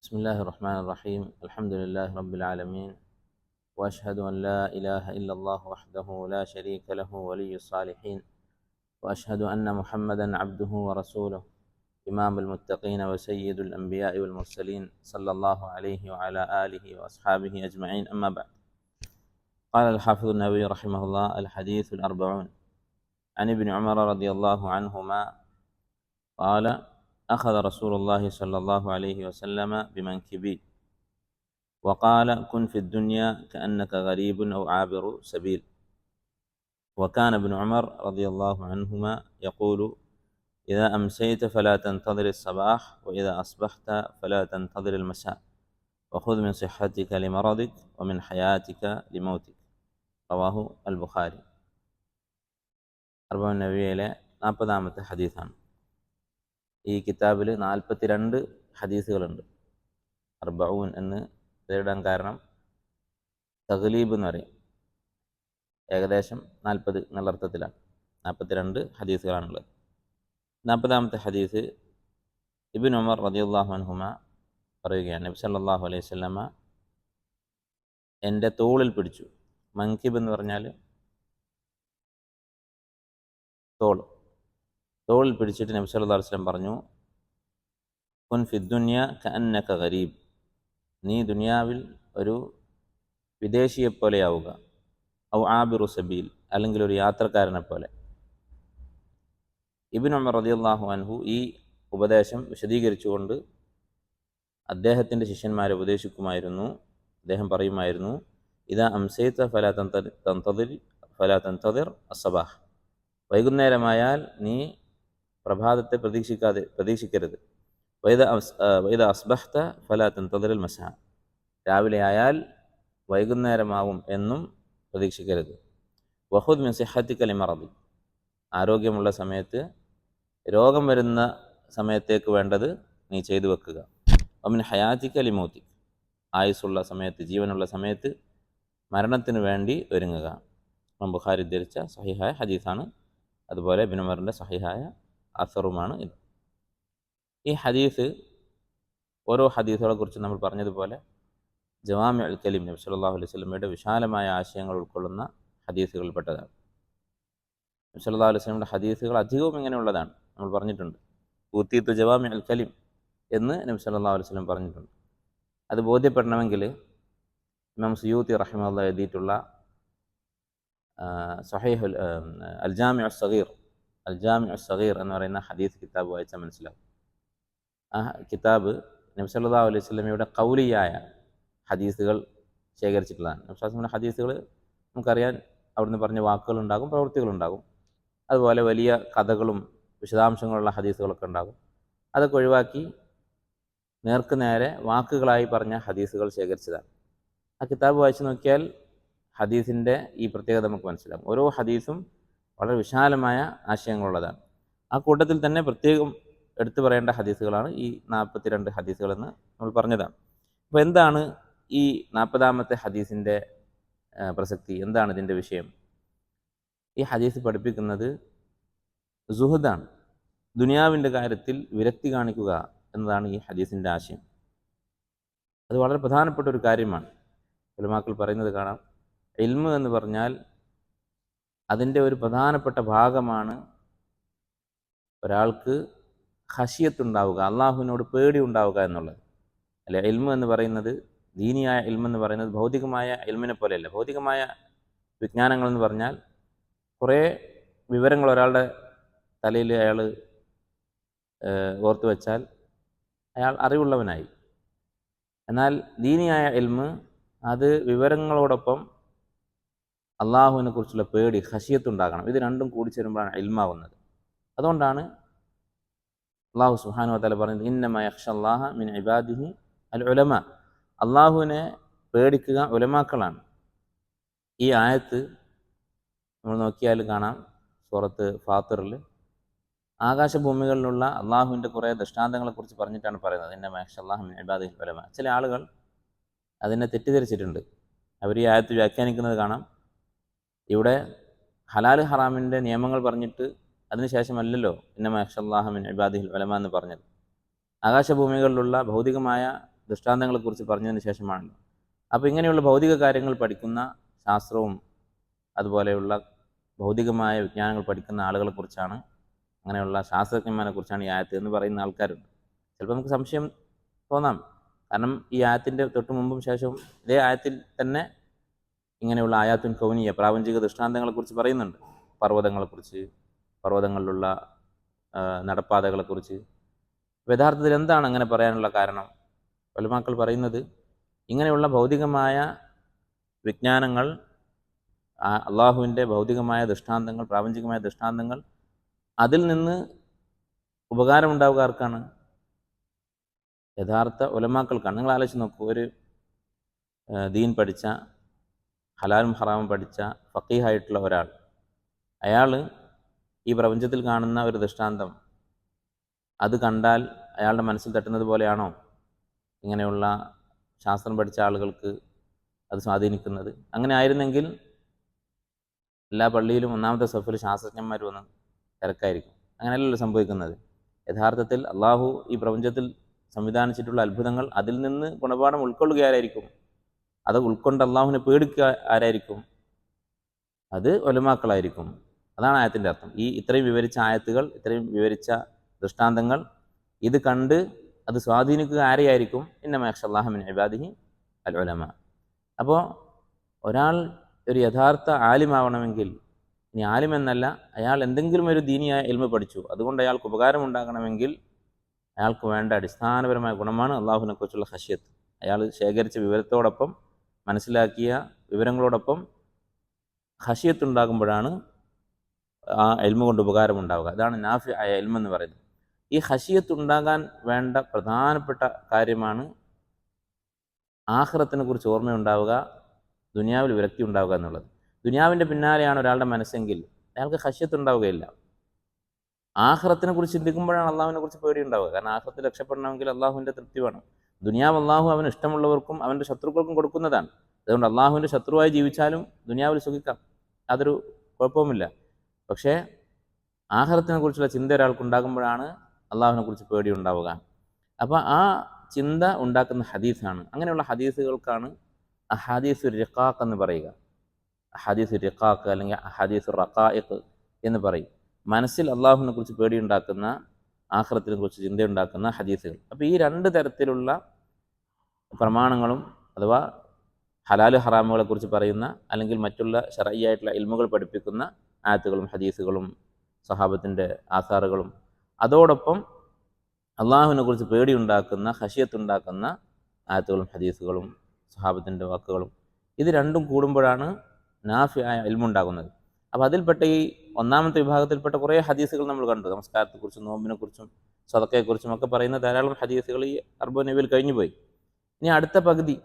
بسم الله الرحمن الرحيم. الحمد لله رب العالمين، وأشهد أن لا إله إلا الله وحده لا شريك له ولي الصالحين، وأشهد أن محمدا عبده ورسوله إمام المتقين وسيد الأنبياء والمرسلين، صلى الله عليه وعلى آله وأصحابه أجمعين. أما بعد، قال الحافظ النووي رحمه الله: الحديث الأربعون عن ابن عمر رضي الله عنهما قال: أخذ رسول الله صلى الله عليه وسلم بمنكبي وقال: كن في الدنيا كأنك غريب أو عابر سبيل. وكان ابن عمر رضي الله عنهما يقول: إذا أمسيت فلا تنتظر الصباح، وإذا أصبحت فلا تنتظر المساء، وخذ من صحتك لمرضك ومن حياتك لموتك. റവാഹു അൽ ബുഖാരി. അർബഉൻ നബവിയിലെ 40-ാമത്തെ ഹദീസാണ്. ഈ കിതാബിൽ 42 ഹദീസുകളുണ്ട്. അർബഊൻ എന്ന് പേരിടാൻ കാരണം തഗ്ലീബ് എന്ന് പറയും. ഏകദേശം 40 എന്നുള്ള അർത്ഥത്തിലാണ്. 42 ഹദീസുകളാണുള്ളത്. 40-ാമത്തെ ഹദീസ് ഇബ്നു ഉമർ റളിയല്ലാഹു അൻഹുമ പറയുകയാണ്: നബി സല്ലല്ലാഹു അലൈഹി വസല്ലമ എൻ്റെ തോളിൽ പിടിച്ചു. മൻകിബ് എന്ന് പറഞ്ഞാൽ തോളിൽ പിടിച്ചിട്ട് നബി സല്ലല്ലാഹു അലൈഹി വസല്ലം പറഞ്ഞു: കുൻ ഫിദ്ദുനിയ കഅന്നക ഗരീബ്, നീ ദുനിയാവിൽ ഒരു വിദേശിയെപ്പോലെയാവുക. ഔ ആബിറു സബീൽ, അല്ലെങ്കിൽ ഒരു യാത്രക്കാരനെ പോലെ. ഇബ്നു ഉമർ റളിയല്ലാഹു അൻഹു ഈ ഉപദേശം വിശദീകരിച്ചുകൊണ്ട് അദ്ദേഹത്തിൻ്റെ ശിഷ്യന്മാരെ ഉപദേശിക്കുമായിരുന്നു. അദ്ദേഹം പറയുമായിരുന്നു: ഇദാ അംസൈത ഫലാ തൻതദിർ അസ്സബാഹ്, വൈകുന്നേരമായാൽ നീ പ്രഭാതത്തെ പ്രതീക്ഷിക്കരുത്. വൈദാ അസ്ബഹ്ത ഫലാ തൻതദിർ മസാ, രാവിലെ ആയാൽ വൈകുന്നേരമാവും എന്നും പ്രതീക്ഷിക്കരുത്. വഖുദ് മിൻ സിഹ്ഹതിക ലിമറദി, ആരോഗ്യമുള്ള സമയത്ത് രോഗം വരുന്ന സമയത്തേക്ക് വേണ്ടത് നീ ചെയ്തു വെക്കുക. വമിൻ ഹയാതിക ലിമൗതിക്, ആയുസ്സുള്ള സമയത്ത്, ജീവനുള്ള സമയത്ത് മരണത്തിന് വേണ്ടി ഒരുങ്ങുക. ബുഖാരി ഉദ്ധരിച്ച സഹിഹായ ഹദീസാണ്. അതുപോലെ ഇബ്നു ഉമറിൻ്റെ സഹിഹായ അസറുമാണ് ഇത്. ഈ ഹദീസ് ഓരോ ഹദീസുകളെ കുറിച്ച് നമ്മൾ പറഞ്ഞതുപോലെ ജവാമിഉൽ കലിം, നബി സല്ലല്ലാഹു അലൈഹി വസല്ലമയുടെ വിശാലമായ ആശയങ്ങൾ ഉൾക്കൊള്ളുന്ന ഹദീസുകളിൽപ്പെട്ടതാണ്. നബി സല്ലല്ലാഹു അലൈഹി വസല്ലമയുടെ ഹദീസുകൾ അധികവും ഇങ്ങനെയുള്ളതാണ്. നമ്മൾ പറഞ്ഞിട്ടുണ്ട്, ഊതീതു ജവാമിഉൽ കലിം എന്ന് നബി സല്ലല്ലാഹു അലൈഹി വസല്ലം പറഞ്ഞിട്ടുണ്ട്. അത് ബോധ്യപ്പെടണമെങ്കിൽ ഇമാം സുയൂത്തി റഹിമഹുല്ലാഹ് എഴുതിയിട്ടുള്ള സഹീഹ് അൽ ജാമിഉ സഗീർ എന്ന് പറയുന്ന ഹദീസ് കിതാബ് വായിച്ചാൽ മനസ്സിലാവും. ആ കിതാബ് നബി സല്ലല്ലാഹു അലൈഹി വസല്ലമയുടെ ഖൗലിയായ ഹദീസുകൾ ശേഖരിച്ചിട്ടുള്ളതാണ്. നബി സല്ലല്ലാഹു അലൈഹി വസല്ലമയുടെ ഹദീസുകൾ നമുക്കറിയാൻ അവിടുന്ന് പറഞ്ഞ വാക്കുകളുണ്ടാകും, പ്രവൃത്തികളുണ്ടാകും. അതുപോലെ വലിയ കഥകളും വിശദാംശങ്ങളുള്ള ഹദീസുകളൊക്കെ ഉണ്ടാകും. അതൊക്കെ ഒഴിവാക്കി നേർക്ക് നേരെ വാക്കുകളായി പറഞ്ഞ ഹദീസുകൾ ശേഖരിച്ചതാണ്. ആ കിതാബ് വായിച്ചു നോക്കിയാൽ ഹദീസിൻ്റെ ഈ പ്രത്യേകത നമുക്ക് മനസ്സിലാകും. ഓരോ ഹദീസും വളരെ വിശാലമായ ആശയങ്ങളുള്ളതാണ്. ആ കൂട്ടത്തിൽ തന്നെ പ്രത്യേകം എടുത്തു പറയേണ്ട ഹദീസുകളാണ് ഈ 42 ഹദീസുകളെന്ന് നമ്മൾ പറഞ്ഞതാണ്. അപ്പോൾ എന്താണ് ഈ 40-ാമത്തെ ഹദീസിൻ്റെ പ്രസക്തി? എന്താണ് ഇതിൻ്റെ വിഷയം? ഈ ഹദീസ് പഠിപ്പിക്കുന്നത് സുഹദാണ്. ദുനിയാവിൻ്റെ കാര്യത്തിൽ വിരക്തി കാണിക്കുക എന്നതാണ് ഈ ഹദീസിൻ്റെ ആശയം. അത് വളരെ പ്രധാനപ്പെട്ട ഒരു കാര്യമാണ്. ഉലമാക്കൾ പറയുന്നത് കാണാം, ഇൽമ് എന്ന് പറഞ്ഞാൽ അതിൻ്റെ ഒരു പ്രധാനപ്പെട്ട ഭാഗമാണ് ഒരാൾക്ക് ഖശിയത്തുണ്ടാവുക, അള്ളാഹുവിനോട് പേടി ഉണ്ടാവുക എന്നുള്ളത്. അല്ലെ, ഇൽമ് എന്ന് പറയുന്നത്, ദീനിയായ ഇൽമ് എന്ന് പറയുന്നത് ഭൗതികമായ ഇൽമിനെ പോലെയല്ല. ഭൗതികമായ വിജ്ഞാനങ്ങൾ എന്ന് പറഞ്ഞാൽ കുറേ വിവരങ്ങൾ ഒരാളുടെ തലയിൽ അയാൾ ഓർത്തു വെച്ചാൽ അയാൾ അറിവുള്ളവനായി. എന്നാൽ ദീനിയായ ഇൽമ് അത് വിവരങ്ങളോടൊപ്പം അള്ളാഹുവിനെ കുറിച്ചുള്ള പേടി, ഖശിയത്തുണ്ടാകണം. ഇത് രണ്ടും കൂടി ചേരുമ്പോഴാണ് ഇൽമാവുന്നത്. അതുകൊണ്ടാണ് അള്ളാഹു സുബ്ഹാനഹു വ തആല പറയുന്നത്, ഇന്നമാ യഖ്ഷല്ലാഹ മിൻ ഇബാദിഹി അൽ ഉലമ, അള്ളാഹുവിനെ പേടിക്കുക ഉലമാക്കളാണ്. ഈ ആയത്ത് നമ്മൾ നോക്കിയാൽ കാണാം, സൂറത്ത് ഫാത്തിറിൽ ആകാശഭൂമികളിലുള്ള അള്ളാഹുവിൻ്റെ കുറേ ദൃഷ്ടാന്തങ്ങളെക്കുറിച്ച് പറഞ്ഞിട്ടാണ് പറയുന്നത്, ഇന്നമാ യഖ്ഷല്ലാഹ മിൻ ഇബാദിഹി അൽ ഉലമ. ചില ആളുകൾ അതിനെ തെറ്റിദ്ധരിച്ചിട്ടുണ്ട്. അവർ ഈ ആയത്ത് വ്യാഖ്യാനിക്കുന്നത് കാണാം, ഇവിടെ ഹലാൽ ഹറാമിൻ്റെ നിയമങ്ങൾ പറഞ്ഞിട്ട് അതിനുശേഷമല്ലല്ലോ ഇന്നമാ യഖ്ഷല്ലാഹ മിൻ ഇബാദിഹിൽ ഉലമ എന്ന് പറഞ്ഞത്. ആകാശഭൂമികളിലുള്ള ഭൗതികമായ ദൃഷ്ടാന്തങ്ങളെക്കുറിച്ച് പറഞ്ഞതിന് ശേഷമാണല്ലോ. അപ്പോൾ ഇങ്ങനെയുള്ള ഭൗതിക കാര്യങ്ങൾ പഠിക്കുന്ന ശാസ്ത്രവും അതുപോലെയുള്ള ഭൗതികമായ വിജ്ഞാനങ്ങൾ പഠിക്കുന്ന ആളുകളെക്കുറിച്ചാണ്, അങ്ങനെയുള്ള ശാസ്ത്രജ്ഞന്മാരെ കുറിച്ചാണ് ഈ ആയത്ത് എന്ന് പറയുന്ന ആൾക്കാരുണ്ട്. ചിലപ്പോൾ നമുക്ക് സംശയം തോന്നാം, കാരണം ഈ ആയത്തിൻ്റെ തൊട്ട് മുമ്പും ശേഷവും ഇതേ ആയത്തിൽ തന്നെ ഇങ്ങനെയുള്ള ആയാത്തുൻ കൗനിയ പ്രാപഞ്ചിക ദൃഷ്ടാന്തങ്ങളെക്കുറിച്ച് പറയുന്നുണ്ട്. പർവ്വതങ്ങളെക്കുറിച്ച്, പർവ്വതങ്ങളിലുള്ള നടപ്പാതകളെക്കുറിച്ച്. യഥാർത്ഥത്തിൽ എന്താണ് അങ്ങനെ പറയാനുള്ള കാരണം? ഉലമാക്കൾ പറയുന്നത്, ഇങ്ങനെയുള്ള ഭൗതികമായ വിജ്ഞാനങ്ങൾ, അള്ളാഹുവിൻ്റെ ഭൗതികമായ ദൃഷ്ടാന്തങ്ങൾ, പ്രാപഞ്ചികമായ ദൃഷ്ടാന്തങ്ങൾ, അതിൽ നിന്ന് ഉപകാരമുണ്ടാവുക ആർക്കാണ്? യഥാർത്ഥ ഉലമാക്കൾക്കാണ്. നിങ്ങൾ ആലോചിച്ച് നോക്കൂ, ഒരു ദീൻ പഠിച്ച, ഹലാലും ഹറാമും പഠിച്ച ഫഖീഹായിട്ടുള്ള ഒരാൾ, അയാൾ ഈ പ്രപഞ്ചത്തിൽ കാണുന്ന ഒരു ദൃഷ്ടാന്തം അത് കണ്ടാൽ അയാളുടെ മനസ്സിൽ തട്ടുന്നത് പോലെയാണോ ഇങ്ങനെയുള്ള ശാസ്ത്രം പഠിച്ച ആളുകൾക്ക് അത് സ്വാധീനിക്കുന്നത്? അങ്ങനെ ആയിരുന്നെങ്കിൽ എല്ലാ പള്ളിയിലും ഒന്നാമത്തെ സഫിൽ ശാസ്ത്രജ്ഞന്മാർ വന്ന് തിരക്കായിരിക്കും. അങ്ങനെയല്ലല്ലോ സംഭവിക്കുന്നത്. യഥാർത്ഥത്തിൽ അള്ളാഹു ഈ പ്രപഞ്ചത്തിൽ സംവിധാനിച്ചിട്ടുള്ള അത്ഭുതങ്ങൾ, അതിൽ നിന്ന് ഗുണപാഠം ഉൾക്കൊള്ളുക ആരായിരിക്കും? അത് ഉൾക്കൊണ്ട് അള്ളാഹുവിനെ പേടിക്കുക ആരായിരിക്കും? അത് ഉലമാക്കളായിരിക്കും. അതാണ് ആയത്തിൻ്റെ അർത്ഥം. ഇത്രയും വിവരിച്ച ആയത്തുകൾ, ഇത്രയും വിവരിച്ച ദൃഷ്ടാന്തങ്ങൾ ഇത് കണ്ട് അത് സ്വാധീനിക്കുക ആരെയായിരിക്കും? ഇന്നമാ യഖ്ശല്ലാഹ മിൻ ഇബാദിഹി അൽ ഉലമ. അപ്പോൾ ഒരാൾ ഒരു യഥാർത്ഥ ആലിമാവണമെങ്കിൽ, ഇനി ആലിമെന്നല്ല, അയാൾ എന്തെങ്കിലും ഒരു ദീനിയായ ഇൽമ പഠിച്ചു, അതുകൊണ്ട് അയാൾക്ക് ഉപകാരമുണ്ടാകണമെങ്കിൽ അയാൾക്ക് വേണ്ട അടിസ്ഥാനപരമായ ഗുണമാണ് അള്ളാഹുവിനെക്കുറിച്ചുള്ള ഖശ്യത്ത്. അയാൾ ശേഖരിച്ച വിവരത്തോടൊപ്പം, മനസ്സിലാക്കിയ വിവരങ്ങളോടൊപ്പം ഖശ്യത്ത് ഉണ്ടാകുമ്പോഴാണ് ആ ഇൽമ കൊണ്ട് ഉപകാരമുണ്ടാവുക. അതാണ് നാഫി ആയ ഇൽമ എന്ന് പറയുന്നത്. ഈ ഖശ്യത്ത് ഉണ്ടാകാൻ വേണ്ട പ്രധാനപ്പെട്ട കാര്യമാണ് ആഖിറത്തിനെ കുറിച്ച് ഓർമ്മയുണ്ടാവുക, ദുനിയാവിൽ വിരക്തി ഉണ്ടാവുക എന്നുള്ളത്. ദുനിയാവിൻ്റെ പിന്നാലെയാണ് ഒരാളുടെ മനസ്സെങ്കിൽ അയാൾക്ക് ഖശ്യത്ത് ഉണ്ടാവുകയില്ല. ആഖിറത്തിനെ കുറിച്ച് ചിന്തിക്കുമ്പോഴാണ് അള്ളാഹുവിനെ കുറിച്ച് പേടി ഉണ്ടാവുക. കാരണം ആഖിറത്തിൽ രക്ഷപ്പെടണമെങ്കിൽ അള്ളാഹുവിൻ്റെ തൃപ്തി വേണം. ദുനിയാവ് അള്ളാഹു അവന് ഇഷ്ടമുള്ളവർക്കും അവൻ്റെ ശത്രുക്കൾക്കും കൊടുക്കുന്നതാണ്. അതുകൊണ്ട് അള്ളാഹുവിൻ്റെ ശത്രുവായി ജീവിച്ചാലും ദുനിയാവിൽ സുഖിക്കാം, യാതൊരു കുഴപ്പവുമില്ല. പക്ഷേ ആഖിറത്തിനെ കുറിച്ചുള്ള ചിന്ത ഒരാൾക്കുണ്ടാകുമ്പോഴാണ് അള്ളാഹുവിനെ കുറിച്ച് പേടി ഉണ്ടാവുക. അപ്പോൾ ആ ചിന്ത ഉണ്ടാക്കുന്ന ഹദീസാണ്. അങ്ങനെയുള്ള ഹദീസുകൾക്കാണ് അഹാദീസുർ റിഖാഖ് എന്ന് പറയുക. അഹാദീസുർ റിഖാഖ് അല്ലെങ്കിൽ അഹാദീസുർ റഖായിഖ് എന്ന് പറയും. മനസ്സിൽ അള്ളാഹുവിനെ കുറിച്ച് പേടിയുണ്ടാക്കുന്ന, ആഖിറത്തിനെ കുറിച്ച് ചിന്തയുണ്ടാക്കുന്ന ഹദീസുകൾ. അപ്പോൾ ഈ രണ്ട് തരത്തിലുള്ള പ്രമാണങ്ങളും, അഥവാ ഹലാല് ഹറാമുകളെ കുറിച്ച് പറയുന്ന അല്ലെങ്കിൽ മറ്റുള്ള ശർഈയായിട്ടുള്ള ഇൽമുകൾ പഠിപ്പിക്കുന്ന ആയത്തുകളും ഹദീസുകളും സഹാബത്തിൻ്റെ ആസാറുകളും, അതോടൊപ്പം അള്ളാഹുവിനെ കുറിച്ച് പേടിയുണ്ടാക്കുന്ന, ഖശ്യത്തുണ്ടാക്കുന്ന ആയത്തുകളും ഹദീസുകളും സഹാബത്തിൻ്റെ വാക്കുകളും, ഇത് രണ്ടും കൂടുമ്പോഴാണ് നാഫി ആയ ഇൽമുണ്ടാകുന്നത്. അപ്പോൾ അതിൽപ്പെട്ട ഈ ഒന്നാമത്തെ വിഭാഗത്തിൽപ്പെട്ട കുറേ ഹദീസുകൾ നമ്മൾ കണ്ടു. നമസ്കാരത്തെക്കുറിച്ചും നോമ്പിനെക്കുറിച്ചും സദഖയെക്കുറിച്ചും ഒക്കെ പറയുന്ന ധാരാളം ഹദീസുകൾ ഈ അർബഅ് നബിയിൽ കഴിഞ്ഞുപോയി. ഇനി അടുത്ത പകുതി,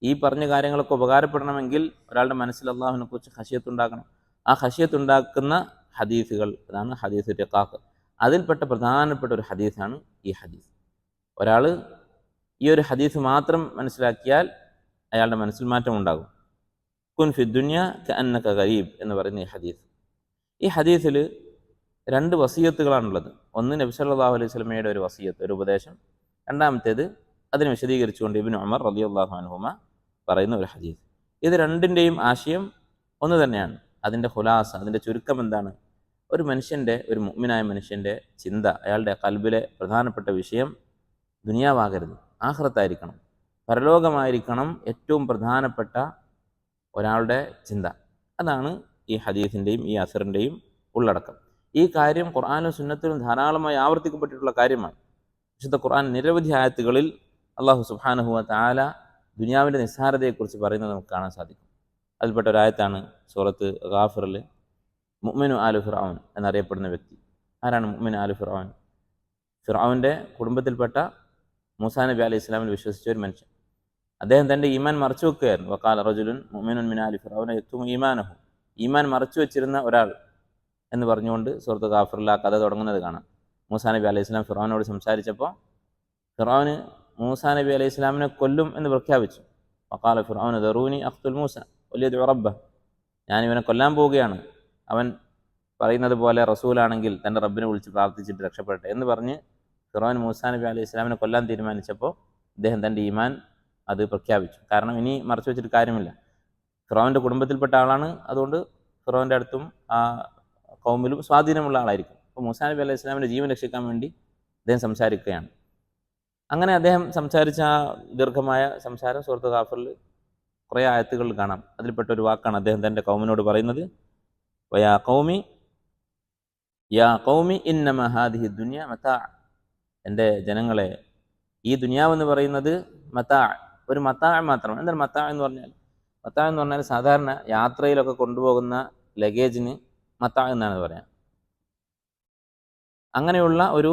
ഈ പറഞ്ഞ കാര്യങ്ങളൊക്കെ ഉപകാരപ്പെടണമെങ്കിൽ ഒരാളുടെ മനസ്സിൽ അള്ളാഹുവിനെ കുറിച്ച് ഖശ്യത്തുണ്ടാകണം. ആ ഖശ്യത്തുണ്ടാക്കുന്ന ഹദീസുകൾ, അതാണ് ഹദീസ് റിഖാഖ്. അതിൽപ്പെട്ട പ്രധാനപ്പെട്ട ഒരു ഹദീസാണ് ഈ ഹദീസ്. ഒരാൾ ഈ ഒരു ഹദീസ് മാത്രം മനസ്സിലാക്കിയാൽ അയാളുടെ മനസ്സിൽ മാറ്റം ഉണ്ടാകും. കുൻ ഫി ദുനിയ കഅന്നക ഗരീബ് എന്ന് പറയുന്ന ഈ ഹദീസ്. ഈ ഹദീസിൽ രണ്ട് വസിയത്തുകളാണുള്ളത്. ഒന്ന് നബി സല്ലല്ലാഹു അലൈഹി വസല്ലമയുടെ ഒരു വസിയത്ത്, ഒരു ഉപദേശം. രണ്ടാമത്തേത് അതിനെ വിശദീകരിച്ചുകൊണ്ട് ഇബ്നു ഉമർ റളിയല്ലാഹു അൻഹുമ പറയുന്ന ഒരു ഹദീസ്. ഇത് രണ്ടിൻ്റെയും ആശയം ഒന്ന് തന്നെയാണ്. അതിൻ്റെ ഖുലാസ, അതിൻ്റെ ചുരുക്കം എന്താണ്? ഒരു മനുഷ്യൻ്റെ, ഒരു മുഅ്മിനായ മനുഷ്യൻ്റെ ചിന്ത, അയാളുടെ ഖൽബിലെ പ്രധാനപ്പെട്ട വിഷയം ദുനിയാവാകരുത്, ആഖിറത്തായിരിക്കണം, പരലോകമായിരിക്കണം ഏറ്റവും പ്രധാനപ്പെട്ട ഒരാളുടെ ചിന്ത. അതാണ് ഈ ഹദീസിൻ്റെയും ഈ അസറിൻ്റെയും ഉള്ളടക്കം. ഈ കാര്യം ഖുർആനിലും സുന്നത്തിലും ധാരാളമായി ആവർത്തിക്കപ്പെട്ടിട്ടുള്ള കാര്യമാണ്. വിശുദ്ധ ഖുർആൻ നിരവധി ആയത്തുകളിൽ അല്ലാഹു സുബ്ഹാനഹു വ തആല ദുനിയാവിൻ്റെ നിസ്സാരതയെക്കുറിച്ച് പറയുന്നത് നമുക്ക് കാണാൻ സാധിക്കും. അതിൽപ്പെട്ട ഒരായത്താണ് സൂറത്ത് ഗാഫിറിൽ മുഅ്മിനു ആലു ഫിർഔൻ എന്നറിയപ്പെടുന്ന വ്യക്തി. ആരാണ് മുഅ്മിൻ ആലു ഫിർഔൻ? ഫിർഔൻ്റെ കുടുംബത്തിൽപ്പെട്ട മൂസാ നബി അലൈഹി ഇസ്ലാമിൽ വിശ്വസിച്ച ഒരു മനുഷ്യൻ. അദ്ദേഹം തൻ്റെ ഈമാൻ മറച്ചു വെക്കുകയായിരുന്നു. വഖാല റജുലുൻ മുഅ്മിനുൻ മിൻ ആലി ഫിർഔന യക്തുമു ഈമാനഹു. ഈമാൻ മറച്ചു വെച്ചിരുന്ന ഒരാൾ എന്ന് പറഞ്ഞുകൊണ്ട് സൂറത്ത് ഗാഫിറിൽ ആ കഥ തുടങ്ങുന്നത് കാണാം. മൂസാ നബി അലൈഹി ഇസ്ലാം ഫിർഔനോട് സംസാരിച്ചപ്പോൾ ഫിർഔന് മൂസാ നബി അലൈഹി ഇസ്ലാമിനെ കൊല്ലും എന്ന് പ്രഖ്യാപിച്ചു. വഖാല ഫിർഔന ദറൂനി അഖ്തുൽ മൂസ വലിയദ്ഉ റബ്ബഹ്. ഞാനിവനെ കൊല്ലാൻ പോവുകയാണ്, അവൻ പറയുന്നത് പോലെ റസൂലാണെങ്കിൽ തൻ്റെ റബ്ബിനെ വിളിച്ച് പ്രാർത്ഥിച്ചിട്ട് രക്ഷപ്പെടട്ടെ എന്ന് പറഞ്ഞ് ഫിർഔൻ മൂസാ നബി അലൈഹി ഇസ്ലാമിനെ കൊല്ലാൻ തീരുമാനിച്ചപ്പോൾ അദ്ദേഹം തൻ്റെ ഈമാൻ അത് പ്രഖ്യാപിച്ചു. കാരണം ഇനി മറച്ചു വെച്ചിട്ട് കാര്യമില്ല. ഫിറോൻ്റെ കുടുംബത്തിൽപ്പെട്ട ആളാണ്, അതുകൊണ്ട് ഫിറോൻ്റെ അടുത്തും ആ കൗമിലും സ്വാധീനമുള്ള ആളായിരിക്കും. അപ്പോൾ മൂസാ നബി അലൈഹി ഇസ്ലാമിൻ്റെ ജീവൻ രക്ഷിക്കാൻ വേണ്ടി അദ്ദേഹം സംസാരിക്കുകയാണ്. അങ്ങനെ അദ്ദേഹം സംസാരിച്ച ആ ദീർഘമായ സംസാരം സൂറത്ത് ഗാഫിറിൽ കുറേ ആയത്തുകളിൽ കാണാം. അതിൽപ്പെട്ട ഒരു വാക്കാണ് അദ്ദേഹം തൻ്റെ കൗമിനോട് പറയുന്നത്, വയാ കൗമി യാ കൗമി ഇന്നമ ഹാദിഹി ദുനിയ മതാ. എൻ്റെ ജനങ്ങളെ, ഈ ദുനിയാവെന്ന് പറയുന്നത് മതാ, ഒരു മതാ മാത്രം. എന്താണ് മതാ എന്ന് പറഞ്ഞാൽ? മതാ എന്ന് പറഞ്ഞാൽ സാധാരണ യാത്രയിലൊക്കെ കൊണ്ടുപോകുന്ന ലഗേജിന് മതാ എന്നാണ് പറയാം. അങ്ങനെയുള്ള ഒരു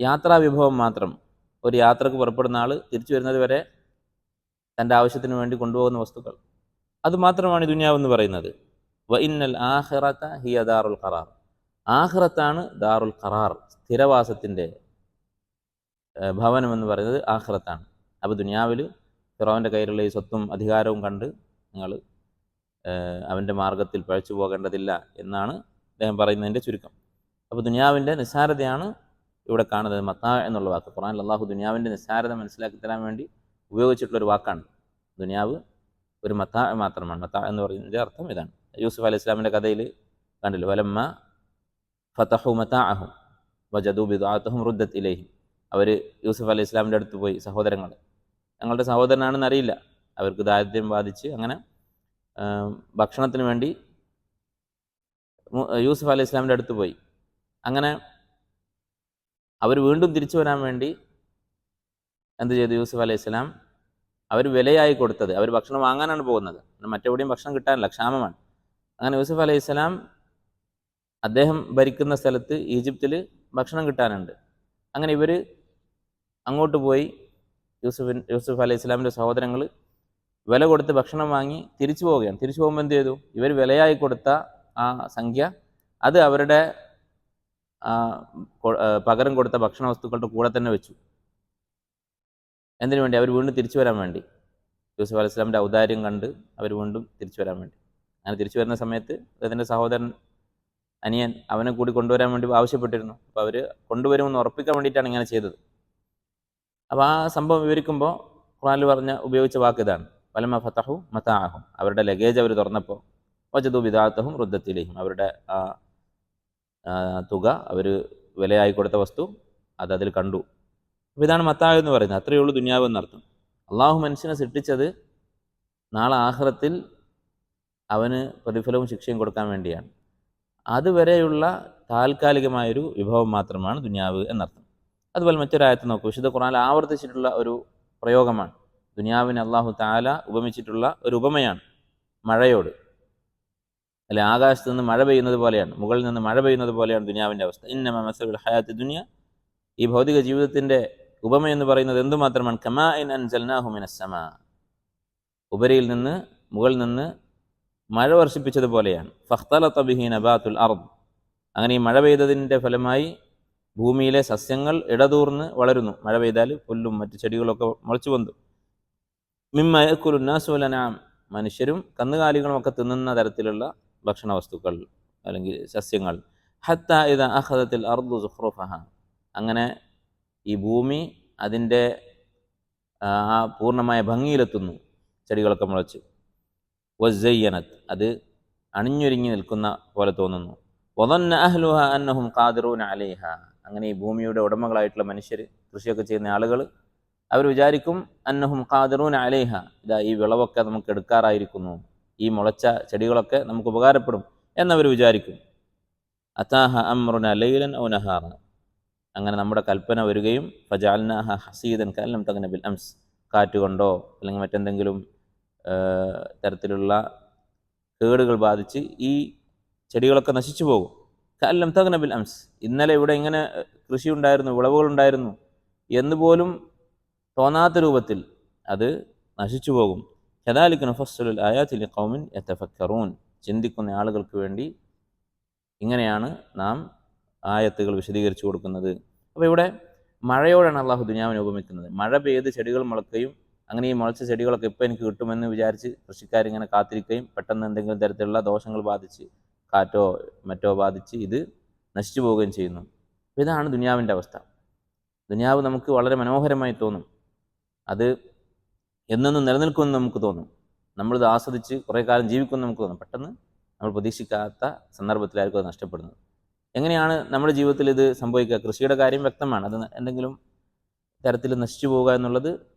യാത്രാ വിഭവം മാത്രം. ഒരു യാത്രക്ക് പുറപ്പെടുന്ന ആൾ തിരിച്ചു വരുന്നത് വരെ തൻ്റെ ആവശ്യത്തിന് വേണ്ടി കൊണ്ടുപോകുന്ന വസ്തുക്കൾ, അതുമാത്രമാണ് ദുനിയാവെന്ന് പറയുന്നത്. വ ഇന്നൽ ആഖിറത ഹിയ ദാറുൽ ഖറാർ. ആഖിറത്താണ് ദാറുൽ ഖറാർ, സ്ഥിരവാസത്തിൻ്റെ ഭവനം എന്ന് പറയുന്നത് ആഖിറത്താണ്. അപ്പോൾ ദുനിയാവിൽ ഫിറോൻ്റെ കയ്യിലുള്ള ഈ സ്വത്തും അധികാരവും കണ്ട് നിങ്ങൾ അവൻ്റെ മാർഗത്തിൽ പഴച്ചു പോകേണ്ടതില്ല എന്നാണ് അദ്ദേഹം പറയുന്നതിൻ്റെ ചുരുക്കം. അപ്പോൾ ദുനിയാവിൻ്റെ നിസ്സാരതയാണ് ഇവിടെ കാണുന്നത്. മത്താ എന്നുള്ള വാക്ക് ഖുർആനിൽ അള്ളാഹു ദുനിയാവിൻ്റെ നിസ്സാരത മനസ്സിലാക്കി തരാൻ വേണ്ടി ഉപയോഗിച്ചിട്ടുള്ളൊരു വാക്കാണ്. ദുനിയാവ് ഒരു മത്താ മാത്രമാണ്. മത്താ എന്ന് പറയുന്നതിൻ്റെ അർത്ഥം ഇതാണ്. യൂസുഫ് അലൈഹി ഇസ്ലാമിൻ്റെ കഥയിൽ കണ്ടില്ല, വലമ്മ ഫതഹു മതാഅഹും വജദു ബിദാഅതഹും റുദ്ദത് ഇലൈഹിം. അവർ യൂസുഫ് അലൈഹി ഇസ്ലാമിൻ്റെ അടുത്ത് പോയി, സഹോദരങ്ങൾ, ഞങ്ങളുടെ സഹോദരനാണെന്ന് അറിയില്ല, അവർക്ക് ദാരിദ്ര്യം ബാധിച്ച്, അങ്ങനെ ഭക്ഷണത്തിന് വേണ്ടി യൂസുഫ് അലൈഹി ഇസ്ലാമിൻ്റെ അടുത്ത് പോയി. അങ്ങനെ അവർ വീണ്ടും തിരിച്ചു വരാൻ വേണ്ടി എന്ത് ചെയ്തു? യൂസുഫ് അലൈഹി ഇസ്ലാം അവർ വിലയായി കൊടുത്തത്, അവർ ഭക്ഷണം വാങ്ങാനാണ് പോകുന്നത്, മറ്റെവിടെയും ഭക്ഷണം കിട്ടാനില്ല, ക്ഷാമമാണ്. അങ്ങനെ യൂസുഫ് അലൈഹി ഇസ്ലാം അദ്ദേഹം ഭരിക്കുന്ന സ്ഥലത്ത് ഈജിപ്തിൽ ഭക്ഷണം കിട്ടാനുണ്ട്. അങ്ങനെ ഇവർ അങ്ങോട്ട് പോയി, യൂസുഫ് അലൈഹി ഇസ്ലാമിൻ്റെ സഹോദരങ്ങൾ വില കൊടുത്ത് ഭക്ഷണം വാങ്ങി തിരിച്ചു പോവുകയാണ്. തിരിച്ചു പോകുമ്പോൾ എന്ത് ചെയ്തു? ഇവർ വിലയായി കൊടുത്ത ആ സംഖ്യ അത് അവരുടെ പകരം കൊടുത്ത ഭക്ഷണ വസ്തുക്കളുടെ കൂടെ തന്നെ വെച്ചു. എന്തിനു വേണ്ടി? അവർ വീണ്ടും തിരിച്ചു വരാൻ വേണ്ടി. യൂസുഫ് അലൈഹി ഇസ്ലാമിൻ്റെ ഔദാര്യം കണ്ട് അവർ വീണ്ടും തിരിച്ചു വരാൻ വേണ്ടി. അങ്ങനെ തിരിച്ചു വരുന്ന സമയത്ത് അതിൻ്റെ സഹോദരൻ അനിയൻ അവനെ കൂടി കൊണ്ടുവരാൻ വേണ്ടി ആവശ്യപ്പെട്ടിരുന്നു. അപ്പോൾ അവർ കൊണ്ടുവരുമെന്ന് ഉറപ്പിക്കാൻ വേണ്ടിയിട്ടാണ് ഇങ്ങനെ ചെയ്തത്. അപ്പോൾ ആ സംഭവം വിവരിക്കുമ്പോൾ ഖുർആനിൽ ഉപയോഗിച്ച വാക്ക് ഇതാണ്, വലമ ഫതഹു മതാഅഹും. അവരുടെ ലഗേജ് അവർ തുറന്നപ്പോൾ വജദു ബിദാഅതഹും റുദ്ദത് ഇലൈഹിം. അവരുടെ ആ തുക, അവർ വിലയായി കൊടുത്ത വസ്തു, അതിൽ കണ്ടു. അപ്പോൾ ഇതാണ് മത്താ എന്ന് പറയുന്നത്. അത്രയേ ഉള്ളൂ ദുനിയാവ് എന്നർത്ഥം. അള്ളാഹു മനുഷ്യനെ സൃഷ്ടിച്ചത് നാളെ ആഖിറത്തിൽ അവന് പ്രതിഫലവും ശിക്ഷയും കൊടുക്കാൻ വേണ്ടിയാണ്. അതുവരെയുള്ള താൽക്കാലികമായൊരു വിഭവം മാത്രമാണ് ദുനിയാവ് എന്നർത്ഥം. അതുപോലെ മറ്റൊരായത്ത് നോക്കൂ, വിശുദ്ധ ഖുർആനിൽ ആവർത്തിച്ചിട്ടുള്ള ഒരു പ്രയോഗമാണ്. ദുനിയാവിനെ അള്ളാഹു തആല ഉപമിച്ചിട്ടുള്ള ഒരു ഉപമയാണ് മഴയോട്. അല്ലെ, ആകാശത്ത് നിന്ന് മഴ പെയ്യുന്നത് പോലെയാണ്, മുകളിൽ നിന്ന് മഴ പെയ്യുന്നത് പോലെയാണ് ദുനിയാവിൻ്റെ അവസ്ഥ. ഇന്നമ മസലുൽ ഹയാത്തി ദുനിയ, ഈ ഭൗതിക ജീവിതത്തിൻ്റെ ഉപമ എന്ന് പറയുന്നത് എന്തുമാത്രമാണ്? കമാഇൻ അൻസൽനാഹു മിനസ് സമാ, ഉപരിയിൽ നിന്ന്, മുകളിൽ നിന്ന് മഴ വർഷിപ്പിച്ചതുപോലെയാണ്. ഫഖ്തലത ബിഹി നബാതുൽ അർദ്, അങ്ങനെ ഈ മഴ പെയ്തതിൻ്റെ ഫലമായി ഭൂമിയിലെ സസ്യങ്ങൾ ഇടതൂർന്ന് വളരുന്നു. മഴ പെയ്താൽ പുല്ലും മറ്റു ചെടികളൊക്കെ മുളച്ചു വന്നു. മിമ്മ യഅ്കുലുൻ നാസു വൽ അൻആം, മനുഷ്യരും കന്നുകാലികളും ഒക്കെ തിന്നുന്ന തരത്തിലുള്ള ഭക്ഷണ വസ്തുക്കൾ അല്ലെങ്കിൽ സസ്യങ്ങൾ. ഹത്താ ഇദാ അഖദത്തിൽ അർദു സുഖ്റുഫഹ, അങ്ങനെ ഈ ഭൂമി അതിൻ്റെ ആ പൂർണ്ണമായ ഭംഗിയിലെത്തുന്നു, ചെടികളൊക്കെ മുളച്ച്. വസ്സയ്യനത്, അത് അണിഞ്ഞൊരുങ്ങി നിൽക്കുന്ന പോലെ തോന്നുന്നു. വദന്ന അഹ്ലുഹ അന്നഹും ഖാദിറൂന അലൈഹ, അങ്ങനെ ഈ ഭൂമിയുടെ ഉടമകളായിട്ടുള്ള മനുഷ്യർ, കൃഷിയൊക്കെ ചെയ്യുന്ന ആളുകൾ, അവർ വിചാരിക്കും അന്നഹും ഖാദിറൂന അലൈഹ, ഇതാ ഈ വിളവൊക്കെ നമുക്ക് എടുക്കാറായിരിക്കുന്നു, ഈ മുളച്ച ചെടികളൊക്കെ നമുക്ക് ഉപകാരപ്പെടും എന്നവർ വിചാരിക്കും. അതാഹ അംറുന ലൈലൻ ഔ നഹാറ, അങ്ങനെ നമ്മുടെ കൽപ്പന വരികയും ഫജഅൽനാഹ ഹസീദൻ കഅല്ലം തഗ്ന ബിൽ അംസ്, കാറ്റുകൊണ്ടോ അല്ലെങ്കിൽ മറ്റെന്തെങ്കിലും തരത്തിലുള്ള കേടുകൾ ബാധിച്ച് ഈ ചെടികളൊക്കെ നശിച്ചു പോകും. കഅല്ലം തഗ്ന ബിൽ അംസ്, ഇന്നലെ ഇവിടെ ഇങ്ങനെ കൃഷി ഉണ്ടായിരുന്നു, വിളവുകളുണ്ടായിരുന്നു എന്നുപോലും തോന്നാത്ത രൂപത്തിൽ അത് നശിച്ചു പോകും. കദാലിക നഫസ്സുലുൽ ആയാതി ലിഖൗമിൻ യതഫക്കറൂൻ, ചിന്തിക്കുന്ന ആളുകൾക്ക് വേണ്ടി ഇങ്ങനെയാണ് നാം ആയത്തുകൾ വിശദീകരിച്ചു കൊടുക്കുന്നത്. അപ്പോൾ ഇവിടെ മഴയോടാണ് അള്ളാഹു ദുനിയാവിനെ ഉപമിക്കുന്നത്. മഴ പെയ്ത് ചെടികൾ മുളക്കുകയും അങ്ങനെ ഈ മുളച്ച ചെടികളൊക്കെ ഇപ്പോൾ എനിക്ക് കിട്ടുമെന്ന് വിചാരിച്ച് കൃഷിക്കാരിങ്ങനെ കാത്തിരിക്കുകയും പെട്ടെന്ന് എന്തെങ്കിലും തരത്തിലുള്ള ദോഷങ്ങൾ ബാധിച്ച്, കാറ്റോ മറ്റോ ബാധിച്ച് ഇത് നശിച്ചു പോവുകയും ചെയ്യുന്നു. അപ്പോൾ ഇതാണ് ദുനിയാവിൻ്റെ അവസ്ഥ. ദുനിയാവ് നമുക്ക് വളരെ മനോഹരമായി തോന്നും. അത് എന്നൊന്നും നിലനിൽക്കുമെന്ന് നമുക്ക് തോന്നും. നമ്മളിത് ആസ്വദിച്ച് കുറേ കാലം ജീവിക്കുമെന്ന് നമുക്ക് തോന്നും. പെട്ടെന്ന് നമ്മൾ പ്രതീക്ഷിക്കാത്ത സന്ദർഭത്തിലായിരിക്കും അത് നഷ്ടപ്പെടുന്നത്. എങ്ങനെയാണ് നമ്മുടെ ജീവിതത്തിൽ ഇത് സംഭവിക്കുക? കൃഷിയുടെ കാര്യം വ്യക്തമാണ്. അത് എന്തെങ്കിലും തരത്തിൽ നശിച്ചു പോവുക എന്നുള്ളത്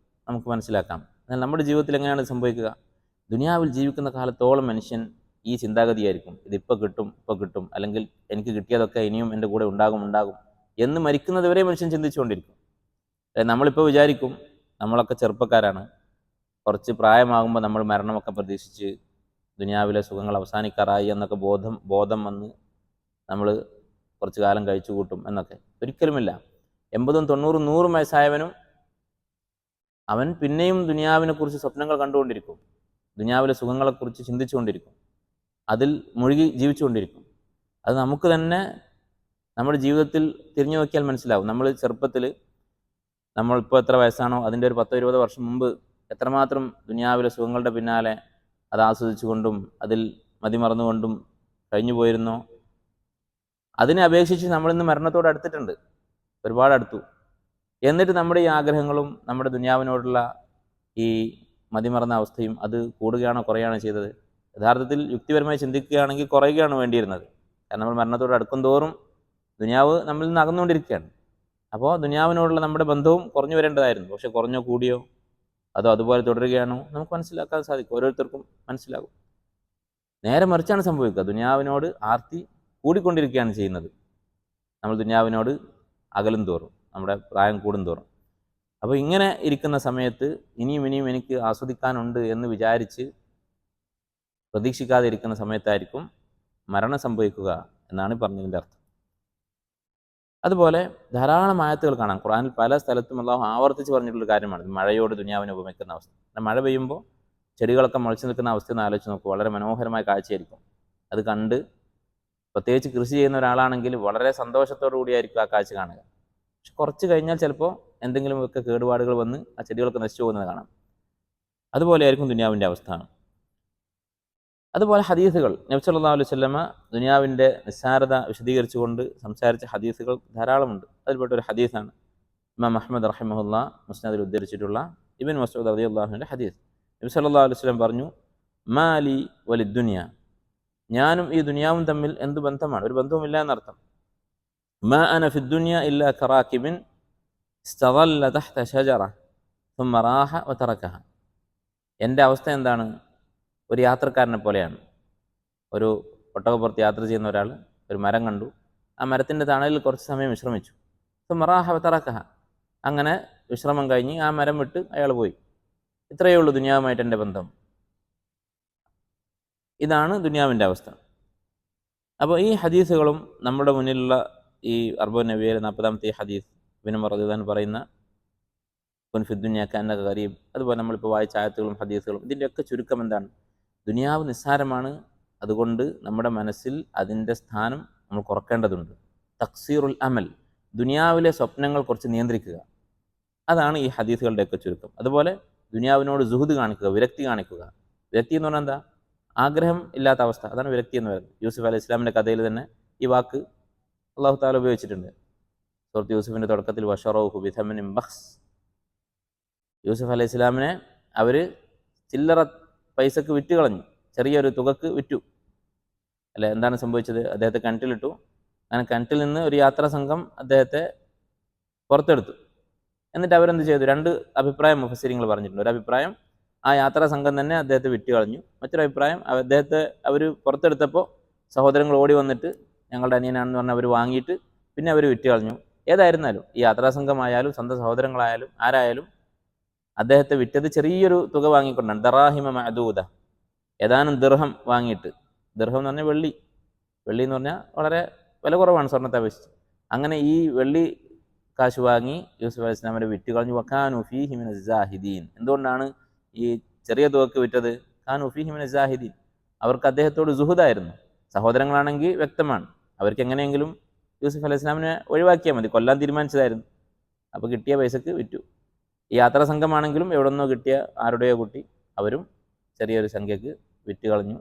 നമുക്ക് മനസ്സിലാക്കാം. എന്നാൽ നമ്മുടെ ജീവിതത്തിൽ എങ്ങനെയാണ് ഇത് സംഭവിക്കുക? ദുനിയാവിൽ ജീവിക്കുന്ന കാലത്തോളം മനുഷ്യൻ ഈ ചിന്താഗതിയായിരിക്കും. ഇതിപ്പോൾ കിട്ടും, ഇപ്പോൾ കിട്ടും, അല്ലെങ്കിൽ എനിക്ക് കിട്ടിയതൊക്കെ ഇനിയും എൻ്റെ കൂടെ ഉണ്ടാകും എന്ന് മരിക്കുന്നതുവരെ മനുഷ്യൻ ചിന്തിച്ചുകൊണ്ടിരിക്കും. നമ്മളിപ്പോൾ വിചാരിക്കും നമ്മളൊക്കെ ചെറുപ്പക്കാരാണ്, കുറച്ച് പ്രായമാകുമ്പോൾ നമ്മൾ മരണമൊക്കെ പ്രതീക്ഷിച്ച് ദുനിയാവിലെ സുഖങ്ങൾ അവസാനിക്കാറായി എന്നൊക്കെ ബോധം വന്ന് നമ്മൾ കുറച്ച് കാലം കഴിച്ചു കൂട്ടും എന്നൊക്കെ. ഒരിക്കലുമില്ല. 80, 90, 100 വയസ്സായവനും അവൻ പിന്നെയും ദുനിയാവിനെക്കുറിച്ച് സ്വപ്നങ്ങൾ കണ്ടുകൊണ്ടിരിക്കും, ദുനിയാവിലെ സുഖങ്ങളെക്കുറിച്ച് ചിന്തിച്ചുകൊണ്ടിരിക്കും, അതിൽ മുഴുകി ജീവിച്ചുകൊണ്ടിരിക്കും. അത് നമുക്ക് തന്നെ നമ്മുടെ ജീവിതത്തിൽ തിരിഞ്ഞു നോക്കിയാൽ മനസ്സിലാവും. നമ്മൾ ചെറുപ്പത്തിൽ നമ്മളിപ്പോൾ എത്ര വയസ്സാണോ അതിൻ്റെ ഒരു 10-20 വർഷം മുമ്പ് എത്രമാത്രം ദുനിയാവിലെ സുഖങ്ങളുടെ പിന്നാലെ അത് ആസ്വദിച്ചുകൊണ്ടും അതിൽ മതിമറന്നുകൊണ്ടും കഴിഞ്ഞു പോയിരുന്നോ, അതിനെ അപേക്ഷിച്ച് നമ്മളിന്ന് മരണത്തോട് അടുത്തിട്ടുണ്ട്, ഒരുപാട് അടുത്തു. എന്നിട്ട് നമ്മുടെ ഈ ആഗ്രഹങ്ങളും നമ്മുടെ ദുനിയാവിനോടുള്ള ഈ മതിമറന്ന അവസ്ഥയും അത് കൂടുകയാണോ കുറയുകയാണോ ചെയ്തത്? യഥാർത്ഥത്തിൽ യുക്തിപരമായി ചിന്തിക്കുകയാണെങ്കിൽ കുറയുകയാണ് വേണ്ടിയിരുന്നത്. കാരണം നമ്മൾ മരണത്തോട് അടുക്കും തോറും ദുനിയാവ് നമ്മളിൽ നിന്ന് അകന്നുകൊണ്ടിരിക്കുകയാണ്. അപ്പോൾ ദുനിയാവിനോടുള്ള നമ്മുടെ ബന്ധവും കുറഞ്ഞു വരേണ്ടതായിരുന്നു. പക്ഷെ കുറഞ്ഞോ കൂടിയോ അതോ അതുപോലെ തുടരുകയാണോ നമുക്ക് മനസ്സിലാക്കാൻ സാധിക്കും, ഓരോരുത്തർക്കും മനസ്സിലാകും. നേരെ മറിച്ചാണ് സംഭവിക്കുക. ദുനിയാവിനോട് ആർത്തി കൂടിക്കൊണ്ടിരിക്കുകയാണ് ചെയ്യുന്നത്. നമ്മൾ ദുനിയാവിനോട് അകലും തോറും, നമ്മുടെ പ്രായം കൂടും തോറും. അപ്പോൾ ഇങ്ങനെ ഇരിക്കുന്ന സമയത്ത് ഇനിയും എനിക്ക് ആസ്വദിക്കാനുണ്ട് എന്ന് വിചാരിച്ച് പ്രതീക്ഷിക്കാതെ ഇരിക്കുന്ന സമയത്തായിരിക്കും മരണം സംഭവിക്കുക എന്നാണ് പറഞ്ഞതിൻ്റെ അർത്ഥം. അതുപോലെ ധാരാളം ആയത്തുകൾ കാണാം ഖുർആനിൽ. പല സ്ഥലത്തും അല്ലാഹു ആവർത്തിച്ച് പറഞ്ഞിട്ടുള്ള കാര്യമാണ് മഴയോട് ദുനിയാവിനെ ഉപമിക്കുന്ന അവസ്ഥ. മഴ പെയ്യുമ്പോൾ ചെടികളൊക്കെ മുളച്ചു നിൽക്കുന്ന അവസ്ഥ ഒന്ന് ആലോചിച്ച് നോക്കും. വളരെ മനോഹരമായ കാഴ്ചയായിരിക്കും. അത് കണ്ട് പ്രത്യേകിച്ച് കൃഷി ചെയ്യുന്ന ഒരാളാണെങ്കിൽ വളരെ സന്തോഷത്തോടു കൂടിയായിരിക്കും ആ കാഴ്ച കാണുക. പക്ഷെ കുറച്ച് കഴിഞ്ഞാൽ ചിലപ്പോൾ എന്തെങ്കിലുമൊക്കെ കേടുപാടുകൾ വന്ന് ആ ചെടികളൊക്കെ നശിച്ചു പോകുന്നത് കാണാം. അതുപോലെയായിരിക്കും ദുനിയാവിൻ്റെ അവസ്ഥ. അതുപോലെ ഹദീസുകൾ, നബി സല്ലല്ലാഹു അലൈഹി വസല്ലമ ദുനിയാവിൻ്റെ നിസ്സാരത വിശദീകരിച്ചുകൊണ്ട് സംസാരിച്ച ഹദീസുകൾ ധാരാളമുണ്ട്. അതിൽപ്പെട്ട ഒരു ഹദീസാണ് ഇമാം അഹ്മദ് റഹിമഹുല്ലാ മുസ്നദിൽ ഉദ്ധരിച്ചിട്ടുള്ള ഇബ്നു മസ്ഊദ് റളിയല്ലാഹുവിൻ്റെ ഹദീസ്. നബി സല്ലല്ലാഹു അലൈഹി വസല്ലം പറഞ്ഞു, മാലി വലിദ്ദുനിയ, ഞാനും ഈ ദുനിയാവും തമ്മിൽ എന്ത് ബന്ധമാണ്? ഒരു ബന്ധവുമില്ല എന്നർത്ഥം. മാ അന ഫിദ്ദുനിയ ഇല്ലാ കറാകിബിൻ ഇസ്തദല്ല തഹ്ത ഷജറ ثم راح وتركها. എൻ്റെ അവസ്ഥ എന്താണ്? ഒരു യാത്രക്കാരനെ പോലെയാണ്. ഒരു ഒട്ടകപ്പുറത്ത് യാത്ര ചെയ്യുന്ന ഒരാൾ ഒരു മരം കണ്ടു, ആ മരത്തിൻ്റെ തണലിൽ കുറച്ച് സമയം വിശ്രമിച്ചു. ثم راح وتركها, അങ്ങനെ വിശ്രമം കഴിഞ്ഞ് ആ മരം വിട്ട് അയാൾ പോയി. ഇത്രയേ ഉള്ളൂ ദുനിയാവുമായിട്ട് എൻ്റെ ബന്ധം. ഇതാണ് ദുനിയാവിൻ്റെ അവസ്ഥ. അപ്പോൾ ഈ ഹദീസുകളും നമ്മുടെ മുന്നിലുള്ള ഈ അർബഉൻ നബവിയിലെ 40-ാമത്തെ ഹദീസ് ഇബ്നു ഉമർ റളിയല്ലാഹു അൻഹു പറയുന്ന കുൻ ഫി ദുനിയ കഅന്നക ഗരീബ്, അതുപോലെ നമ്മളിപ്പോൾ വായിച്ച ആയത്തുകളും ഹദീസുകളും, ഇതിൻ്റെയൊക്കെ ചുരുക്കം എന്താണ്? ദുനിയാവ് നിസ്സാരമാണ്, അതുകൊണ്ട് നമ്മുടെ മനസ്സിൽ അതിൻ്റെ സ്ഥാനം നമ്മൾ കുറക്കേണ്ടതുണ്ട്. തക്സീറുൽ അമൽ, ദുനിയാവിലെ സ്വപ്നങ്ങൾ കുറച്ച് നിയന്ത്രിക്കുക, അതാണ് ഈ ഹദീസുകളുടെയൊക്കെ ചുരുക്കം. അതുപോലെ ദുനിയാവിനോട് സുഹുദ് കാണിക്കുക, വിരക്തി കാണിക്കുക. വിരക്തി എന്ന് പറഞ്ഞാൽ എന്താ? ആഗ്രഹം ഇല്ലാത്ത അവസ്ഥ, അതാണ് വിരക്തി എന്ന് പറയുന്നത്. യൂസുഫ് അലൈഹി ഇസ്ലാമിൻ്റെ കഥയിൽ തന്നെ ഈ വാക്ക് അല്ലാഹു തആല ഉപയോഗിച്ചിട്ടുണ്ട്. സൂറത്ത് യൂസുഫിൻ്റെ തുടക്കത്തിൽ വശറൗഹു ബിഥമനിൻ ബഖ്സ്, യൂസുഫ് അലൈഹി ഇസ്ലാമിനെ അവർ ചില്ലറ പൈസക്ക് വിറ്റ് കളഞ്ഞു, ചെറിയൊരു തുകക്ക് വിറ്റു അല്ലെ. എന്താണ് സംഭവിച്ചത്? അദ്ദേഹത്തെ കിണറ്റിലിട്ടു. അങ്ങനെ കിണറ്റിൽ നിന്ന് ഒരു യാത്രാ സംഘം അദ്ദേഹത്തെ പുറത്തെടുത്തു. എന്നിട്ട് അവരെന്ത് ചെയ്തു? 2 അഭിപ്രായം മുഫസ്സിരിങ്ങൾ പറഞ്ഞിട്ടുണ്ട്. ഒരു അഭിപ്രായം ആ യാത്രാ സംഘം തന്നെ അദ്ദേഹത്തെ വിറ്റ് കളഞ്ഞു. മറ്റൊരു അഭിപ്രായം അദ്ദേഹത്തെ അവർ പുറത്തെടുത്തപ്പോൾ സഹോദരങ്ങൾ ഓടി വന്നിട്ട് ഞങ്ങളുടെ അനിയനാണെന്ന് പറഞ്ഞ് അവർ വാങ്ങിയിട്ട് പിന്നെ അവർ വിറ്റ് കളഞ്ഞു. ഏതായിരുന്നാലും ഈ യാത്രാ സംഘമായാലും സ്വന്തം സഹോദരങ്ങളായാലും ആരായാലും അദ്ദേഹത്തെ വിറ്റത് ചെറിയൊരു തുക വാങ്ങിക്കൊണ്ടാണ്. ദറാഹിമ മഅദൂദ, ഏതാനും ദിർഹം വാങ്ങിയിട്ട്. ദിർഹം എന്ന് പറഞ്ഞാൽ വെള്ളി എന്ന് പറഞ്ഞാൽ വളരെ വില കുറവാണ് സ്വർണ്ണത്തെ അപേക്ഷിച്ച്. അങ്ങനെ ഈ വെള്ളി കാശ് വാങ്ങി യൂസുഫ് അലൈഹി ഇസ്ലാമിനെ വിറ്റ് കളഞ്ഞു. വക്കാനു ഫീഹി മിനസ് സാഹിദീൻ, എന്തുകൊണ്ടാണ് ഈ ചെറിയ തുകക്ക് വിറ്റത്? കാനു ഫീഹി മിനസ് സാഹിദീൻ, അവർക്ക് അദ്ദേഹത്തോട് സുഹുദായിരുന്നു. സഹോദരങ്ങളാണെങ്കിൽ വ്യക്തമാണ്, അവർക്ക് എങ്ങനെയെങ്കിലും യൂസുഫ് അലൈഹി ഇസ്ലാമിനെ ഒഴിവാക്കിയാൽ മതി, കൊല്ലാൻ തീരുമാനിച്ചതായിരുന്നു. അപ്പോൾ കിട്ടിയ പൈസക്ക് വിറ്റു. ഈ യാത്രാ സംഘമാണെങ്കിലും എവിടെ നിന്നോ കിട്ടിയ ആരുടെയോ കുട്ടി, അവരും ചെറിയൊരു സംഖ്യക്ക് വിറ്റ് കളഞ്ഞു.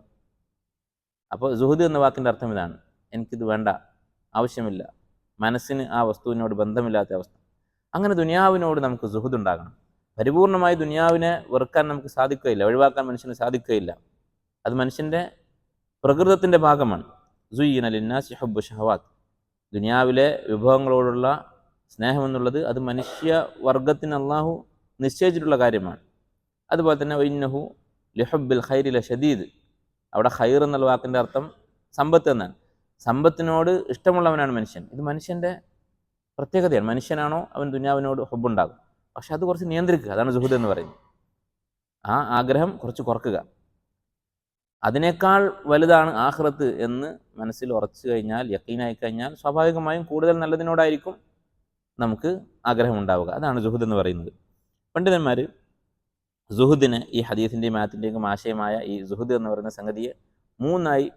അപ്പോൾ സുഹുദ് എന്ന വാക്കിൻ്റെ അർത്ഥം ഇതാണ്: എനിക്കിത് വേണ്ട, ആവശ്യമില്ല, മനസ്സിന് ആ വസ്തുവിനോട് ബന്ധമില്ലാത്ത അവസ്ഥ. അങ്ങനെ ദുനിയാവിനോട് നമുക്ക് സുഹുദ് ഉണ്ടാകണം. പരിപൂർണമായി ദുനിയാവിനെ വെറുക്കാൻ നമുക്ക് സാധിക്കുകയില്ല, ഒഴിവാക്കാൻ മനുഷ്യന് സാധിക്കുകയില്ല. അത് മനുഷ്യൻ്റെ പ്രകൃതത്തിൻ്റെ ഭാഗമാണ്. സുയ്യിന ലിന്നാസി ഹുബ്ബു ഷഹവാത്ത്, ദുനിയാവിലെ വിഭവങ്ങളോടുള്ള സ്നേഹമെന്നുള്ളത് അത് മനുഷ്യ വർഗത്തിന് അള്ളാഹു നിശ്ചയിച്ചിട്ടുള്ള കാര്യമാണ്. അതുപോലെ തന്നെ വഇന്നഹു ലിഹുബ്ബിൽ ഖൈരി ലശദീദ്, അവിടെ ഖൈർ എന്നുള്ള വാക്കിൻ്റെ അർത്ഥം സമ്പത്ത് എന്നാണ്. സമ്പത്തിനോട് ഇഷ്ടമുള്ളവനാണ് മനുഷ്യൻ. ഇത് മനുഷ്യൻ്റെ പ്രത്യേകതയാണ്. മനുഷ്യനാണോ അവൻ ദുനിയാവിനോട് ഹുബ്ബുണ്ടാകും, പക്ഷെ അത് കുറച്ച് നിയന്ത്രിക്കുക. അതാണ് സുഹൃദ് എന്ന് പറയുന്നത്. ആ ആഗ്രഹം കുറച്ച് കുറക്കുക. അതിനേക്കാൾ വലുതാണ് ആഖിറത്ത് എന്ന് മനസ്സിൽ ഉറച്ചു കഴിഞ്ഞാൽ, യഖീനായി കഴിഞ്ഞാൽ, സ്വാഭാവികമായും കൂടുതൽ നല്ലതിനോടായിരിക്കും നമുക്ക് ആഗ്രഹം ഉണ്ടാവുക. അതാണ് സുഹൃദ് എന്ന് പറയുന്നത്. പണ്ഡിതന്മാർ സുഹുദിനെ, ഈ ഹദീസിൻ്റെയും ആയത്തിൻ്റെയും ആശയമായ ഈ സുഹുദ് എന്ന് പറയുന്ന സംഗതിയെ മൂന്നായി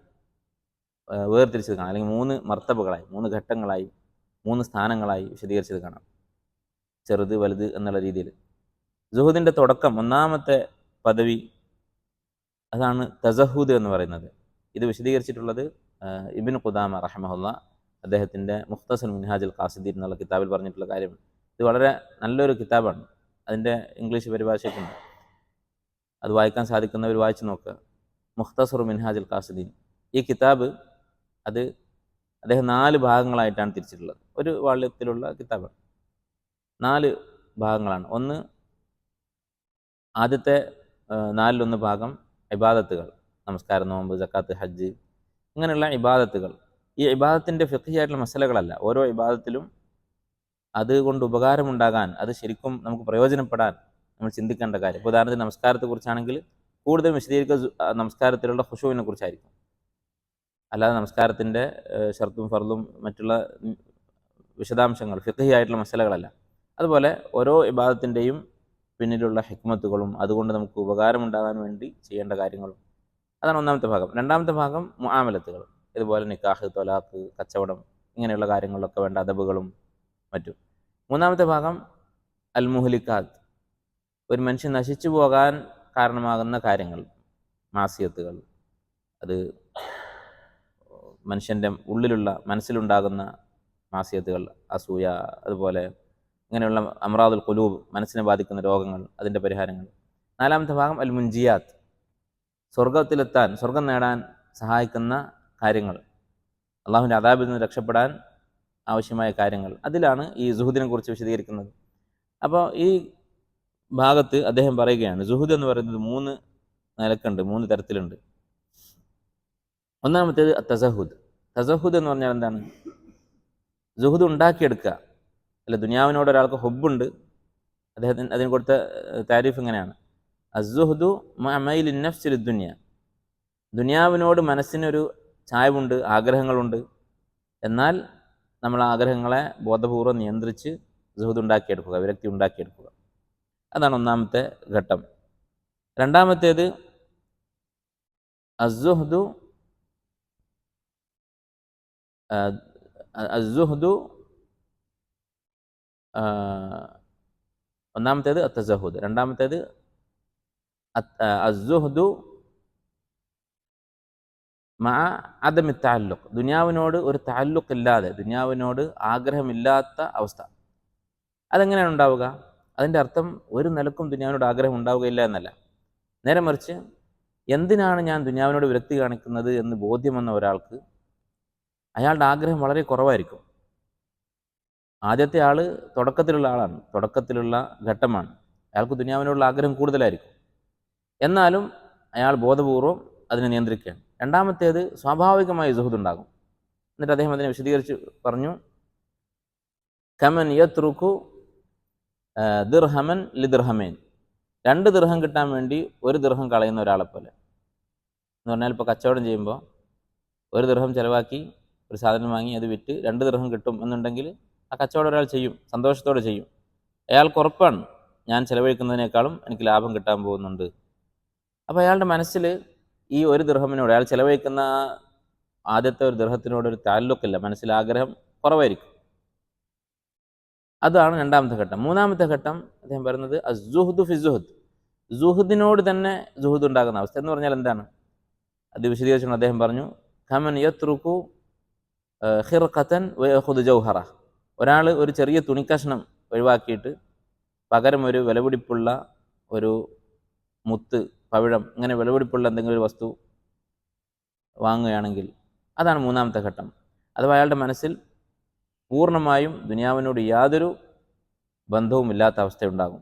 വേർതിരിച്ചത് കാണാം, അല്ലെങ്കിൽ 3 മർത്തബകളായി, 3 ഘട്ടങ്ങളായി, 3 സ്ഥാനങ്ങളായി വിശദീകരിച്ചത് കാണാം, ചെറുത് വലുത് എന്നുള്ള രീതിയിൽ. സുഹുദിൻ്റെ തുടക്കം, ഒന്നാമത്തെ പദവി, അതാണ് തസഹുദ് എന്ന് പറയുന്നത്. ഇത് വിശദീകരിച്ചിട്ടുള്ളത് ഇബ്നു ഖുദാമ റഹിമഹുല്ലാ അദ്ദേഹത്തിൻ്റെ മുഖ്തസർ മിൻഹാജുൽ ഖാസിദീൻ എന്നുള്ള കിതാബിൽ പറഞ്ഞിട്ടുള്ള കാര്യം. ഇത് വളരെ നല്ലൊരു കിതാബാണ്. അതിൻ്റെ ഇംഗ്ലീഷ് പരിഭാഷയ്ക്കുണ്ട്, അത് വായിക്കാൻ സാധിക്കുന്നവർ വായിച്ചു നോക്കുക. മുഖ്തസർ മിൻഹാജുൽ ഖാസിദീൻ, ഈ കിതാബ് അത് അദ്ദേഹം 4 ഭാഗങ്ങളായിട്ടാണ് തിരിച്ചിട്ടുള്ളത്. ഒരു വാള്യത്തിലുള്ള കിതാബാണ്, 4 ഭാഗങ്ങളാണ്. ഒന്ന്, ആദ്യത്തെ 4-1 ഭാഗം ഇബാദത്തുകൾ, നമസ്കാരം, നോമ്പ്, സക്കാത്ത്, ഹജ്ജ്, ഇങ്ങനെയുള്ള ഇബാദത്തുകൾ. ഈ ഇബാദത്തിൻ്റെ ഫിഖ്ഹിയായിട്ടുള്ള മസലകളല്ല, ഓരോ ഇബാദത്തിലും അതുകൊണ്ട് ഉപകാരമുണ്ടാകാൻ, അത് ശരിക്കും നമുക്ക് പ്രയോജനപ്പെടാൻ നമ്മൾ ചിന്തിക്കേണ്ട കാര്യം. ഇപ്പോൾ ഉദാഹരണത്തിന് നമസ്കാരത്തെക്കുറിച്ചാണെങ്കിൽ കൂടുതൽ വിശദീകരിക്കുക നമസ്കാരത്തിലുള്ള ഖുശൂവിനെ കുറിച്ചായിരിക്കും, അല്ലാതെ നമസ്കാരത്തിൻ്റെ ഷർത്തും ഫർളും മറ്റുള്ള വിശദാംശങ്ങൾ, ഫിഖ്ഹിയായിട്ടുള്ള മസലകളല്ല. അതുപോലെ ഓരോ ഇബാദത്തിൻ്റെയും പിന്നിലുള്ള ഹിക്മത്തുകളും അതുകൊണ്ട് നമുക്ക് ഉപകാരമുണ്ടാകാൻ വേണ്ടി ചെയ്യേണ്ട കാര്യങ്ങളും, അതാണ് ഒന്നാമത്തെ ഭാഗം. രണ്ടാമത്തെ ഭാഗം മുആമലത്തുകൾ, ഇതുപോലെ നിക്കാഹ്, തൊലാഖ്, കച്ചവടം, ഇങ്ങനെയുള്ള കാര്യങ്ങളിലൊക്കെ വേണ്ട അദബുകളും മറ്റും. മൂന്നാമത്തെ ഭാഗം അൽ മുഹ്ലിക്കാത്ത്, ഒരു മനുഷ്യൻ നശിച്ചു പോകാൻ കാരണമാകുന്ന കാര്യങ്ങൾ, മാസിയത്തുകൾ, അത് മനുഷ്യൻ്റെ ഉള്ളിലുള്ള മനസ്സിലുണ്ടാകുന്ന മാസിയത്തുകൾ, അസൂയ, അതുപോലെ ഇങ്ങനെയുള്ള അമ്രാദുൽ ഖുലൂബ്, മനസ്സിനെ ബാധിക്കുന്ന രോഗങ്ങൾ, അതിൻ്റെ പരിഹാരങ്ങൾ. നാലാമത്തെ ഭാഗം അൽ മുൻജിയാത്ത്, സ്വർഗത്തിലെത്താൻ, സ്വർഗം നേടാൻ സഹായിക്കുന്ന കാര്യങ്ങൾ, അള്ളാഹുവിൻ്റെ അദാബിൽ നിന്ന് രക്ഷപ്പെടാൻ ആവശ്യമായ കാര്യങ്ങൾ, അതിലാണ് ഈ സുഹുദിനെ കുറിച്ച് വിശദീകരിക്കുന്നത്. അപ്പോൾ ഈ ഭാഗത്ത് അദ്ദേഹം പറയുകയാണ്, സുഹുദ് എന്ന് പറയുന്നത് 3 നിലക്കുണ്ട്, 3 തരത്തിലുണ്ട്. ഒന്നാമത്തേത് തസഹുദ്. തസഹുദ് എന്ന് പറഞ്ഞാൽ എന്താണ്? സുഹുദ് ഉണ്ടാക്കിയെടുക്കുക. അല്ല, ദുനിയാവിനോട് ഒരാൾക്ക് ഹുബ്ബുണ്ട്, അദ്ദേഹത്തിന് അതിന് കൊടുത്ത താരീഫ് ഇങ്ങനെയാണ്: അസ്സുഹുദു മഅമൈലിൻ നഫ്സി ലിദ്ദുനിയ, ദുനിയാവിനോട് മനസ്സിനൊരു ചായ്വുണ്ട്, ആഗ്രഹങ്ങളുണ്ട്, എന്നാൽ നമ്മൾ ആഗ്രഹങ്ങളെ ബോധപൂർവ്വം നിയന്ത്രിച്ച് സുഹുദ് ഉണ്ടാക്കിയെടുക്കുക, വിരക്തി ഉണ്ടാക്കിയെടുക്കുക. അതാണ് ഒന്നാമത്തെ ഘട്ടം. രണ്ടാമത്തേത് അസ്സുഹ്ദു ഒന്നാമത്തേത് അത്തസഹുദ്, രണ്ടാമത്തേത് അസ്സുഹ്ദു മഅ അദമി തഅല്ലുഖ്, ദുനിയാവിനോട് ഒരു തഅല്ലുഖ് ഇല്ലാതെ, ദുനിയാവിനോട് ആഗ്രഹമില്ലാത്ത അവസ്ഥ. അതെങ്ങനെയാണ് ഉണ്ടാവുക? അതിൻ്റെ അർത്ഥം ഒരു നിലക്കും ദുനിയാവിനോട് ആഗ്രഹം ഉണ്ടാവുകയില്ല എന്നല്ല, നേരെ മറിച്ച് എന്തിനാണ് ഞാൻ ദുനിയാവിനോട് വിരക്തി കാണിക്കുന്നത് എന്ന് ബോധ്യം വന്ന ഒരാൾക്ക് അയാളുടെ ആഗ്രഹം വളരെ കുറവായിരിക്കും. ആദ്യത്തെ ആൾ തുടക്കത്തിലുള്ള ആളാണ്, തുടക്കത്തിലുള്ള ഘട്ടമാണ്, അയാൾക്ക് ദുനിയാവിനോടുള്ള ആഗ്രഹം കൂടുതലായിരിക്കും. എന്നാലും അയാൾ ബോധപൂർവം അതിനെ നിയന്ത്രിക്കുകയാണ്. രണ്ടാമത്തേത് സ്വാഭാവികമായി സുഹുദുണ്ടാകും. എന്നിട്ട് അദ്ദേഹം അതിനെ വിശദീകരിച്ച് പറഞ്ഞു: കമൻ യത്രുക്കു ദിർഹമൻ ലിദിർഹമേൻ, 2 ദിർഹം കിട്ടാൻ വേണ്ടി 1 ദിർഹം കളയുന്ന ഒരാളെ പോലെ. എന്ന് പറഞ്ഞാൽ, ഇപ്പോൾ കച്ചവടം ചെയ്യുമ്പോൾ 1 ദിർഹം ചിലവാക്കി ഒരു സാധനം വാങ്ങി അത് വിറ്റ് 2 ദിർഹം കിട്ടും എന്നുണ്ടെങ്കിൽ ആ കച്ചവടം ഒരാൾ ചെയ്യും, സന്തോഷത്തോടെ ചെയ്യും. അയാൾക്ക് ഉറപ്പാണ്, ഞാൻ ചിലവഴിക്കുന്നതിനേക്കാളും എനിക്ക് ലാഭം കിട്ടാൻ പോകുന്നുണ്ട്. അപ്പോൾ അയാളുടെ മനസ്സിൽ ഈ 1 ദിർഹമിനോട്, അയാൾ ചിലവഴിക്കുന്ന ആദ്യത്തെ 1 ദിർഹത്തിനോടൊരു താല്ലുക്കില്ല, മനസ്സിൽ ആഗ്രഹം കുറവായിരിക്കും. അതാണ് രണ്ടാമത്തെ ഘട്ടം. മൂന്നാമത്തെ ഘട്ടം അദ്ദേഹം പറയുന്നത് അസ്സുഹ്ദു ഫി സുഹ്ദ്, സുഹുദിനോട് തന്നെ സുഹുദ് ഉണ്ടാകുന്ന അവസ്ഥ. എന്ന് പറഞ്ഞാൽ എന്താണ്? അത് വിശദീകരിച്ചുകൊണ്ട് അദ്ദേഹം പറഞ്ഞു: ഖമൻ യത്രുക്കു ഖിർഖതൻ വയഖുദു ജൗഹറ, ഒരാൾ ഒരു ചെറിയ തുണിക്കഷ്ണം ഒഴിവാക്കിയിട്ട് പകരം ഒരു വിലപിടിപ്പുള്ള ഒരു മുത്ത്, പവിഴം, ഇങ്ങനെ വിലപിടിപ്പുള്ള എന്തെങ്കിലും ഒരു വസ്തു വാങ്ങുകയാണെങ്കിൽ അതാണ് മൂന്നാമത്തെ ഘട്ടം. അഥവാ അയാളുടെ മനസ്സിൽ പൂർണ്ണമായും ദുനിയാവിനോട് യാതൊരു ബന്ധവുമില്ലാത്ത അവസ്ഥയുണ്ടാകും.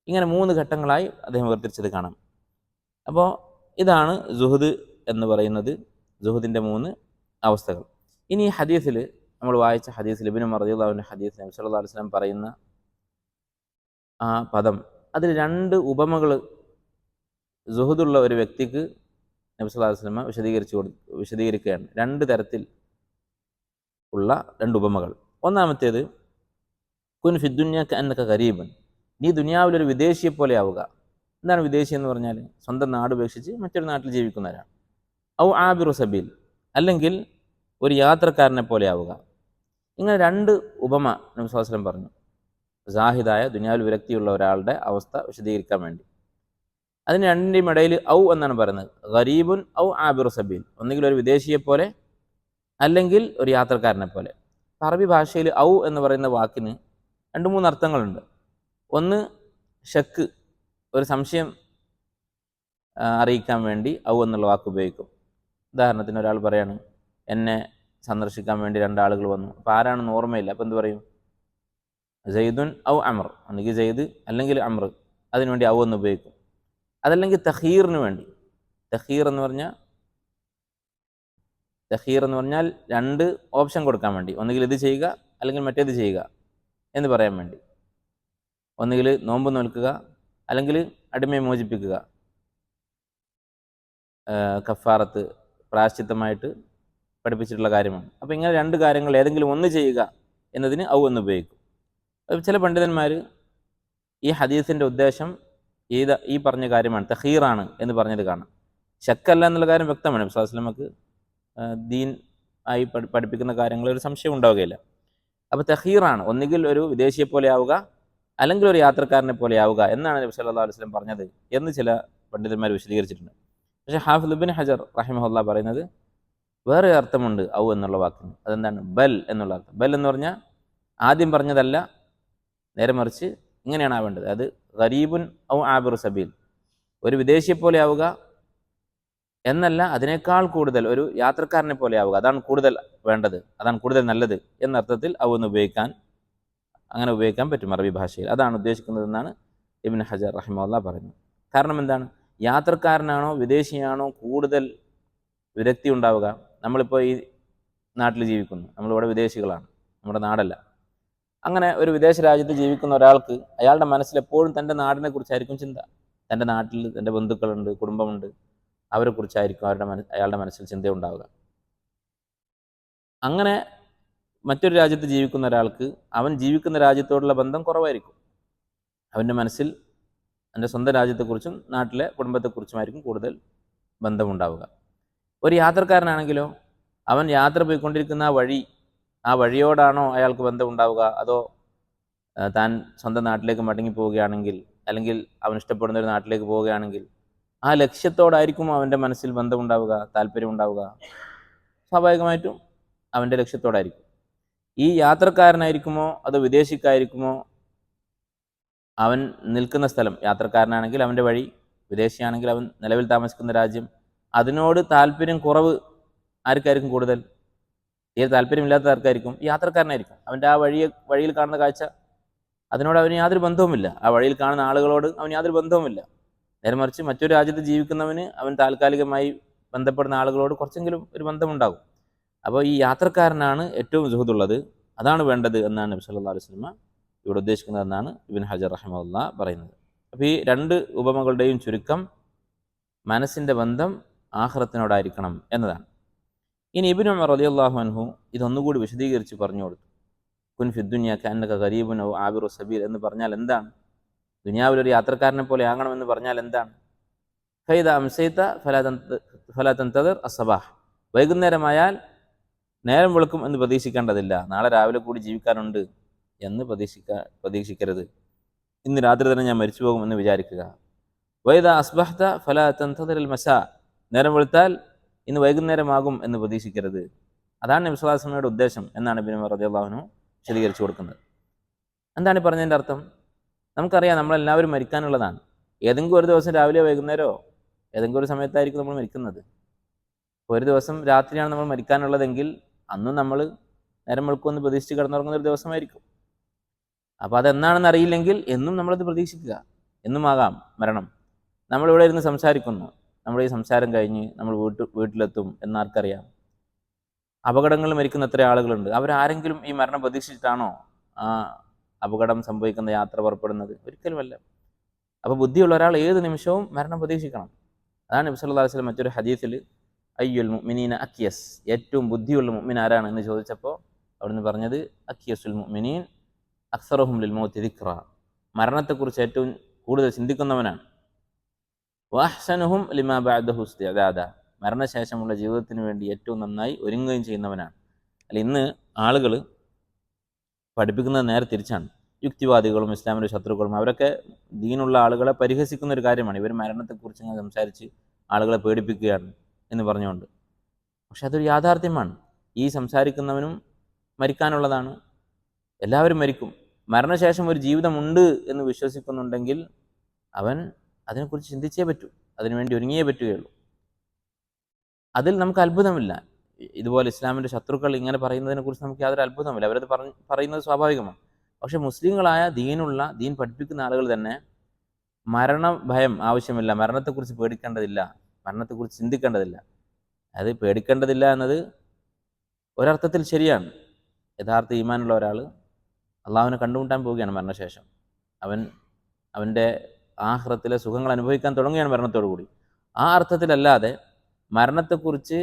ഇങ്ങനെ 3 ഘട്ടങ്ങളായി അദ്ദേഹം വേർതിരിച്ചത് കാണാം. അപ്പോൾ ഇതാണ് സുഹദ് എന്ന് പറയുന്നത്, സുഹദിൻ്റെ 3 അവസ്ഥകൾ. ഇനി ഹദീസിൽ നമ്മൾ വായിച്ച ഹദീസിൽ ഇബ്നു ഉമർ റളിയല്ലാഹു ഹദീസ് നബി സല്ലല്ലാഹു അലൈഹി വസല്ലം പറയുന്ന ആ പദം, അതിൽ 2 ഉപമകൾ സുഹദുള്ള ഒരു വ്യക്തിക്ക് നബി സല്ലല്ലാഹു അലൈഹി വസല്ലം വിശദീകരിക്കുകയാണ്. 2 തരത്തിൽ ഉള്ള 2 ഉപമകൾ. ഒന്നാമത്തേത്, കുൻ ഫിദ്ദുന്യ കഅന്നക ഗരീബൻ, നീ ദുനിയാവിലൊരു വിദേശിയെ പോലെ ആവുക. എന്താണ് വിദേശി എന്ന് പറഞ്ഞാൽ? സ്വന്തം നാട് ഉപേക്ഷിച്ച് മറ്റൊരു നാട്ടിൽ ജീവിക്കുന്നവരാണ്. ഔ ആബിറു സബീൽ, അല്ലെങ്കിൽ ഒരു യാത്രക്കാരനെ പോലെ ആവുക. ഇങ്ങനെ 2 ഉപമ നബി സല്ലല്ലാഹു അലൈഹി വസല്ലം പറഞ്ഞു, സാഹിദായ ദുനിയാവിൽ വിരക്തിയുള്ള ഒരാളുടെ അവസ്ഥ വിശദീകരിക്കാൻ വേണ്ടി. അതിന് 2ൻ്റെയും ഇടയിൽ ഔ എന്നാണ് പറയുന്നത്, ഗരീബുൻ ഔ ആബിറു സബീൽ, ഒന്നുകിൽ ഒരു വിദേശിയെ പോലെ അല്ലെങ്കിൽ ഒരു യാത്രക്കാരനെ പോലെ. അറബി ഭാഷയിൽ ഔ എന്ന് പറയുന്ന വാക്കിന് 2-3 അർത്ഥങ്ങളുണ്ട്. ഒന്ന്, ഷക്ക്, ഒരു സംശയം അറിയിക്കാൻ വേണ്ടി ഔ എന്നുള്ള വാക്ക് ഉപയോഗിക്കും. ഉദാഹരണത്തിന് ഒരാൾ പറയാണ്, എന്നെ സന്ദർശിക്കാൻ വേണ്ടി 2 ആളുകൾ വന്നു, അപ്പോൾ ആരാണെന്ന് ഓർമ്മയില്ല, അപ്പോൾ എന്ത് പറയും? സെയ്ദുൻ ഔ അമർ, ഒന്നുകിൽ സെയ്ദ് അല്ലെങ്കിൽ അമർ, അതിനുവേണ്ടി ഔ എന്ന് ഉപയോഗിക്കും. അതല്ലെങ്കിൽ തഖീറിന് വേണ്ടി, തഖീർ എന്ന് പറഞ്ഞാൽ 2 ഓപ്ഷൻ കൊടുക്കാൻ വേണ്ടി, ഒന്നുകിൽ ഇത് ചെയ്യുക അല്ലെങ്കിൽ മറ്റേത് ചെയ്യുക എന്ന് പറയാൻ വേണ്ടി. ഒന്നുകിൽ നോമ്പ് നോൽക്കുക അല്ലെങ്കിൽ അടിമയെ മോചിപ്പിക്കുക, കഫാറത്ത് പ്രായശ്ചിത്തമായിട്ട് പഠിപ്പിച്ചിട്ടുള്ള കാര്യമാണ്. അപ്പോൾ ഇങ്ങനെ 2 കാര്യങ്ങൾ ഏതെങ്കിലും ഒന്ന് ചെയ്യുക എന്നതിന് ഔ എന്ന് ഉപയോഗിക്കും. ചില പണ്ഡിതന്മാർ ഈ ഹദീസിൻ്റെ ഉദ്ദേശം ഈ പറഞ്ഞ കാര്യമാണ്, തഖീറാണ് എന്ന് പറഞ്ഞത് കാണാം. ശക്കല്ല എന്നുള്ള കാര്യം വ്യക്തമാണ്. നബി സല്ലല്ലാഹു അലൈഹി വസല്ലമക്ക് ദീൻ ആയി പഠിപ്പിക്കുന്ന കാര്യങ്ങളിൽ ഒരു സംശയം ഉണ്ടാവുകയില്ല. അപ്പോൾ തഖീറാണ്, ഒന്നുകിൽ ഒരു വിദേശിയെ പോലെ ആവുക അല്ലെങ്കിൽ ഒരു യാത്രക്കാരനെ പോലെ ആവുക എന്നാണ് നബി സല്ലല്ലാഹു അലൈഹി വസല്ലം പറഞ്ഞത് എന്ന് ചില പണ്ഡിതന്മാർ വിശദീകരിച്ചിട്ടുണ്ട്. പക്ഷേ ഹാഫിദ് ഇബ്നു ഹജർ റഹിമഹുല്ലാ പറയുന്നത് വേറെ അർത്ഥമുണ്ട് ഔ എന്നുള്ള വാക്കിന്. അതെന്താണ്? ബൽ എന്നുള്ള അർത്ഥം. ബൽ എന്ന് പറഞ്ഞാൽ ആദ്യം പറഞ്ഞതല്ല, നേരെ മറിച്ച് ഇങ്ങനെയാണ് ആവേണ്ടത്. അത് ഗരീബുൻ ഔ ആബിറു സബീൽ, ഒരു വിദേശിയെ പോലെ ആവുക എന്നല്ല, അതിനേക്കാൾ കൂടുതൽ ഒരു യാത്രക്കാരനെ പോലെ ആവുക, അതാണ് കൂടുതൽ വേണ്ടത്, അതാണ് കൂടുതൽ നല്ലത് എന്നർത്ഥത്തിൽ ഔ എന്ന് അങ്ങനെ ഉപയോഗിക്കാൻ പറ്റും അറബി ഭാഷയിൽ. അതാണ് ഉദ്ദേശിക്കുന്നതെന്നാണ് ഇബ്നു ഹജർ റഹിമഹുല്ലാ പറയുന്നത്. കാരണം എന്താണ്? യാത്രക്കാരനാണോ വിദേശിയാണോ കൂടുതൽ വിരക്തി ഉണ്ടാവുക? നമ്മളിപ്പോൾ ഈ നാട്ടിൽ ജീവിക്കുന്നു, നമ്മളിവിടെ വിദേശികളാണ്, നമ്മുടെ നാടല്ല. അങ്ങനെ ഒരു വിദേശ രാജ്യത്ത് ജീവിക്കുന്ന ഒരാൾക്ക് അയാളുടെ മനസ്സിൽ എപ്പോഴും തൻ്റെ നാടിനെ കുറിച്ചായിരിക്കും ചിന്ത. തൻ്റെ നാട്ടിൽ തൻ്റെ ബന്ധുക്കളുണ്ട്, കുടുംബമുണ്ട്, അവരെക്കുറിച്ചായിരിക്കും അയാളുടെ മനസ്സിൽ ചിന്ത ഉണ്ടാവുക. അങ്ങനെ മറ്റൊരു രാജ്യത്ത് ജീവിക്കുന്ന ഒരാൾക്ക് അവൻ ജീവിക്കുന്ന രാജ്യത്തോടുള്ള ബന്ധം കുറവായിരിക്കും. അവൻ്റെ മനസ്സിൽ എൻ്റെ സ്വന്തം രാജ്യത്തെക്കുറിച്ചും നാട്ടിലെ കുടുംബത്തെക്കുറിച്ചുമായിരിക്കും കൂടുതൽ ബന്ധമുണ്ടാവുക. ഒരു യാത്രക്കാരനാണെങ്കിലോ അവൻ യാത്ര പോയിക്കൊണ്ടിരിക്കുന്ന ആ വഴിയോടാണോ അയാൾക്ക് ബന്ധമുണ്ടാവുക, അതോ താൻ സ്വന്തം നാട്ടിലേക്ക് മടങ്ങി പോവുകയാണെങ്കിൽ, അല്ലെങ്കിൽ അവൻ ഇഷ്ടപ്പെടുന്ന ഒരു നാട്ടിലേക്ക് പോവുകയാണെങ്കിൽ ആ ലക്ഷ്യത്തോടായിരിക്കും അവൻ്റെ മനസ്സിൽ ബന്ധമുണ്ടാവുക, താല്പര്യമുണ്ടാവുക? സ്വാഭാവികമായിട്ടും അവൻ്റെ ലക്ഷ്യത്തോടായിരിക്കും. ഈ യാത്രക്കാരനായിരിക്കുമോ അതോ വിദേശിക്കായിരിക്കുമോ അവൻ നിൽക്കുന്ന സ്ഥലം? യാത്രക്കാരനാണെങ്കിൽ അവൻ്റെ വഴി, വിദേശിയാണെങ്കിൽ അവൻ നിലവിൽ താമസിക്കുന്ന രാജ്യം, അതിനോട് താല്പര്യം കുറവ് ആർക്കായിരിക്കും കൂടുതൽ? തീരെ താല്പര്യമില്ലാത്ത ആർക്കായിരിക്കും? യാത്രക്കാരനായിരിക്കും. അവൻ്റെ ആ വഴിയിൽ കാണുന്ന കാഴ്ച, അതിനോട് അവന് യാതൊരു ബന്ധവുമില്ല. ആ വഴിയിൽ കാണുന്ന ആളുകളോട് അവന് യാതൊരു ബന്ധവുമില്ല. നേരെ മറിച്ച് മറ്റൊരു രാജ്യത്ത് ജീവിക്കുന്നവന് അവൻ താൽക്കാലികമായി ബന്ധപ്പെടുന്ന ആളുകളോട് കുറച്ചെങ്കിലും ഒരു ബന്ധമുണ്ടാകും. അപ്പോൾ ഈ യാത്രക്കാരനാണ് ഏറ്റവും സുഹൃത്തുള്ളത്, അതാണ് വേണ്ടത് എന്നാണ് നബി സല്ലല്ലാഹു അലൈഹി വസല്ലം ഇവിടെ ഉദ്ദേശിക്കുന്നതെന്നാണ് ഇബ്നു ഹജർ റഹിമഹുല്ലാ പറയുന്നത്. അപ്പോൾ ഈ 2 ഉപമകളുടെയും ചുരുക്കം മനസ്സിൻ്റെ ബന്ധം ആഖിറത്തിനോടായിരിക്കണം എന്നതാണ്. ഇനി ഇബ്നു ഉമർ റളിയല്ലാഹു അൻഹു ഇതൊന്നുകൂടി വിശദീകരിച്ച് പറഞ്ഞു കൊടുത്തു. കുൻ ഫിദ്ദുന്യ കഅന്നക ഗരീബുൻ ഔ ആബിറു സബീൽ എന്ന് പറഞ്ഞാൽ എന്താണ്? ദുനിയാവിലൊരു യാത്രക്കാരനെ പോലെ ആകണമെന്ന് പറഞ്ഞാൽ എന്താണ്? ഫൈദ അംസൈത ഫലാ തൻതദിർ അസ്സബാഹ്, വൈകുന്നേരമായാൽ നേരം വെളുക്കും എന്ന് പ്രതീക്ഷിക്കേണ്ടതില്ല, നാളെ രാവിലെ കൂടി ജീവിക്കാനുണ്ട് എന്ന് പ്രതീക്ഷിക്കരുത്. ഇന്ന് രാത്രി തന്നെ ഞാൻ മരിച്ചു പോകും എന്ന് വിചാരിക്കുക. വൈദ അസ്ബഹ്ത ഫലാ തൻതദിർ അൽ മസാ, നേരം വെളുത്താൽ ഇന്ന് വൈകുന്നേരമാകും എന്ന് പ്രതീക്ഷിക്കരുത്. അതാണ് നബി സല്ലല്ലാഹു അലൈഹി വസല്ലമയുടെ ഉദ്ദേശം എന്നാണ് ഇബ്നു ഉമർ റളിയല്ലാഹു അൻഹു വിശദീകരിച്ചു കൊടുക്കുന്നത്. എന്താണ് ഈ പറഞ്ഞതിൻ്റെ അർത്ഥം? നമുക്കറിയാം നമ്മളെല്ലാവരും മരിക്കാനുള്ളതാണ്. ഏതെങ്കിലും ഒരു ദിവസം രാവിലെ വൈകുന്നേരമോ ഏതെങ്കിലും ഒരു സമയത്തായിരിക്കും നമ്മൾ മരിക്കുന്നത്. ഒരു ദിവസം രാത്രിയാണ് നമ്മൾ മരിക്കാനുള്ളതെങ്കിൽ അന്നും നമ്മൾ നേരം വെളുക്കുമെന്ന് പ്രതീക്ഷിച്ച് കിടന്നുറങ്ങുന്ന ഒരു ദിവസമായിരിക്കും. അപ്പോൾ അതെന്നാണെന്ന് അറിയില്ലെങ്കിൽ എന്നും നമ്മളത് പ്രതീക്ഷിക്കുക. എന്നുമാകാം മരണം. നമ്മളിവിടെ ഇരുന്ന് സംസാരിക്കുന്നു, നമ്മുടെ ഈ സംസാരം കഴിഞ്ഞ് നമ്മൾ വീട്ടിലെത്തും എന്നാർക്കറിയാം. അപകടങ്ങളിൽ മരിക്കുന്ന എത്ര ആളുകളുണ്ട്. അവരാരെങ്കിലും ഈ മരണം പ്രതീക്ഷിച്ചിട്ടാണോ ആ അപകടം സംഭവിക്കുന്ന യാത്ര പുറപ്പെടുന്നത്? ഒരിക്കലുമല്ല. അപ്പോൾ ബുദ്ധിയുള്ള ഒരാൾ ഏത് നിമിഷവും മരണം പ്രതീക്ഷിക്കണം. അതാണ് നബി സല്ലല്ലാഹു അലൈഹി വസല്ലം മറ്റൊരു ഹദീസിൽ അയ്യുൽ മുഅ്മിനീന അക്യസ്, ഏറ്റവും ബുദ്ധിയുള്ള മുഅ്മിൻ ആരാണ് എന്ന് ചോദിച്ചപ്പോൾ അവിടുന്ന് പറഞ്ഞത് അക്യസുൽ മുഅ്മിനീൻ അക്സറുഹും ലിൽ മൗതി ദിക്റ, മരണത്തെക്കുറിച്ച് ഏറ്റവും കൂടുതൽ ചിന്തിക്കുന്നവനാണ്. വഅഹ്സനുഹും ലിമാ ബഅദഹു ഇസ്തിഅദാദ, മരണശേഷമുള്ള ജീവിതത്തിന് വേണ്ടി ഏറ്റവും നന്നായി ഒരുങ്ങുകയും ചെയ്യുന്നവനാണ്. അല്ല, ഇന്ന് ആളുകൾ പഠിപ്പിക്കുന്നത് നേരെ തിരിച്ചാണ്. യുക്തിവാദികളും ഇസ്ലാമിൻ്റെ ശത്രുക്കളും അവരൊക്കെ ദീനുള്ള ആളുകളെ പരിഹസിക്കുന്ന ഒരു കാര്യമാണ്. ഇവർ മരണത്തെക്കുറിച്ച് ഇങ്ങനെ സംസാരിച്ച് ആളുകളെ പേടിപ്പിക്കുകയാണ് എന്ന് പറഞ്ഞുകൊണ്ട്. പക്ഷെ അതൊരു യാഥാർത്ഥ്യമാണ്. ഈ സംസാരിക്കുന്നവനും മരിക്കാനുള്ളതാണ്. എല്ലാവരും മരിക്കും. മരണശേഷം ഒരു ജീവിതമുണ്ട് എന്ന് വിശ്വസിക്കുന്നുണ്ടെങ്കിൽ അവൻ അതിനെക്കുറിച്ച് ചിന്തിച്ചേ പറ്റൂ, അതിനുവേണ്ടി ഒരുങ്ങിയേ പറ്റുകയുള്ളൂ. അതിൽ നമുക്ക് അത്ഭുതമില്ല. ഇതുപോലെ ഇസ്ലാമിൻ്റെ ശത്രുക്കൾ ഇങ്ങനെ പറയുന്നതിനെക്കുറിച്ച് നമുക്ക് യാതൊരു അത്ഭുതമില്ല. അവരത് പറയുന്നത് സ്വാഭാവികമാണ്. പക്ഷെ മുസ്ലിങ്ങളായ ദീൻ പഠിപ്പിക്കുന്ന ആളുകൾ തന്നെ മരണഭയം ആവശ്യമില്ല, മരണത്തെക്കുറിച്ച് പേടിക്കേണ്ടതില്ല, മരണത്തെക്കുറിച്ച് ചിന്തിക്കേണ്ടതില്ല. അത് പേടിക്കേണ്ടതില്ല എന്നത് ഒരർത്ഥത്തിൽ ശരിയാണ്. യഥാർത്ഥ ഈമാനുള്ള ഒരാൾ അള്ളാഹുവിനെ കണ്ടുമുട്ടാൻ പോവുകയാണ് മരണശേഷം. അവൻ്റെ ആഖിറത്തിലെ സുഖങ്ങൾ അനുഭവിക്കാൻ തുടങ്ങുകയാണ് മരണത്തോടു കൂടി. ആ അർത്ഥത്തിലല്ലാതെ മരണത്തെക്കുറിച്ച്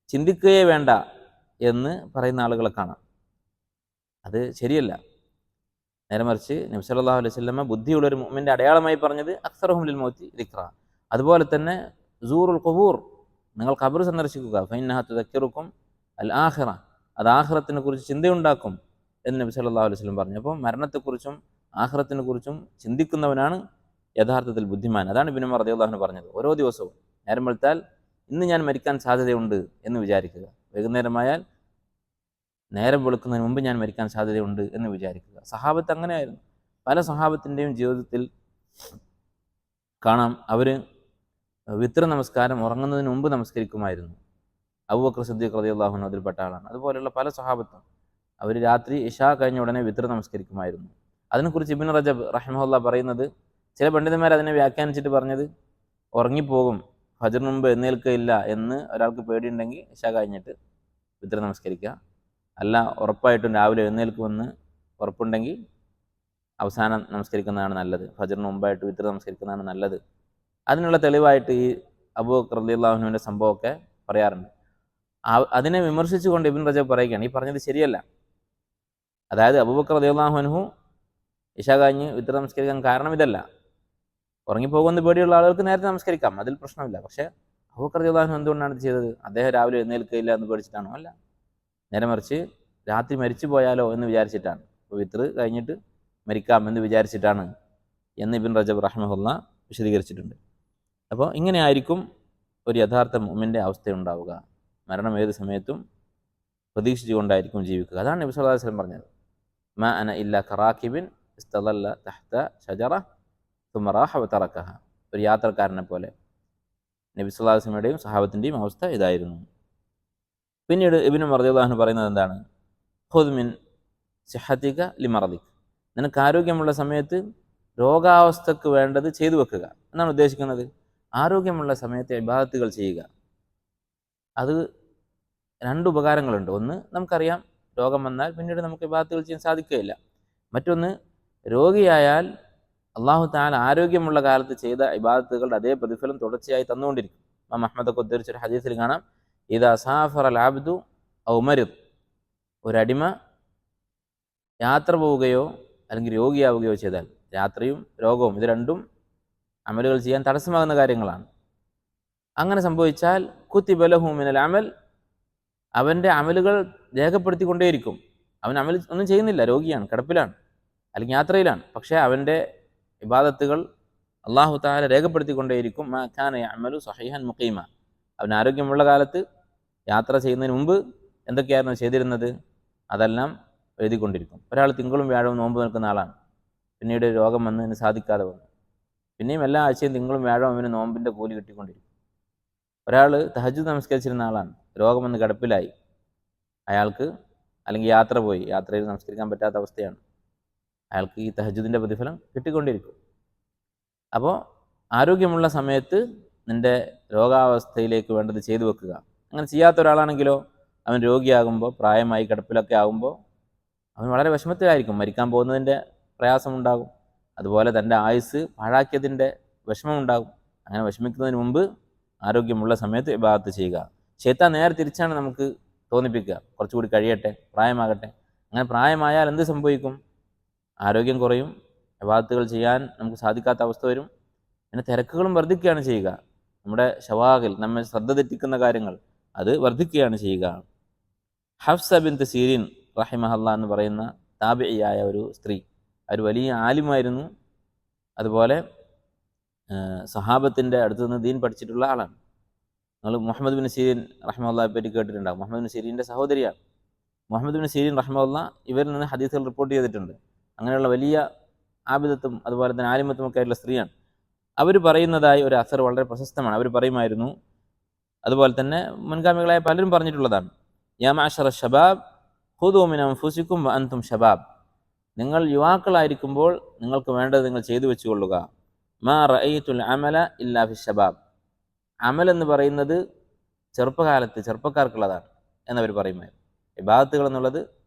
ചിന്തിക്കുകയേ വേണ്ട എന്ന് പറയുന്ന ആളുകളെ കാണാം. അത് ശരിയല്ല. നേരെ മറിച്ച് നബി സല്ലല്ലാഹു അലൈഹി വസല്ലമ ബുദ്ധിയുള്ളൊരു മുഅ്മിൻ്റെ അടയാളമായി പറഞ്ഞത് അക്സറുഹും ലിൽ മൗതി ദിക്റ. അതുപോലെ തന്നെ സൂറുൽ ഖുബൂർ, നിങ്ങൾ ഖബർ സന്ദർശിക്കുക, ഫഇന്നഹാ തുദക്കിറുക്കും അൽ ആഖിറ, അത് ആഖിറത്തിനെ കുറിച്ച് ചിന്തയുണ്ടാക്കും എന്ന് നബി സല്ലല്ലാഹു അലൈഹി വസല്ലം പറഞ്ഞു. അപ്പോൾ മരണത്തെക്കുറിച്ചും ആഖിറത്തിനെ കുറിച്ചും ചിന്തിക്കുന്നവനാണ് യഥാർത്ഥത്തിൽ ബുദ്ധിമാൻ. അതാണ് ഇബ്നു ഉമർ റളിയല്ലാഹു അൻഹു പറഞ്ഞത്. ഓരോ ദിവസവും നേരം വെളുത്താൽ ഇന്ന് ഞാൻ മരിക്കാൻ സാധ്യതയുണ്ട് എന്ന് വിചാരിക്കുക, വൈകുന്നേരമായാൽ നേരം വെളുക്കുന്നതിന് മുമ്പ് ഞാൻ മരിക്കാൻ സാധ്യതയുണ്ട് എന്ന് വിചാരിക്കുക. സഹാബത്ത് അങ്ങനെയായിരുന്നു. പല സഹാബത്തിൻ്റെയും ജീവിതത്തിൽ കാണാം, അവർ വിത്ർ നമസ്കാരം ഉറങ്ങുന്നതിന് മുമ്പ് നമസ്കരിക്കുമായിരുന്നു. അബൂബക്കർ സിദ്ദീഖ് റളിയല്ലാഹു അൻഹു അതിൽപ്പെട്ട ആളാണ്. അതുപോലെയുള്ള പല സഹാബത്തും അവർ രാത്രി ഇശാ കഴിഞ്ഞ ഉടനെ വിത്ർ നമസ്കരിക്കുമായിരുന്നു. അതിനെക്കുറിച്ച് ഇബ്നു റജബ് റഹിമഹുല്ലാഹ് പറയുന്നത്, ചില പണ്ഡിതന്മാർ അതിനെ വ്യാഖ്യാനിച്ചിട്ട് പറഞ്ഞത്, ഉറങ്ങിപ്പോകും, ഫജ്റിന് മുമ്പ് എഴുന്നേൽക്കുകയില്ല എന്ന് ഒരാൾക്ക് പേടിയുണ്ടെങ്കിൽ ഇശാ കഴിഞ്ഞിട്ട് വിത്ർ നമസ്കരിക്കുക. അല്ല, ഉറപ്പായിട്ടും രാവിലെ എഴുന്നേൽക്കുമെന്ന് ഉറപ്പുണ്ടെങ്കിൽ അവസാനം നമസ്കരിക്കുന്നതാണ് നല്ലത്, ഫജ്റിന് മുമ്പായിട്ട് വിത്ർ നമസ്കരിക്കുന്നതാണ് നല്ലത്. അതിനുള്ള തെളിവായിട്ട് ഈ അബൂബക്കർ റളിയല്ലാഹു അൻഹുവിൻ്റെ സംഭവമൊക്കെ പറയാറുണ്ട്. അതിനെ വിമർശിച്ചുകൊണ്ട് ഇബ്നു റജബ് പറയുകയാണ്, ഈ പറഞ്ഞത് ശരിയല്ല. അതായത് അബൂബക്കർ റളിയല്ലാഹു അൻഹു ഇശാ കഴിഞ്ഞ് വിത്ർ നമസ്കരിക്കാൻ കാരണം ഇതല്ല. ഉറങ്ങിപ്പോകുമെന്ന് പേടിയുള്ള ആളുകൾക്ക് നേരത്തെ നമസ്കരിക്കാം, അതിൽ പ്രശ്നമില്ല. പക്ഷേ അബൂബക്കർ റളിയല്ലാഹു അൻഹു എന്തുകൊണ്ടാണ് ഇത് ചെയ്തത്? അദ്ദേഹം രാവിലെ എഴുന്നേൽക്കുകയില്ല എന്ന് പേടിച്ചിട്ടാണോ? അല്ല, നേരെ മറിച്ച് രാത്രി മരിച്ചു പോയാലോ എന്ന് വിചാരിച്ചിട്ടാണ്. അപ്പോൾ വിത്ർ കഴിഞ്ഞിട്ട് മരിക്കാം എന്ന് വിചാരിച്ചിട്ടാണ് എന്ന് ഇബ്നു റജബ് റഹിമഹുല്ലാഹ് വിശദീകരിച്ചിട്ടുണ്ട്. അപ്പോൾ ഇങ്ങനെ ആയിരിക്കും ഒരു യഥാർത്ഥ മുഅ്മിൻ്റെ അവസ്ഥയുണ്ടാവുക. മരണം ഏത് സമയത്തും പ്രതീക്ഷിച്ചുകൊണ്ടായിരിക്കും ജീവിക്കുക. അതാണ് നബി സല്ലല്ലാഹു അലൈഹി വസല്ലം പറഞ്ഞത്, മാ അന ഇല്ലാ കറാകിബിൻ ഇസ്തദല്ല തഹ്ത ഷജറ സുമ്മ റാഹ വതറകഹ. ഒരു യാത്രക്കാരനെ പോലെ നബി സല്ലല്ലാഹു അലൈഹി വസല്ലമയുടെയും സഹാബത്തിൻ്റെയും അവസ്ഥ ഇതായിരുന്നു. പിന്നീട് ഇബ്നു ഉമർ റളിയല്ലാഹു അൻഹു പറയുന്നത് എന്താണ്? ഖുദ് മിൻ സിഹതിക ലിമറദിക്, നിനക്ക് ആരോഗ്യമുള്ള സമയത്ത് രോഗാവസ്ഥക്ക് വേണ്ടത് ചെയ്തു വെക്കുക എന്നാണ് ഉദ്ദേശിക്കുന്നത്. ആരോഗ്യമുള്ള സമയത്ത് ഇബാദത്തുകൾ ചെയ്യുക. അത് രണ്ട് ഉപകാരങ്ങളുണ്ട്. ഒന്ന്, നമുക്കറിയാം രോഗം വന്നാൽ പിന്നീട് നമുക്ക് ഇബാദത്തുകൾ ചെയ്യാൻ സാധിക്കുകയില്ല. മറ്റൊന്ന്, രോഗിയായാൽ അല്ലാഹു തആല ആരോഗ്യമുള്ള കാലത്ത് ചെയ്ത ഇബാദത്തുകളുടെ അതേ പ്രതിഫലം തുടർച്ചയായി തന്നുകൊണ്ടിരിക്കും. ഇമാം അഹ്മദൊക്കെ ഉദ്ധരിച്ചൊരു ഹദീസിൽ കാണാം, ഇദാ സാഫറൽ അബ്ദു ഔ മരിദ്, ഒരടിമ യാത്ര പോവുകയോ അല്ലെങ്കിൽ രോഗിയാവുകയോ ചെയ്താൽ, യാത്രയും രോഗവും ഇത് രണ്ടും അമലുകൾ ചെയ്യാൻ തടസ്സമാകുന്ന കാര്യങ്ങളാണ്. അങ്ങനെ സംഭവിച്ചാൽ കുത്തിബ ലഹു മിനൽ അമൽ, അവൻ്റെ അമലുകൾ രേഖപ്പെടുത്തിക്കൊണ്ടേയിരിക്കും. അവൻ അമൽ ഒന്നും ചെയ്യുന്നില്ല, രോഗിയാണ്, കിടപ്പിലാണ് അല്ലെങ്കിൽ യാത്രയിലാണ്, പക്ഷേ അവൻ്റെ ഇബാദത്തുകൾ അല്ലാഹു തആല രേഖപ്പെടുത്തിക്കൊണ്ടേയിരിക്കും. മാ കാന യഅമലു സഹീഹൻ മുഖീമ, അവൻ ആരോഗ്യമുള്ള കാലത്ത് യാത്ര ചെയ്യുന്നതിന് മുമ്പ് എന്തൊക്കെയായിരുന്നു ചെയ്തിരുന്നത്, അതെല്ലാം എഴുതിക്കൊണ്ടിരിക്കും. ഒരാൾ തിങ്കളും വ്യാഴവും നോമ്പ് നിൽക്കുന്ന ആളാണ്, പിന്നീട് രോഗം വന്ന് ഇതിന് സാധിക്കാതെ വന്നു. പിന്നെയും എല്ലാ ആഴ്ചയും തിങ്കളും വ്യാഴവും അവന് നോമ്പിൻ്റെ കൂലി കിട്ടിക്കൊണ്ടിരിക്കും. ഒരാൾ തഹജ്ജുദ് നമസ്കരിച്ചിരുന്ന ആളാണ്, രോഗം വന്ന് കിടപ്പിലായി, അയാൾക്ക് അല്ലെങ്കിൽ യാത്ര പോയി, യാത്രയിൽ നമസ്കരിക്കാൻ പറ്റാത്ത അവസ്ഥയാണ്, അയാൾക്ക് ഈ തഹജ്ജുദിൻ്റെ പ്രതിഫലം കിട്ടിക്കൊണ്ടിരിക്കും. അപ്പോൾ ആരോഗ്യമുള്ള സമയത്ത് നിൻ്റെ രോഗാവസ്ഥയിലേക്ക് വേണ്ടത് ചെയ്തു വെക്കുക. അങ്ങനെ ചെയ്യാത്ത ഒരാളാണെങ്കിലോ അവൻ രോഗിയാകുമ്പോൾ, പ്രായമായി കിടപ്പിലൊക്കെ ആകുമ്പോൾ അവൻ വളരെ വിഷമത്തിലായിരിക്കും, മരിക്കാൻ പോകുന്നതിൻ്റെ പ്രയാസമുണ്ടാകും, അതുപോലെ തൻ്റെ ആയുസ് പാഴാക്കിയതിൻ്റെ വിഷമമുണ്ടാകും. അങ്ങനെ വിഷമിക്കുന്നതിന് മുമ്പ് ആരോഗ്യമുള്ള സമയത്ത് ഇബാദത്ത് ചെയ്യുക. ശൈത്താൻ നേരെ തിരിച്ചാണ് നമുക്ക് തോന്നിപ്പിക്കുക, കുറച്ചുകൂടി കഴിയട്ടെ, പ്രായമാകട്ടെ. അങ്ങനെ പ്രായമായാൽ എന്ത് സംഭവിക്കും? ആരോഗ്യം കുറയും, ഇബാദത്തുകൾ ചെയ്യാൻ നമുക്ക് സാധിക്കാത്ത അവസ്ഥ വരും, പിന്നെ തിരക്കുകളും വർദ്ധിക്കുകയാണ് ചെയ്യുക. നമ്മുടെ ഷവാഗിൽ നമ്മെ ശ്രദ്ധ തെറ്റിക്കുന്ന കാര്യങ്ങൾ അത് വർദ്ധിക്കുകയാണ് ചെയ്യുക. ഹഫ്സ ബിൻത് സീരീൻ റഹിമഹല്ലാ എന്ന് പറയുന്ന താബിഇയായ ഒരു സ്ത്രീ, ഒരു വലിയ ആലിമായിരുന്നു, അതുപോലെ സഹാബത്തിൻ്റെ അടുത്ത് നിന്ന് ദീൻ പഠിച്ചിട്ടുള്ള ആളാണ്. നിങ്ങൾ മുഹമ്മദ് ബിൻ സീരീൻ റഹിമഹുല്ലായെ പറ്റി കേട്ടിട്ടുണ്ടാകും. മുഹമ്മദ് ബിൻ സീരീൻ്റെ സഹോദരിയാണ്. മുഹമ്മദ് ബിൻ സീരീൻ റഹിമഹുല്ലാ ഇവരിൽ നിന്ന് ഹദീസുകൾ റിപ്പോർട്ട് ചെയ്തിട്ടുണ്ട്. അങ്ങനെയുള്ള വലിയ ആബിദത്തും അതുപോലെ തന്നെ ആലിമത്തും ഒക്കെ ആയിട്ടുള്ള സ്ത്രീയാണ്. അവർ പറയുന്നതായി ഒരു അസർ വളരെ പ്രശസ്തമാണ്. അവർ പറയുമായിരുന്നു, അതുപോലെ തന്നെ മുൻഗാമികളായ പലരും പറഞ്ഞിട്ടുള്ളതാണ്, യാ മഅശറ ശബാബ് ഖുദൂ മിൻ അൻഫുസികും വ അൻതും ശബാബ്. നിങ്ങൾ യുവാക്കളായിരിക്കുമ്പോൾ നിങ്ങൾക്ക് വേണ്ടത് നിങ്ങൾ ചെയ്തു വെച്ചുകൊള്ളുക. മാ റഅയ്തുൽ അമല ഇല്ലാ ഫി ശബാബ്. അമൽ എന്ന് പറയുന്നത് ചെറുപ്പകാലത്ത് ചെറുപ്പക്കാർക്കുള്ളതാണ് എന്നവർ പറയുമായിരുന്നു. ഇബാദത്തുകൾ എന്നുള്ളത്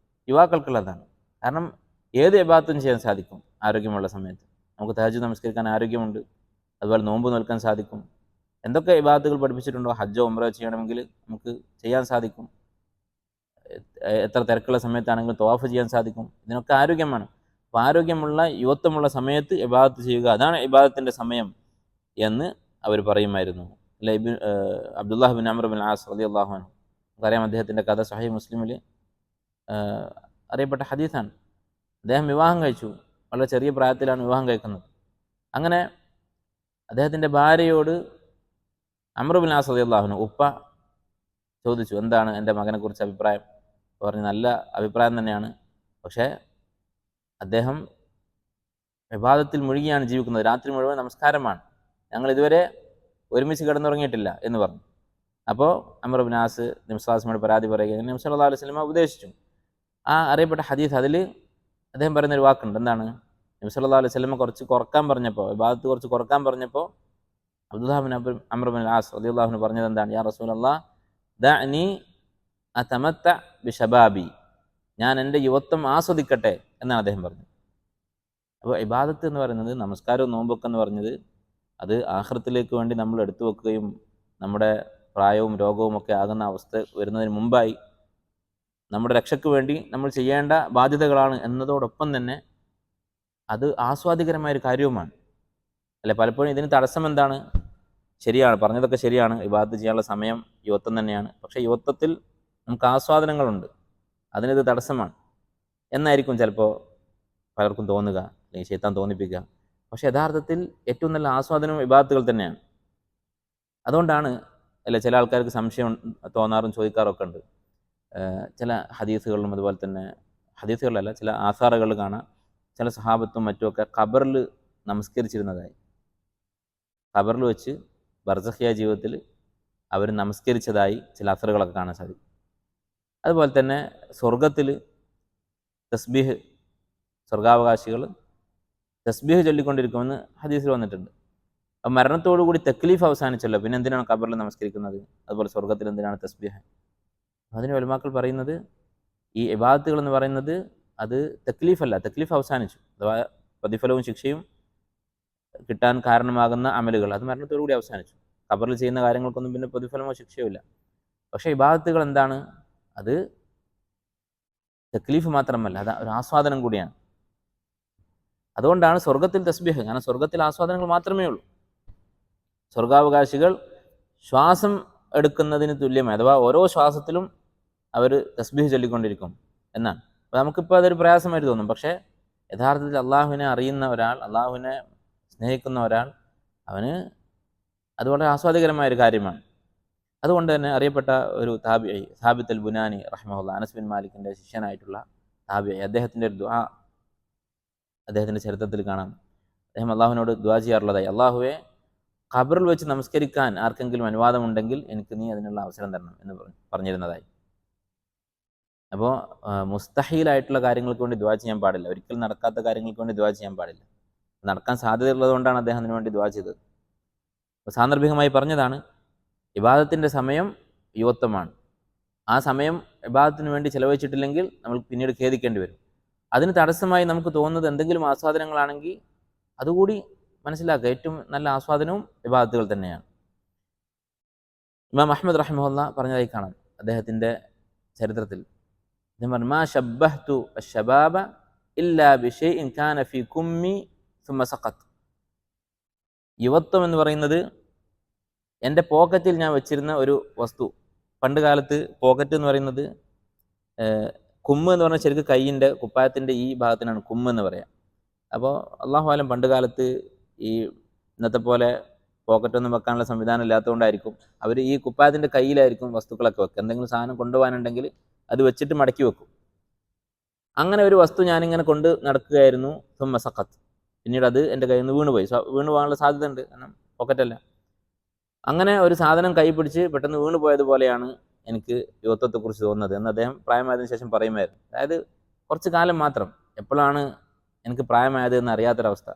യുവാക്കൾക്കുള്ളതാണ്. കാരണം ഏത് ഇബാദത്തും ചെയ്യാൻ സാധിക്കും ആരോഗ്യമുള്ള സമയത്ത്. നമുക്ക് തഹജ്ജുദ് നമസ്കരിക്കാൻ ആരോഗ്യമുണ്ട്, അതുപോലെ നോമ്പ് നോൽക്കാൻ സാധിക്കും. എന്തൊക്കെ ഇബാദത്തുകൾ പഠിപ്പിച്ചിട്ടുണ്ടോ, ഹജ്ജോ ഉംറയോ ചെയ്യണമെങ്കിൽ നമുക്ക് ചെയ്യാൻ സാധിക്കും. എത്ര തിരക്കുള്ള സമയത്താണെങ്കിലും തവാഫ് ചെയ്യാൻ സാധിക്കും. ഇതിനൊക്കെ ആരോഗ്യം വേണം. അപ്പോൾ ആരോഗ്യമുള്ള യുവത്വമുള്ള സമയത്ത് ഇബാദത്ത് ചെയ്യുക, അതാണ് ഇബാദത്തിൻ്റെ സമയം എന്ന് അവർ പറയുമായിരുന്നു. അല്ലെ, Abdullah bin Amr bin as റളിയല്ലാഹു അൻഹു, നമുക്കറിയാം അദ്ദേഹത്തിൻ്റെ കഥ സഹീഹ് മുസ്ലിമിൽ അറിയപ്പെട്ട ഹദീസാണ്. അദ്ദേഹം വിവാഹം കഴിച്ചു, വളരെ ചെറിയ പ്രായത്തിലാണ് വിവാഹം കഴിക്കുന്നത്. അങ്ങനെ അദ്ദേഹത്തിൻ്റെ ഭാര്യയോട് അംർ ബിൻ ആസ് റളിയല്ലാഹു അൻഹു ഉപ്പ ചോദിച്ചു, എന്താണ് എൻ്റെ മകനെക്കുറിച്ച് അഭിപ്രായം? പറഞ്ഞു, നല്ല അഭിപ്രായം തന്നെയാണ്, പക്ഷേ അദ്ദേഹം ഇബാദത്തിൽ മുഴുകിയാണ് ജീവിക്കുന്നത്, രാത്രി മുഴുവൻ നമസ്കാരമാണ്, ഞങ്ങൾ ഇതുവരെ ഒരുമിച്ച് കിടന്നുറങ്ങിയിട്ടില്ല എന്ന് പറഞ്ഞു. അപ്പോൾ അംർ ബിൻ ആസ് നബി സ്വല്ലല്ലാഹു അലൈഹി വസല്ലമയോട് പരാതി പറയുകയും നബി സ്വല്ലല്ലാഹു അലൈഹി വസല്ലമ ഉപദേശിച്ചു. ആ അറിയപ്പെട്ട ഹദീസ്, അതിൽ അദ്ദേഹം പറയുന്നൊരു വാക്കുണ്ട്, എന്താണ്? നബി സ്വല്ലല്ലാഹു അലൈഹി വസല്ലമ കുറച്ച് കുറക്കാൻ പറഞ്ഞപ്പോൾ, ഇബാദത്ത് കുറച്ച് കുറക്കാൻ പറഞ്ഞപ്പോൾ Abdullah bin Amr bin as റളിയല്ലാഹു അൻഹു പറഞ്ഞത് എന്താണ്? യാ റസൂലല്ലാഹ് ദഅനി അതമത്ത ബിശബാബി. ഞാൻ എൻ്റെ യുവത്വം ആസ്വദിക്കട്ടെ എന്നാണ് അദ്ദേഹം പറഞ്ഞത്. അപ്പോൾ ഇബാദത്ത് എന്ന് പറയുന്നത്, നമസ്കാരവും നോമ്പൊക്കെ എന്ന് പറഞ്ഞത്, അത് ആഖിറത്തിലേക്ക് വേണ്ടി നമ്മൾ എടുത്തു വെക്കുകയും നമ്മുടെ പ്രായവും രോഗവും ഒക്കെ ആകുന്ന അവസ്ഥ വരുന്നതിന് മുമ്പായി നമ്മുടെ രക്ഷയ്ക്ക് വേണ്ടി നമ്മൾ ചെയ്യേണ്ട ബാധ്യതകളാണ് എന്നതോടൊപ്പം തന്നെ അത് ആസ്വാദികരമായൊരു കാര്യവുമാണ്. അല്ലെ, പലപ്പോഴും ഇതിന് തടസ്സം എന്താണ്? ശരിയാണ്, പറഞ്ഞതൊക്കെ ശരിയാണ്, ഇബാദത്ത് ചെയ്യാനുള്ള സമയം യുവത്വം തന്നെയാണ്. പക്ഷേ യുവത്വത്തിൽ നമുക്ക് ആസ്വാദനങ്ങളുണ്ട്, അതിനിത് തടസ്സമാണ് എന്നായിരിക്കും ചിലപ്പോൾ പലർക്കും തോന്നുക, അല്ലെങ്കിൽ ശൈത്താൻ തോന്നിപ്പിക്കുക. പക്ഷേ യഥാർത്ഥത്തിൽ ഏറ്റവും നല്ല ആസ്വാദനവും ഇബാദത്തുകൾ തന്നെയാണ്. അതുകൊണ്ടാണ് അല്ലെ ചില ആൾക്കാർക്ക് സംശയം തോന്നാറും ചോദിക്കാറൊക്കെ ഉണ്ട്. ചില ഹദീസുകളിലും അതുപോലെ തന്നെ ഹദീസുകളിലല്ല, ചില ആസാറുകളിൽ കാണാം, ചില സഹാബത്തും മറ്റുമൊക്കെ ഖബറിൽ നമസ്കരിച്ചിരുന്നതായി. ഖബറിൽ വെച്ച് ബർസഖിയ ജീവിതത്തിൽ അവർ നമസ്കരിച്ചതായി ചില അസറുകളൊക്കെ കാണാൻ സാധിക്കും. അതുപോലെ തന്നെ സ്വർഗത്തിൽ തസ്ബീഹ്, സ്വർഗാവകാശികൾ തസ്ബീഹ് ചൊല്ലിക്കൊണ്ടിരിക്കുമെന്ന് ഹദീസിൽ വന്നിട്ടുണ്ട്. അപ്പം മരണത്തോടുകൂടി തക്ലീഫ് അവസാനിച്ചല്ലോ, പിന്നെ എന്തിനാണ് ഖബറിൽ നമസ്കരിക്കുന്നത്? അതുപോലെ സ്വർഗത്തിൽ എന്തിനാണ് തസ്ബീഹ്? അതിന് ഉലമാക്കൾ പറയുന്നത്, ഈ ഇബാദത്തുകൾ എന്ന് പറയുന്നത് അത് തക്ലീഫല്ല, തക്ലീഫ് അവസാനിച്ചു, അഥവാ പ്രതിഫലവും ശിക്ഷയും കിട്ടാൻ കാരണമാകുന്ന അമലുകൾ അത് മരണത്തോടുകൂടി അവസാനിച്ചു. ഖബറിൽ ചെയ്യുന്ന കാര്യങ്ങൾക്കൊന്നും പിന്നെ പ്രതിഫലമോ ശിക്ഷയോ ഇല്ല. പക്ഷേ ഇബാദത്തുകൾ എന്താണ്? അത് തക്ലീഫ് മാത്രമല്ല, അത് ഒരു ആസ്വാദനം കൂടിയാണ്. അതുകൊണ്ടാണ് സ്വർഗത്തിൽ തസ്ബീഹ്, കാരണം സ്വർഗത്തിൽ ആസ്വാദനങ്ങൾ മാത്രമേ ഉള്ളൂ. സ്വർഗാവകാശികൾ ശ്വാസം എടുക്കുന്നതിന് തുല്യമായി, അഥവാ ഓരോ ശ്വാസത്തിലും അവർ തസ്ബീഹ് ചൊല്ലിക്കൊണ്ടിരിക്കും എന്നാണ്. അപ്പോൾ നമുക്കിപ്പോൾ അതൊരു പ്രയാസമായിട്ട് തോന്നും. പക്ഷേ യഥാർത്ഥത്തിൽ അള്ളാഹുവിനെ അറിയുന്ന ഒരാൾ, അള്ളാഹുവിനെ സ്നേഹിക്കുന്ന ഒരാൾ, അവന് അത് വളരെ ആസ്വാദികരമായൊരു കാര്യമാണ്. അതുകൊണ്ട് തന്നെ അറിയപ്പെട്ട ഒരു താബിഈ സാബിത്ത് അൽ ബുനാനി റഹിമഹുല്ലാഹ്, അനസ് ബിൻ മാലിക്കിൻ്റെ ശിഷ്യനായിട്ടുള്ള താബിഈ, അദ്ദേഹത്തിൻ്റെ ഒരു ദുആ അദ്ദേഹത്തിൻ്റെ ചരിത്രത്തിൽ കാണാം. അദ്ദേഹം അള്ളാഹുവിനോട് ദുആ ചെയ്യാറുള്ളതായി, അള്ളാഹുവെ ഖബറിൽ വെച്ച് നമസ്കരിക്കാൻ ആർക്കെങ്കിലും അനുവാദമുണ്ടെങ്കിൽ എനിക്ക് നീ അതിനുള്ള അവസരം തരണം എന്ന് പറഞ്ഞിരുന്നതായി. അപ്പോൾ മുസ്തഹീലായിട്ടുള്ള കാര്യങ്ങൾക്ക് വേണ്ടി ദുആ ചെയ്യാൻ പാടില്ല, ഒരിക്കലും നടക്കാത്ത കാര്യങ്ങൾക്ക് വേണ്ടി ദുആ ചെയ്യാൻ പാടില്ല. നടക്കാൻ സാധ്യതയുള്ളതുകൊണ്ടാണ് അദ്ദേഹം അതിനു വേണ്ടി ദുആ ചെയ്തത്. സാന്ദർഭികമായി പറഞ്ഞതാണ്, ഇബാദത്തിൻ്റെ സമയം യുവത്വമാണ്. ആ സമയം ഇബാദത്തിന് വേണ്ടി ചിലവഴിച്ചിട്ടില്ലെങ്കിൽ നമ്മൾ പിന്നീട് ഖേദിക്കേണ്ടി വരും. അതിന് തടസ്സമായി നമുക്ക് തോന്നുന്നത് എന്തെങ്കിലും ആസ്വാദനങ്ങളാണെങ്കിൽ അതുകൂടി മനസ്സിലാക്കുക, ഏറ്റവും നല്ല ആസ്വാദനവും ഇബാദത്തുകൾ തന്നെയാണ്. ഇമാം അഹ്മദ് റഹിമഹുല്ലാ പറഞ്ഞതായി കാണാം അദ്ദേഹത്തിൻ്റെ ചരിത്രത്തിൽ. അദ്ദേഹം പറഞ്ഞു, മാ ശബ്ബഹ്തു അശ്ശബാബ ഇല്ലാ ബിശൈഇൻ കാന ഫീ കുമ്മി സുമ്മ സഖത്ത്. യുവത്വം എന്ന് പറയുന്നത് എൻ്റെ പോക്കറ്റിൽ ഞാൻ വെച്ചിരുന്ന ഒരു വസ്തു. പണ്ട് കാലത്ത് പോക്കറ്റ് എന്ന് പറയുന്നത്, കുമ്മ് എന്ന് പറഞ്ഞാൽ ശരിക്കും കൈയിൻ്റെ കുപ്പായത്തിൻ്റെ ഈ ഭാഗത്തിനാണ് കുമ്മ് എന്ന് പറയാം. അപ്പോൾ അള്ളാഹു ആലം പണ്ട് കാലത്ത് ഈ ഇന്നത്തെ പോലെ പോക്കറ്റൊന്നും വെക്കാനുള്ള സംവിധാനം ഇല്ലാത്തതുകൊണ്ടായിരിക്കും അവർ ഈ കുപ്പായത്തിൻ്റെ കയ്യിലായിരിക്കും വസ്തുക്കളൊക്കെ വെക്കുക. എന്തെങ്കിലും സാധനം കൊണ്ടുപോകാനുണ്ടെങ്കിൽ അത് വെച്ചിട്ട് മടക്കി വെക്കും. അങ്ങനെ ഒരു വസ്തു ഞാനിങ്ങനെ കൊണ്ട് നടക്കുകയായിരുന്നു. സുമ്മ സഖത്ത്, പിന്നീട് അത് എൻ്റെ കയ്യിൽ നിന്ന് വീണുപോയി. വീണു പോകാനുള്ള സാധ്യത ഉണ്ട്, കാരണം പോക്കറ്റല്ല. അങ്ങനെ ഒരു സാധനം കൈ പിടിച്ച് പെട്ടെന്ന് വീണു പോയതുപോലെയാണ് എനിക്ക് യുവത്വത്തെക്കുറിച്ച് തോന്നുന്നത് എന്ന് അദ്ദേഹം പ്രായമായതിനു ശേഷം പറയുമായിരുന്നു. അതായത് കുറച്ച് കാലം മാത്രം, എപ്പോഴാണ് എനിക്ക് പ്രായമായത് എന്ന് അറിയാത്തൊരവസ്ഥ.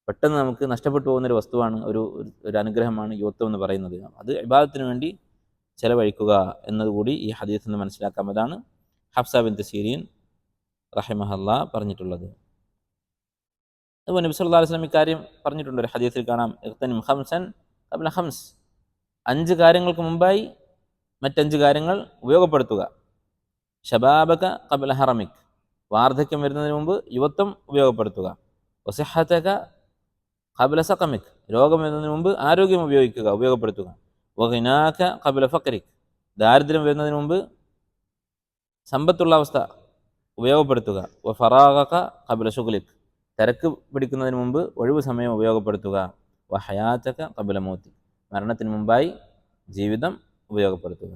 പെട്ടെന്ന് നമുക്ക് നഷ്ടപ്പെട്ടു പോകുന്നൊരു വസ്തുവാണ്, ഒരു അനുഗ്രഹമാണ് യുവത്വം എന്ന് പറയുന്നത്. അത് ഇബാദത്തിന് വേണ്ടി ചെലവഴിക്കുക എന്നതുകൂടി ഈ ഹദീസിൽ നിന്ന് മനസ്സിലാക്കാം. അതാണ് ഹഫ്സ ബിൻത് സീരീൻ റഹിമഹല്ലാ പറഞ്ഞിട്ടുള്ളത്. അതുപോലെ നബി സല്ലല്ലാഹു അലൈഹി വസല്ലം ഇക്കാര്യം പറഞ്ഞിട്ടുണ്ട്. ഒരു ഹദീസിൽ കാണാം, ഇഖ്തനിം ഖംസൻ ഖബ്ല ഖംസ്, 5 കാര്യങ്ങൾക്ക് മുമ്പായി മറ്റ്5 കാര്യങ്ങൾ ഉപയോഗപ്പെടുത്തുക. ശബാബക ഖബ്ല ഹറമിക്, വാർദ്ധക്യം വരുന്നതിന് മുമ്പ് യുവത്വം ഉപയോഗപ്പെടുത്തുക. വസിഹതക ഖബ്ല സഖമിക്, രോഗം വരുന്നതിന് മുമ്പ് ആരോഗ്യം ഉപയോഗപ്പെടുത്തുക. വഗിനാക ഖബ്ല ഫഖരിക്, ദാരിദ്ര്യം വരുന്നതിന് മുമ്പ് സമ്പത്തുള്ള അവസ്ഥ ഉപയോഗപ്പെടുത്തുക. വഫറാഗക ഖബ്ല ശുഗ്ലിക്, തിരക്ക് പിടിക്കുന്നതിന് മുമ്പ് ഒഴിവ് സമയം ഉപയോഗപ്പെടുത്തുക. വഹയാതക ഖബ്ല മൗതി, മരണത്തിന് മുമ്പായി ജീവിതം ഉപയോഗപ്പെടുത്തുക.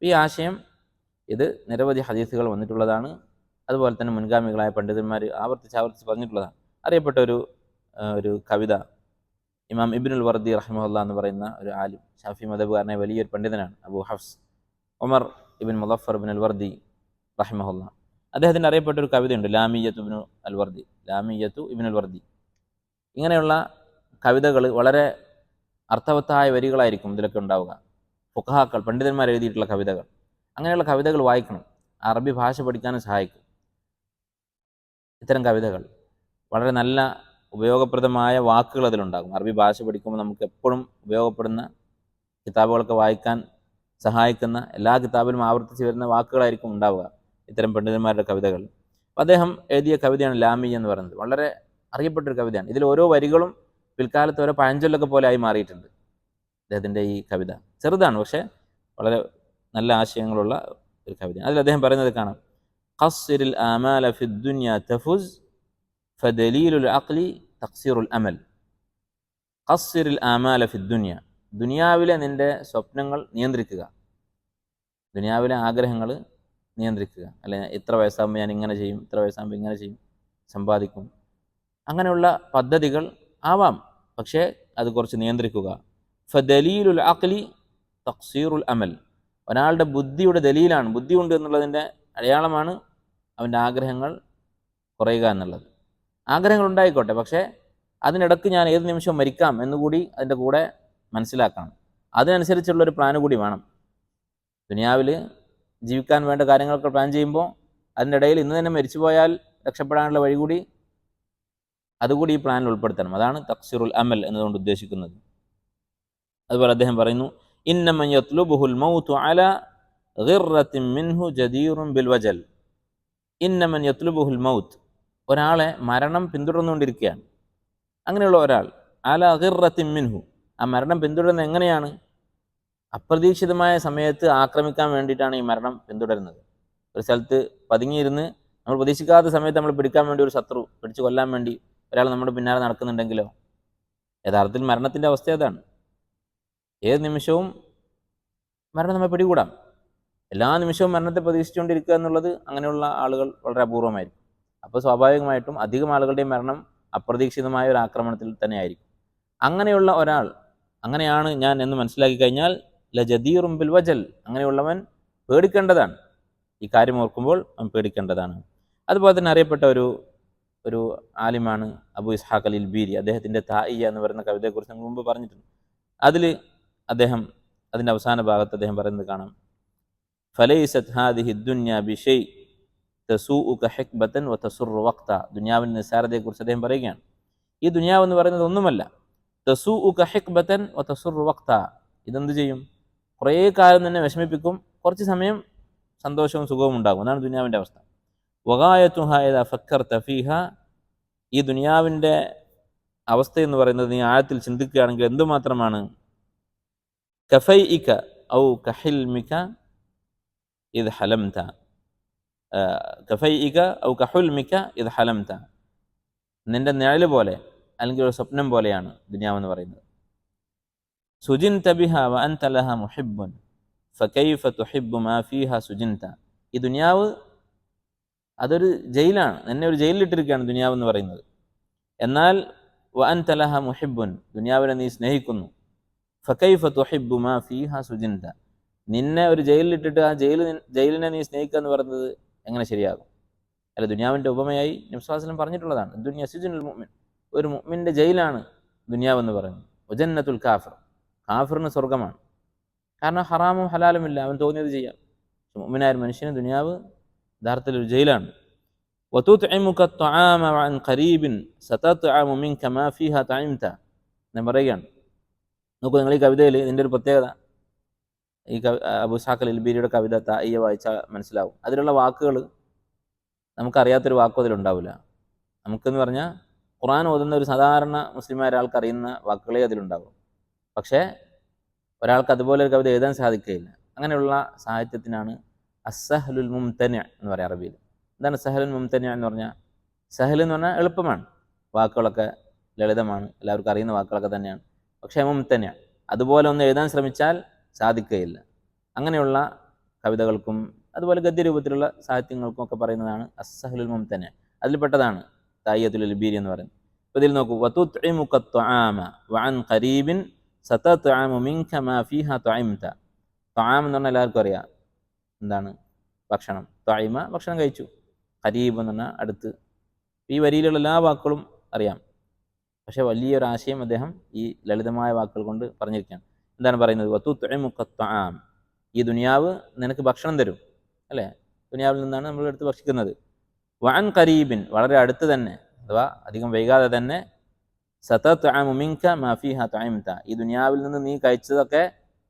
ഈ ആശയം ഇത് നിരവധി ഹദീസുകൾ വന്നിട്ടുള്ളതാണ്. അതുപോലെ തന്നെ മുൻഗാമികളായ പണ്ഡിതന്മാർ ആവർത്തിച്ച് പറഞ്ഞിട്ടുള്ളതാണ്. അറിയപ്പെട്ട ഒരു കവിത, ഇമാം ഇബ്നുൽ വർദി റഹിമഹുല്ലാ എന്ന് പറയുന്ന ഒരു ആലിം, ഷാഫി മദബുകാരനായ വലിയൊരു പണ്ഡിതനാണ്, അബൂ ഹഫ്സ് ഉമർ ഇബിൻ മുളഫർ ഇബിൻ അൽ വർദി റഹിമഹുല്ലാ. അദ്ദേഹത്തിൻ്റെ അറിയപ്പെട്ട ഒരു കവിതയുണ്ട്, ലാമിയത്തു ഇബ്നുൽ വർദി. ഇങ്ങനെയുള്ള കവിതകൾ വളരെ അർത്ഥവത്തായ വരികളായിരിക്കും ഇതിലൊക്കെ ഉണ്ടാവുക. ഫുഖഹാക്കൾ, പണ്ഡിതന്മാർ എഴുതിയിട്ടുള്ള കവിതകൾ. അങ്ങനെയുള്ള കവിതകൾ വായിക്കണം, അറബി ഭാഷ പഠിക്കാനും സഹായിക്കും. ഇത്തരം കവിതകൾ വളരെ നല്ല ഉപയോഗപ്രദമായ വാക്കുകൾ അതിലുണ്ടാകും. അറബി ഭാഷ പഠിക്കുമ്പോൾ നമുക്ക് എപ്പോഴും ഉപയോഗപ്പെടുന്ന, കിതാബുകളൊക്കെ വായിക്കാൻ സഹായിക്കുന്ന, എല്ലാ കിതാബിലും ആവർത്തിച്ച് വരുന്ന വാക്കുകളായിരിക്കും ഉണ്ടാവുക ഇത്തരം പണ്ഡിതന്മാരുടെ കവിതകൾ. അപ്പോൾ അദ്ദേഹം എഴുതിയ കവിതയാണ് ലാമി എന്ന് പറയുന്നത്. വളരെ അറിയപ്പെട്ടൊരു കവിതയാണ്. ഇതിൽ ഓരോ വരികളും പിൽക്കാലത്ത് ഓരോ പഴഞ്ചൊല്ലൊക്കെ പോലെ ആയി മാറിയിട്ടുണ്ട്. അദ്ദേഹത്തിൻ്റെ ഈ കവിത ചെറുതാണ്, പക്ഷേ വളരെ നല്ല ആശയങ്ങളുള്ള ഒരു കവിതയാണ്. അതിൽ അദ്ദേഹം പറയുന്നത് കാണാം, ഖസ്സിറിൽ ആമാല ഫിദ്ദുനിയ തഫുസ് ഫദലീലുൽ അഖ്ലി തഖ്സീറുൽ അമൽ. ഖസ്സിറിൽ ആമാല ഫിദ്ദുനിയ, ദുനിയാവിലെ നിൻ്റെ സ്വപ്നങ്ങൾ നിയന്ത്രിക്കുക, ദുനിയാവിലെ ആഗ്രഹങ്ങൾ നിയന്ത്രിക്കുക. അല്ലെ, ഇത്ര വയസ്സാകുമ്പോൾ ഞാൻ ഇങ്ങനെ ചെയ്യും, ഇത്ര വയസ്സാകുമ്പോൾ ഇങ്ങനെ ചെയ്യും, സമ്പാദിക്കും, അങ്ങനെയുള്ള പദ്ധതികൾ ആവാം, പക്ഷേ അത് കുറച്ച് നിയന്ത്രിക്കുക. ഫദലീലുൽ അഖ്ലി തഖ്സീറുൽ അമൽ, ഒരാളുടെ ബുദ്ധിയുടെ ദലീലാണ്, ബുദ്ധിയുണ്ട് എന്നുള്ളതിൻ്റെ അടയാളമാണ് അവൻ്റെ ആഗ്രഹങ്ങൾ കുറയുക എന്നുള്ളത്. ആഗ്രഹങ്ങൾ ഉണ്ടായിക്കോട്ടെ, പക്ഷേ അതിനിടക്ക് ഞാൻ ഏത് നിമിഷവും മരിക്കാം എന്നുകൂടി അതിൻ്റെ കൂടെ മനസ്സിലാക്കണം. അതിനനുസരിച്ചുള്ളൊരു പ്ലാൻ കൂടി വേണം. ദുനിയാവിൽ ജീവിക്കാൻ വേണ്ട കാര്യങ്ങളൊക്കെ പ്ലാൻ ചെയ്യുമ്പോൾ അതിൻ്റെ ഇടയിൽ ഇന്ന് തന്നെ മരിച്ചു പോയാൽ രക്ഷപ്പെടാനുള്ള വഴി കൂടി അതുകൂടി ഈ പ്ലാനിൽ ഉൾപ്പെടുത്തണം. അതാണ് തഖ്സീറുൽ അമൽ എന്നതുകൊണ്ട് ഉദ്ദേശിക്കുന്നത്. അതുപോലെ അദ്ദേഹം പറയുന്നു, ഇന്നമൻ യത്ലുബുഹുൽ മൗതു അലാ ഗിർറത്തിൻ മിൻഹു ജദീറുൻ ബിൽ വജൽ. ഇന്നമൻ യത്ലുബുഹുൽ മൗത്ത്, ഒരാളെ മരണം പിന്തുടർന്നുകൊണ്ടിരിക്കുകയാണ്. അങ്ങനെയുള്ള ഒരാൾ അലാ ഗിർറത്തിൻ മിൻഹു, ആ മരണം പിന്തുടരുന്നത് എങ്ങനെയാണ്? അപ്രതീക്ഷിതമായ സമയത്ത് ആക്രമിക്കാൻ വേണ്ടിയിട്ടാണ് ഈ മരണം പിന്തുടരുന്നത്. ഒരു സ്ഥലത്ത് പതുങ്ങിയിരുന്ന് നമ്മൾ പ്രതീക്ഷിക്കാത്ത സമയത്ത് നമ്മൾ പിടിക്കാൻ വേണ്ടി, ഒരു ശത്രു പിടിച്ചു കൊല്ലാൻ വേണ്ടി ഒരാൾ നമ്മുടെ പിന്നാലെ നടക്കുന്നുണ്ടെങ്കിലോ, യഥാർത്ഥത്തിൽ മരണത്തിൻ്റെ അവസ്ഥ അതാണ്. ഏത് നിമിഷവും മരണം നമ്മെ പിടികൂടാം. എല്ലാ നിമിഷവും മരണത്തെ പ്രതീക്ഷിച്ചുകൊണ്ടിരിക്കുക എന്നുള്ളത് അങ്ങനെയുള്ള ആളുകൾ വളരെ അപൂർവമായിരിക്കും. അപ്പോൾ സ്വാഭാവികമായിട്ടും അധികം ആളുകളുടെയും മരണം അപ്രതീക്ഷിതമായ ഒരു ആക്രമണത്തിൽ തന്നെയായിരിക്കും. അങ്ങനെയുള്ള ഒരാൾ, അങ്ങനെയാണ് ഞാൻ എന്ന് മനസ്സിലാക്കി കഴിഞ്ഞാൽ ലജദീറും ബിൽ വജൽ, അങ്ങനെയുള്ളവൻ പേടിക്കേണ്ടതാണ്. ഈ കാര്യം ഓർക്കുമ്പോൾ അവൻ പേടിക്കേണ്ടതാണ്. അതുപോലെ തന്നെ അറിയപ്പെട്ട ഒരു ആലിമാണ് അബു ഇസ്ഹാഖ് അൽ ഇൽബീരി. അദ്ദേഹത്തിൻ്റെ താഇയ്യ എന്ന് പറയുന്ന കവിതയെക്കുറിച്ച് നമ്മൾ മുമ്പ് പറഞ്ഞിട്ടുണ്ട്. അതിൽ അദ്ദേഹം അതിൻ്റെ അവസാന ഭാഗത്ത് അദ്ദേഹം പറയുന്നത് കാണാം, ഫലൈസത് ഹാദിഹി ദുന്യ ബിഷൈ തസൂഉക ഹിക്ബതൻ വതസുറു വഖ്ത. ദുനിയാവിൻ്റെ നിസ്സാരതയെക്കുറിച്ച് അദ്ദേഹം പറയുകയാണ്, ഈ ദുനിയാവ് എന്ന് പറയുന്നത് ഒന്നുമല്ല, തസൂഉക ഹിക്ബതൻ വതസുറു വഖ്ത, ഇതെന്ത് ചെയ്യും, കുറേ കാലം തന്നെ വിഷമിപ്പിക്കും, കുറച്ച് സമയം സന്തോഷവും സുഖവും ഉണ്ടാകും. അതാണ് ദുനിയാവിൻ്റെ അവസ്ഥ. വഗായതുഹ ഇദാ ഫക്കർത ഫീഹ, ഈ ദുനിയാവിൻ്റെ അവസ്ഥ എന്ന് പറയുന്നത് നീ ആഴത്തിൽ ചിന്തിക്കുകയാണെങ്കിൽ എന്തുമാത്രമാണ്, കഫൈഇക ഔ കഹിൽമിക ഇദ് ഹലംത, കഫൈഇക ഔ കഹുൽമിക ഇദ് ഹലംത, നിന്റെ നിഴൽ പോലെ അല്ലെങ്കിൽ ഒരു സ്വപ്നം പോലെയാണ് ദുനിയാവെന്ന് പറയുന്നത്. സുജിൻത ബിഹ വ അൻത ലഹ മുഹിബ്ബുൻ ഫകൈഫ തുഹിബ്ബു മാ ഫീഹ സുജിൻത. ഈ ദുനിയാവ് അതൊരു ജയിലാണ്, എന്നെ ഒരു ജയിലിലിട്ടിരിക്കുകയാണ് ദുനിയാവ് എന്ന് പറയുന്നത്. എന്നാൽ വ അൻത ലഹ മുഹിബ്ബുൻ, ദുനിയാവിനെ നീ സ്നേഹിക്കുന്നു. ഫകൈഫ തുഹിബ്ബു മാ ഫീഹ സുജിൻത, നിന്നെ ഒരു ജയിലിലിട്ടിട്ട് ആ ജയിലിനെ നീ സ്നേഹിക്കുക എന്ന് പറയുന്നത് എങ്ങനെ ശരിയാകും? അല്ല, ദുനിയാവിൻ്റെ ഉപമയായി നബി സ്വല്ലല്ലാഹു അലൈഹി വസല്ലം പറഞ്ഞിട്ടുള്ളതാണ്, ദുനിയ സിജുനുൽ മുഅ്മിൻ, ഒരു മുഅ്മിൻ്റെ ജയിലാണ് ദുനിയാവെന്ന് പറയുന്നത്. വജന്നത്തുൽ കാഫിർ, കാഫിറിന് സ്വർഗമാണ്. കാരണം ഹറാമും ഹലാലുമില്ല, അവൻ തോന്നിയത് ചെയ്യാം. മുഅ്മിനായ ഒരു മനുഷ്യന് ദുനിയാവ് യഥാർത്ഥത്തിൽ ഒരു ജയിലാണ്. വതുത്ഇമുക അത്ത്വആമ വഅൻ ഖരീബിൻ സതത്അമു മിൻക മാ ഫീഹ തഇംത. ഞാൻ പറയുകയാണ്, നോക്കൂ നിങ്ങൾ ഈ കവിതയിൽ ഇതിൻ്റെ ഒരു പ്രത്യേകത, ഈ അബൂ ഇസ്ഹാഖ് അൽ ഇൽബീരിയുടെ കവിത താഇയ്യ വായിച്ചാൽ മനസ്സിലാവും. അതിലുള്ള വാക്കുകൾ നമുക്കറിയാത്തൊരു വാക്കും അതിലുണ്ടാവില്ല. നമുക്കെന്ന് പറഞ്ഞാൽ ഖുർആൻ ഓതുന്ന ഒരു സാധാരണ മുസ്ലിമായ ഒരാൾക്ക് അറിയുന്ന വാക്കുകളെ അതിലുണ്ടാവും. പക്ഷേ ഒരാൾക്ക് അതുപോലെ ഒരു കവിത എഴുതാൻ സാധിക്കുകയില്ല. അങ്ങനെയുള്ള സാഹിത്യത്തിനാണ് അസ്സഹ്ലുൽ മുംതനി എന്ന് പറയുക അറബിയിൽ. എന്താണ് സഹലുൽ മുംതനി എന്ന് പറഞ്ഞാൽ? സഹൽ എന്ന് പറഞ്ഞാൽ എളുപ്പമാണ്, വാക്കുകളൊക്കെ ലളിതമാണ്, എല്ലാവർക്കും അറിയുന്ന വാക്കുകളൊക്കെ തന്നെയാണ്. പക്ഷേ മുംതനി, അതുപോലെ ഒന്ന് എഴുതാൻ ശ്രമിച്ചാൽ സാധിക്കുകയില്ല. അങ്ങനെയുള്ള കവിതകൾക്കും അതുപോലെ ഗദ്യരൂപത്തിലുള്ള സാഹിത്യങ്ങൾക്കും ഒക്കെ പറയുന്നതാണ് അസ്സഹ്ലുൽ മുംതനി. അതിൽപ്പെട്ടതാണ് താഇയ്യത്തുൽ ഇൽബീരി എന്ന് പറയുന്നത്. അപ്പോൾ ഇതിൽ നോക്കൂ, വതുത്ഇമുക അത്ത്വആമ വഅൻ ഖരീബിൻ സതത്അമു മിൻക മാ ഫീഹ തഇംത. തആം എന്ന് പറഞ്ഞാൽ എല്ലാവർക്കും അറിയാം, എന്താണ്? ഭക്ഷണം. തഇമ ഭക്ഷണം കഴിച്ചു, ഖരീബ് എന്ന് പറഞ്ഞാൽ അടുത്ത്. ഈ വരിയിലുള്ള എല്ലാ വാക്കുകളും അറിയാം, പക്ഷേ വലിയൊരാശയം അദ്ദേഹം ഈ ലളിതമായ വാക്കുകൾ കൊണ്ട് പറഞ്ഞിരിക്കുകയാണ്. എന്താണ് പറയുന്നത്? വതുത്ഇമുക അത്ത്വആം, ഈ ദുനിയാവ് നിനക്ക് ഭക്ഷണം തരും, അല്ലേ? ദുനിയാവിൽ നിന്നാണ് നമ്മൾ എടുത്ത് ഭക്ഷിക്കുന്നത്. വഅൻ ഖരീബിൻ, വളരെ അടുത്ത് തന്നെ, അഥവാ അധികം വൈകാതെ തന്നെ, സതത്അമു മിൻക മാ ഫീഹ തഇംത, ഈ ദുനിയാവിൽ നിന്ന് നീ കഴിച്ചതൊക്കെ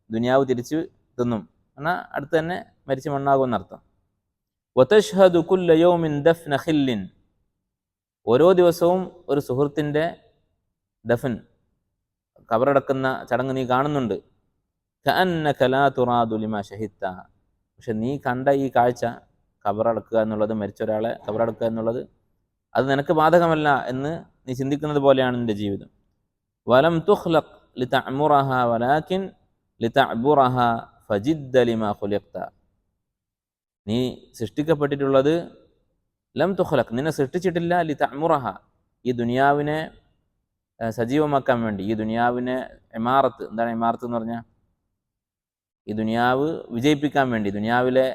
ദുനിയാവ് തിരിച്ചു തിന്നും, എന്നാൽ അടുത്ത് തന്നെ മരിച്ച് മണ്ണാകുമെന്നർത്ഥം. വതഷ്ഹദു കുല്ല യൗമിൻ ദഫ്ന ഖില്ലിൻ, ഓരോ ദിവസവും ഒരു സുഹൃത്തിൻ്റെ ദഫൻ, കബറടക്കുന്ന ചടങ്ങ് നീ കാണുന്നുണ്ട്. കഅന്നക ലാ തുറാദു ലിമാ ഷഹിദ്ത, പക്ഷെ നീ കണ്ട ഈ കാഴ്ച, കബറടക്കുക എന്നുള്ളത്, മരിച്ച ഒരാളെ കബറടക്കുക എന്നുള്ളത്, അത് നിനക്ക് ബാധകമല്ല എന്ന് നീ ചിന്തിക്കുന്നത് പോലെയാണ് നിൻ്റെ ജീവിതം. വലം തുഖ്ലഖ് ലിതഅമുറഹ വലാകിൻ ലിതഅബുറഹ ഫജിദ്ദ ലിമാ ഖുലിഖ്ത, നീ സൃഷ്ടിക്കപ്പെട്ടിട്ടുള്ളത്, ലം തുഖ്ലഖ്, നിന്നെ സൃഷ്ടിച്ചിട്ടില്ല, ലിതഅമുറഹ, ഈ ദുനിയാവിനെ സജീവമാക്കാൻ വേണ്ടി, ഈ ദുനിയാവിനെ ഇമാറത്ത്, എന്താണ് ഇമാറത്ത് എന്ന് പറഞ്ഞാൽ? ഈ ദുനിയാവ് വിജയിപ്പിക്കാൻ വേണ്ടി, ദുനിയാവിലെ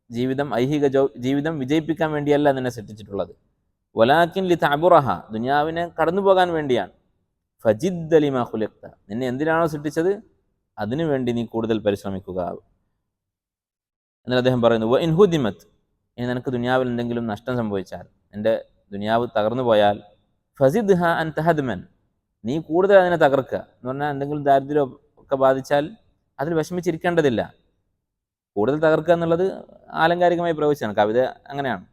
ജീവിതം, ഐഹിക ജീവിതം വിജയിപ്പിക്കാൻ വേണ്ടിയല്ല നിന്നെ സൃഷ്ടിച്ചിട്ടുള്ളത്. വലാകിൻ ലിതഅബുറഹ, ദുനിയാവിനെ കടന്നു പോകാൻ വേണ്ടിയാണ്. ഫജിദ്ദ ലിമാ ഖുലിഖ്ത, നിന്നെ എന്തിനാണോ സൃഷ്ടിച്ചത് അതിനു വേണ്ടി നീ കൂടുതൽ പരിശ്രമിക്കുക. എന്നിട്ട് അദ്ദേഹം പറയുന്നു, വ ഇൻ ഹുദിമത്, ഇനി നിനക്ക് ദുനിയാവിൽ എന്തെങ്കിലും നഷ്ടം സംഭവിച്ചാൽ, നിന്റെ ദുനിയാവ് തകർന്നു പോയാൽ, ഫസിദ്ഹ അൻത ഹദ്മൻ, നീ കൂടുതൽ അതിനെ തകർക്കുക എന്ന് പറഞ്ഞാൽ, എന്തെങ്കിലും ദാരിദ്ര്യം ഒക്കെ ബാധിച്ചാൽ അതിൽ വിഷമിച്ചിരിക്കേണ്ടതില്ല. കൂടുതൽ തകർക്കുക എന്നുള്ളത് ആലങ്കാരികമായി പ്രയോഗിച്ചാണ്, കവിത അങ്ങനെയാണ്,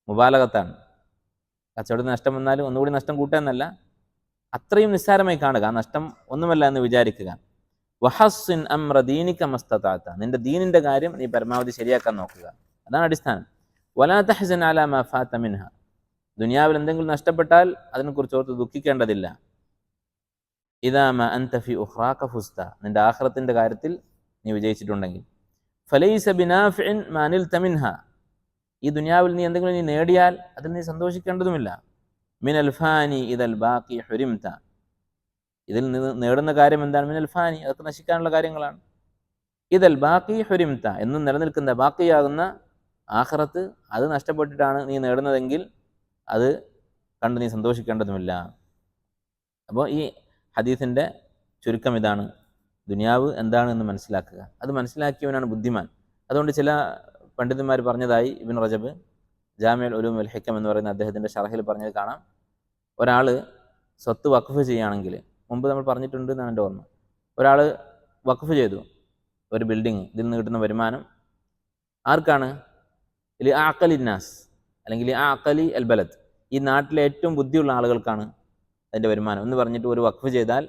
മുബാലകത്താണ്. കച്ചവടത്തിന് നഷ്ടം വന്നാലും ഒന്നുകൂടി നഷ്ടം കൂട്ടുക എന്നല്ല, അത്രയും നിസ്സാരമായി കാണുക, ആ നഷ്ടം ഒന്നുമല്ല എന്ന് വിചാരിക്കുക. വഹസ്സിൻ അംറ ദീനിക മസ്തതഅത, നിന്റെ ദീനിൻ്റെ കാര്യം നീ പരമാവധി ശരിയാക്കാൻ നോക്കുക, അതാണ് അടിസ്ഥാനം. വലാ തഹ്സൻ അലാ മാ ഫാത മിൻഹ, ദുനിയാവിൽ എന്തെങ്കിലും നഷ്ടപ്പെട്ടാൽ അതിനെക്കുറിച്ച് ഓർത്ത് ദുഃഖിക്കേണ്ടതില്ല. ഇദാ മാ അൻത ഫി ഉഖ്റാക ഫുസ്ത, നിന്റെ ആഖിറത്തിൻ്റെ കാര്യത്തിൽ നീ വിജയിച്ചിട്ടുണ്ടെങ്കിൽ. ഫലൈസ ബിനാഫിഇൻ മാ നിൽത മിൻഹ, ഈ ദുനിയാവിൽ നീ എന്തെങ്കിലും നീ നേടിയാൽ അതിൽ നീ സന്തോഷിക്കേണ്ടതുമില്ല. മിനൽ ഫാനി ഇദൽ ബാഖി ഹുരിംത, ഇതിൽ നിന്ന് നേടുന്ന കാര്യം എന്താണ്? മിനൽ ഫാനി, അതൊക്കെ നശിക്കാനുള്ള കാര്യങ്ങളാണ്. ഇദൽ ബാഖി ഹുരിംത, എന്നും നിലനിൽക്കുന്ന ബാക്കിയാകുന്ന ആഖിറത്ത്, അത് നഷ്ടപ്പെട്ടിട്ടാണ് നീ നേടുന്നതെങ്കിൽ അത് കണ്ട് നീ സന്തോഷിക്കേണ്ടതുമില്ല. അപ്പോൾ ഈ ഹദീസിൻ്റെ ചുരുക്കം ഇതാണ്: ദുനിയാവ് എന്താണെന്ന് മനസ്സിലാക്കുക. അത് മനസ്സിലാക്കിയവനാണ് ബുദ്ധിമാൻ. അതുകൊണ്ട് ചില പണ്ഡിതന്മാർ പറഞ്ഞതായി ഇബ്നു റജബ് ജാമിഉൽ ഉലൂം വൽ ഹിക്കം എന്ന് പറയുന്ന അദ്ദേഹത്തിൻ്റെ ഷറഹിൽ പറഞ്ഞത് കാണാം. ഒരാൾ സ്വത്ത് വഖഫ് ചെയ്യുകയാണെങ്കിൽ, മുമ്പ് നമ്മൾ പറഞ്ഞിട്ടുണ്ട് എന്നാണ് എൻ്റെ ഓർമ്മ, ഒരാൾ വഖഫ് ചെയ്തു ഒരു ബിൽഡിങ്, ഇതിൽ നിന്ന് കിട്ടുന്ന വരുമാനം ആർക്കാണ്? ലി ആഖലിന്നാസ്, അല്ലെങ്കിൽ ആഖലി അൽ ബലദ്, ഈ നാട്ടിലെ ഏറ്റവും ബുദ്ധിയുള്ള ആളുകൾക്കാണ് അതിൻ്റെ വരുമാനം എന്ന് പറഞ്ഞിട്ട് ഒരു വഖഫ് ചെയ്താൽ,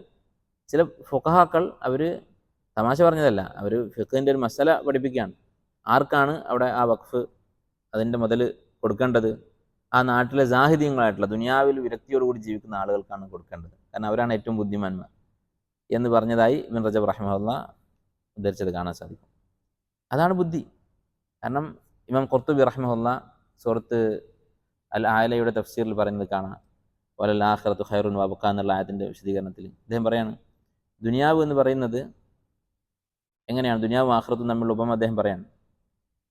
ചില ഫുഖഹാക്കൾ അവർ തമാശ പറഞ്ഞതല്ല, അവർ ഫിഖ്ഹിൻ്റെ ഒരു മസല പഠിപ്പിക്കുകയാണ്. ആർക്കാണ് അവിടെ ആ വഖഫ് അതിൻ്റെ മുതൽ കൊടുക്കേണ്ടത്? ആ നാട്ടിലെ സാഹിത്യങ്ങളായിട്ടുള്ള ദുനിയാവിൽ വിരക്തിയോടുകൂടി ജീവിക്കുന്ന ആളുകൾക്കാണ് കൊടുക്കേണ്ടത്, കാരണം അവരാണ് ഏറ്റവും ബുദ്ധിമാന്മാർ എന്ന് പറഞ്ഞതായി ഇബ്നു റജബ് റഹിമഹുല്ലാഹ് ഉദ്ധരിച്ചത് കാണാൻ സാധിക്കും. അതാണ് ബുദ്ധി. കാരണം ഇമാം ഖുർത്തുബി റഹിമഹുല്ലാഹ് സൂറത്ത് അൽ ആലയുടെ തഫ്സീറിൽ പറയുന്നത് കാണാം, വലൽ ആഖിറത്തു ഖൈറുൻ വഅബ്ഖ എന്നുള്ള ആയത്തിൻ്റെ വിശദീകരണത്തിൽ അദ്ദേഹം പറയാണ്, ദുനിയാവ് എന്ന് പറയുന്നത് എങ്ങനെയാണ്, ദുനിയാവും ആഖിറത്തും തമ്മിലുള്ള ഉപമ അദ്ദേഹം പറയാണ്.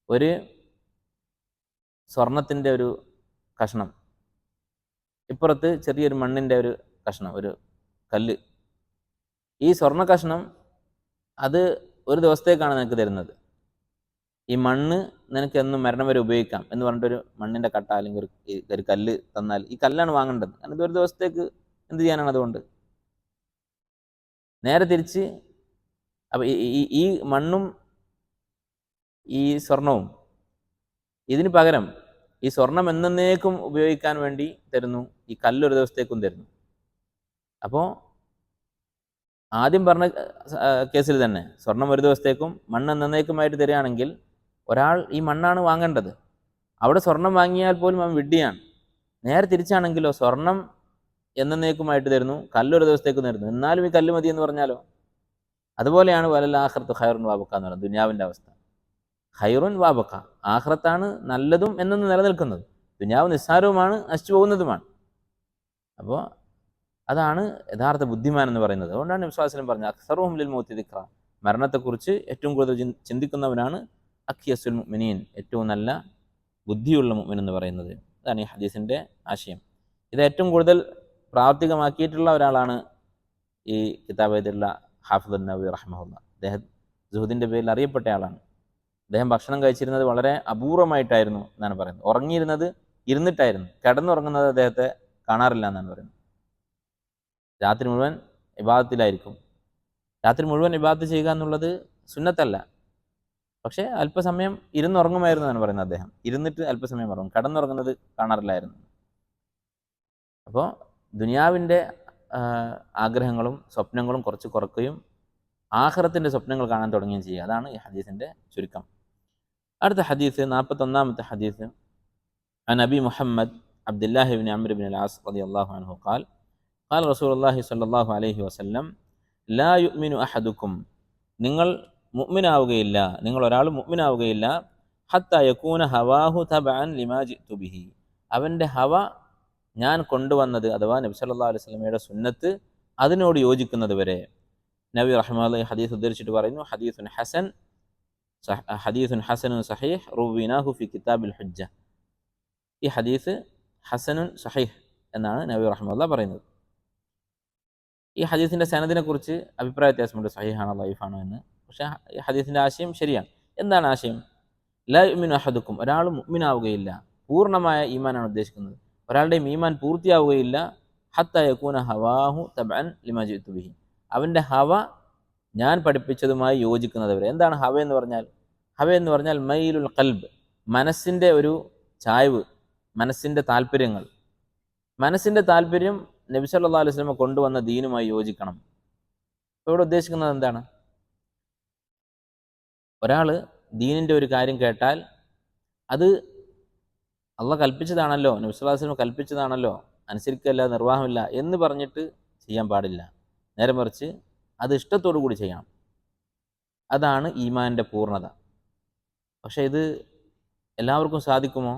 ഒരു സ്വർണത്തിൻ്റെ ഒരു കഷ്ണം, ഇപ്പുറത്ത് ചെറിയൊരു മണ്ണിൻ്റെ ഒരു കഷ്ണം, ഒരു കല്ല്. ഈ സ്വർണ്ണ കഷ്ണം അത് ഒരു ദിവസത്തേക്കാണ് നിനക്ക് തരുന്നത്. ഈ മണ്ണ് നിനക്ക് എന്നും മരണം വരെ ഉപയോഗിക്കാം എന്ന് പറഞ്ഞിട്ടൊരു മണ്ണിൻ്റെ കട്ട അല്ലെങ്കിൽ ഒരു കല്ല് തന്നാൽ, ഈ കല്ലാണ് വാങ്ങേണ്ടത്, കാരണം ഇതൊരു ദിവസത്തേക്ക് എന്ത് ചെയ്യാനാണ്. അതുകൊണ്ട് നേരെ തിരിച്ച് അപ്പം ഈ മണ്ണും ഈ സ്വർണവും ഇതിന് പകരം ഈ സ്വർണം എന്നേക്കും ഉപയോഗിക്കാൻ വേണ്ടി തരുന്നു, ഈ കല്ലൊരു ദിവസത്തേക്കും തരുന്നു. അപ്പോൾ ആദ്യം പറഞ്ഞ കേസിൽ തന്നെ സ്വർണം ഒരു ദിവസത്തേക്കും മണ്ണ് എന്നേക്കുമായിട്ട് തരികയാണെങ്കിൽ ഒരാൾ ഈ മണ്ണാണ് വാങ്ങേണ്ടത്. അവിടെ സ്വർണം വാങ്ങിയാൽ പോലും അവൻ വിഡ്ഢിയാണ്. നേരെ തിരിച്ചാണെങ്കിലോ സ്വർണം എന്നേക്കുമായിട്ട് തരുന്നു, കല്ലൊരു ദിവസത്തേക്കും തരുന്നു, എന്നാലും ഈ കല്ല് മതി എന്ന് പറഞ്ഞാലോ. അതുപോലെയാണ് വലൽ ആഖിറത്തു ഖൈറുൻ വഅബ്ഖ എന്ന് പറയുന്നത് ദുനിയാവിൻ്റെ അവസ്ഥ. ഖൈറുൻ വഅബ്ഖ, ആഖിറത്താണ് നല്ലതും എന്നൊന്ന് നിലനിൽക്കുന്നത്, ദുനിയാവ് നിസ്സാരവുമാണ്, നശിച്ചു പോകുന്നതുമാണ്. അപ്പോൾ അതാണ് യഥാർത്ഥ ബുദ്ധിമാൻ എന്ന് പറയുന്നത്. അതുകൊണ്ടാണ് നബി സ്വല്ലല്ലാഹു അലൈഹി വസല്ലം പറഞ്ഞത് അക്സറുഹും ലിൽ മൗതി ദിക്റ, മരണത്തെക്കുറിച്ച് ഏറ്റവും കൂടുതൽ ചിന്തിക്കുന്നവനാണ് അഖിയസുൽ മുഅ്മിനീൻ, ഏറ്റവും നല്ല ബുദ്ധിയുള്ള മുഅ്മിൻ എന്ന് പറയുന്നത്. അതാണ് ഈ ഹദീസിൻ്റെ ആശയം. ഇത് ഏറ്റവും കൂടുതൽ പ്രാവർത്തികമാക്കിയിട്ടുള്ള ഒരാളാണ് ഈ കിതാബ് എഴുതിയുള്ള ഹാഫിദ് നവവി റഹിമഹുല്ലാഹ്. അദ്ദേഹം സുഹുദിൻ്റെ പേരിൽ അറിയപ്പെട്ട ആളാണ്. അദ്ദേഹം ഭക്ഷണം കഴിച്ചിരുന്നത് വളരെ അപൂർവമായിട്ടായിരുന്നു എന്നാണ് പറയുന്നത്. ഉറങ്ങിയിരുന്നത് ഇരുന്നിട്ടായിരുന്നു, കിടന്നുറങ്ങുന്നത് അദ്ദേഹത്തെ കാണാറില്ല എന്നാണ് പറയുന്നത്. രാത്രി മുഴുവൻ ഇബാദത്തിലായിരിക്കും. രാത്രി മുഴുവൻ ഇബാദത്ത് ചെയ്യുക എന്നുള്ളത് സുന്നത്തല്ല, പക്ഷേ അല്പസമയം ഇരുന്നുറങ്ങുമായിരുന്നു എന്നാണ് പറയുന്നത്. അദ്ദേഹം ഇരുന്നിട്ട് അല്പസമയം ഉറങ്ങും, കിടന്നുറങ്ങുന്നത് കാണാറില്ലായിരുന്നു. അപ്പോൾ ദുനിയാവിൻ്റെ ആഗ്രഹങ്ങളും സ്വപ്നങ്ങളും കുറച്ച് കുറക്കുകയും ആഖിറത്തിൻ്റെ സ്വപ്നങ്ങൾ കാണാൻ തുടങ്ങുകയും ചെയ്യുക. അതാണ് ഈ ഹദീസിൻ്റെ ചുരുക്കം. അടുത്ത ഹദീസ് 41-ാമത്തെ ഹദീസ്. അൻ അബി മുഹമ്മദ് അബ്ദുല്ലാഹി ഇബ്നു അംർ ഇബ്നു അൽ ആസ് റളിയല്ലാഹു അൻഹു ഖാൽ ഖാല റസൂലുള്ളാഹി സ്വല്ലല്ലാഹു അലൈഹി വസല്ലം ലാ യുഅ്മിനു അഹദുക്കും, നിങ്ങൾ മുഅ്മിനാവുകയില്ല, നിങ്ങൾ ഒരാൾ മുഅ്മിനാവുകയില്ല, ഹത്താ യകൂന ഹവാഹു തബഅൻ ലിമാ ജിഅ്തു ബിഹി, അവൻ്റെ ഹവ ഞാൻ കൊണ്ടുവന്നത് അഥവാ നബി സല്ലല്ലാഹു അലൈഹി വസല്ലമയുടെ സുന്നത്ത് അതിനോട് യോജിക്കുന്നത് വരെ. നബി റഹിമഹുല്ലാഹി ഹദീസ് ഉദ്ധരിച്ചിട്ട് പറയുന്നു, ഹദീസുൻ ഹസനുൻ സഹീഹ് റുവീനാഹു ഫി കിതാബിൽ ഹുജ്ജ. ഈ ഹദീസ് ഹസനുൻ സഹീഹ് എന്നാണ് നബി റഹിമഹുല്ലാഹി പറയുന്നത്. ഈ ഹദീസിൻ്റെ സനദിനെ കുറിച്ച് അഭിപ്രായ വ്യത്യാസമുണ്ട്, സഹീഹാണോ ലൈഫാണോ എന്ന്. പക്ഷേ ഈ ഹദീസിൻ്റെ ആശയം ശരിയാണ്. എന്താണ് ആശയം? ലാ യുഅ്മിനു അഹദുക്കും, ഒരാൾ മുഅ്മിനാവുകയില്ല, പൂർണ്ണമായ ഈമാനാണ് ഉദ്ദേശിക്കുന്നത്, ഒരാളുടെയും ഈമാൻ പൂർത്തിയാവുകയില്ല, ഹത്താ യകൂന ഹവാഹു തബഅൻ ലിമാ ജിഅ്തു ബിഹി, അവൻ്റെ ഹവ ഞാൻ പഠിപ്പിച്ചതുമായി യോജിക്കുന്നത് വരെ. എന്താണ് ഹവ എന്ന് പറഞ്ഞാൽ? ഹവ എന്ന് പറഞ്ഞാൽ മൈലുൽ ഖൽബ്, മനസ്സിൻ്റെ ഒരു ചായ്വ്, മനസ്സിൻ്റെ താല്പര്യങ്ങൾ. മനസ്സിൻ്റെ താല്പര്യം നബി സല്ലല്ലാഹു അലൈഹി വസല്ലം കൊണ്ടുവന്ന ദീനുമായി യോജിക്കണം. അപ്പോൾ ഇവിടെ ഉദ്ദേശിക്കുന്നത് എന്താണ്? ഒരാൾ ദീനിൻ്റെ ഒരു കാര്യം കേട്ടാൽ അത് അള്ളാഹ് കൽപ്പിച്ചതാണല്ലോ, നബി സല്ലല്ലാഹു അലൈഹി വസല്ലം കൽപ്പിച്ചതാണല്ലോ, അനുസരിക്കല്ല നിർവാഹമില്ല എന്ന് പറഞ്ഞിട്ട് ചെയ്യാൻ പാടില്ല. നേരെ മറിച്ച് അത് ഇഷ്ടത്തോടു കൂടി ചെയ്യണം. അതാണ് ഈമാനിൻ്റെ പൂർണ്ണത. പക്ഷേ ഇത് എല്ലാവർക്കും സാധിക്കുമോ?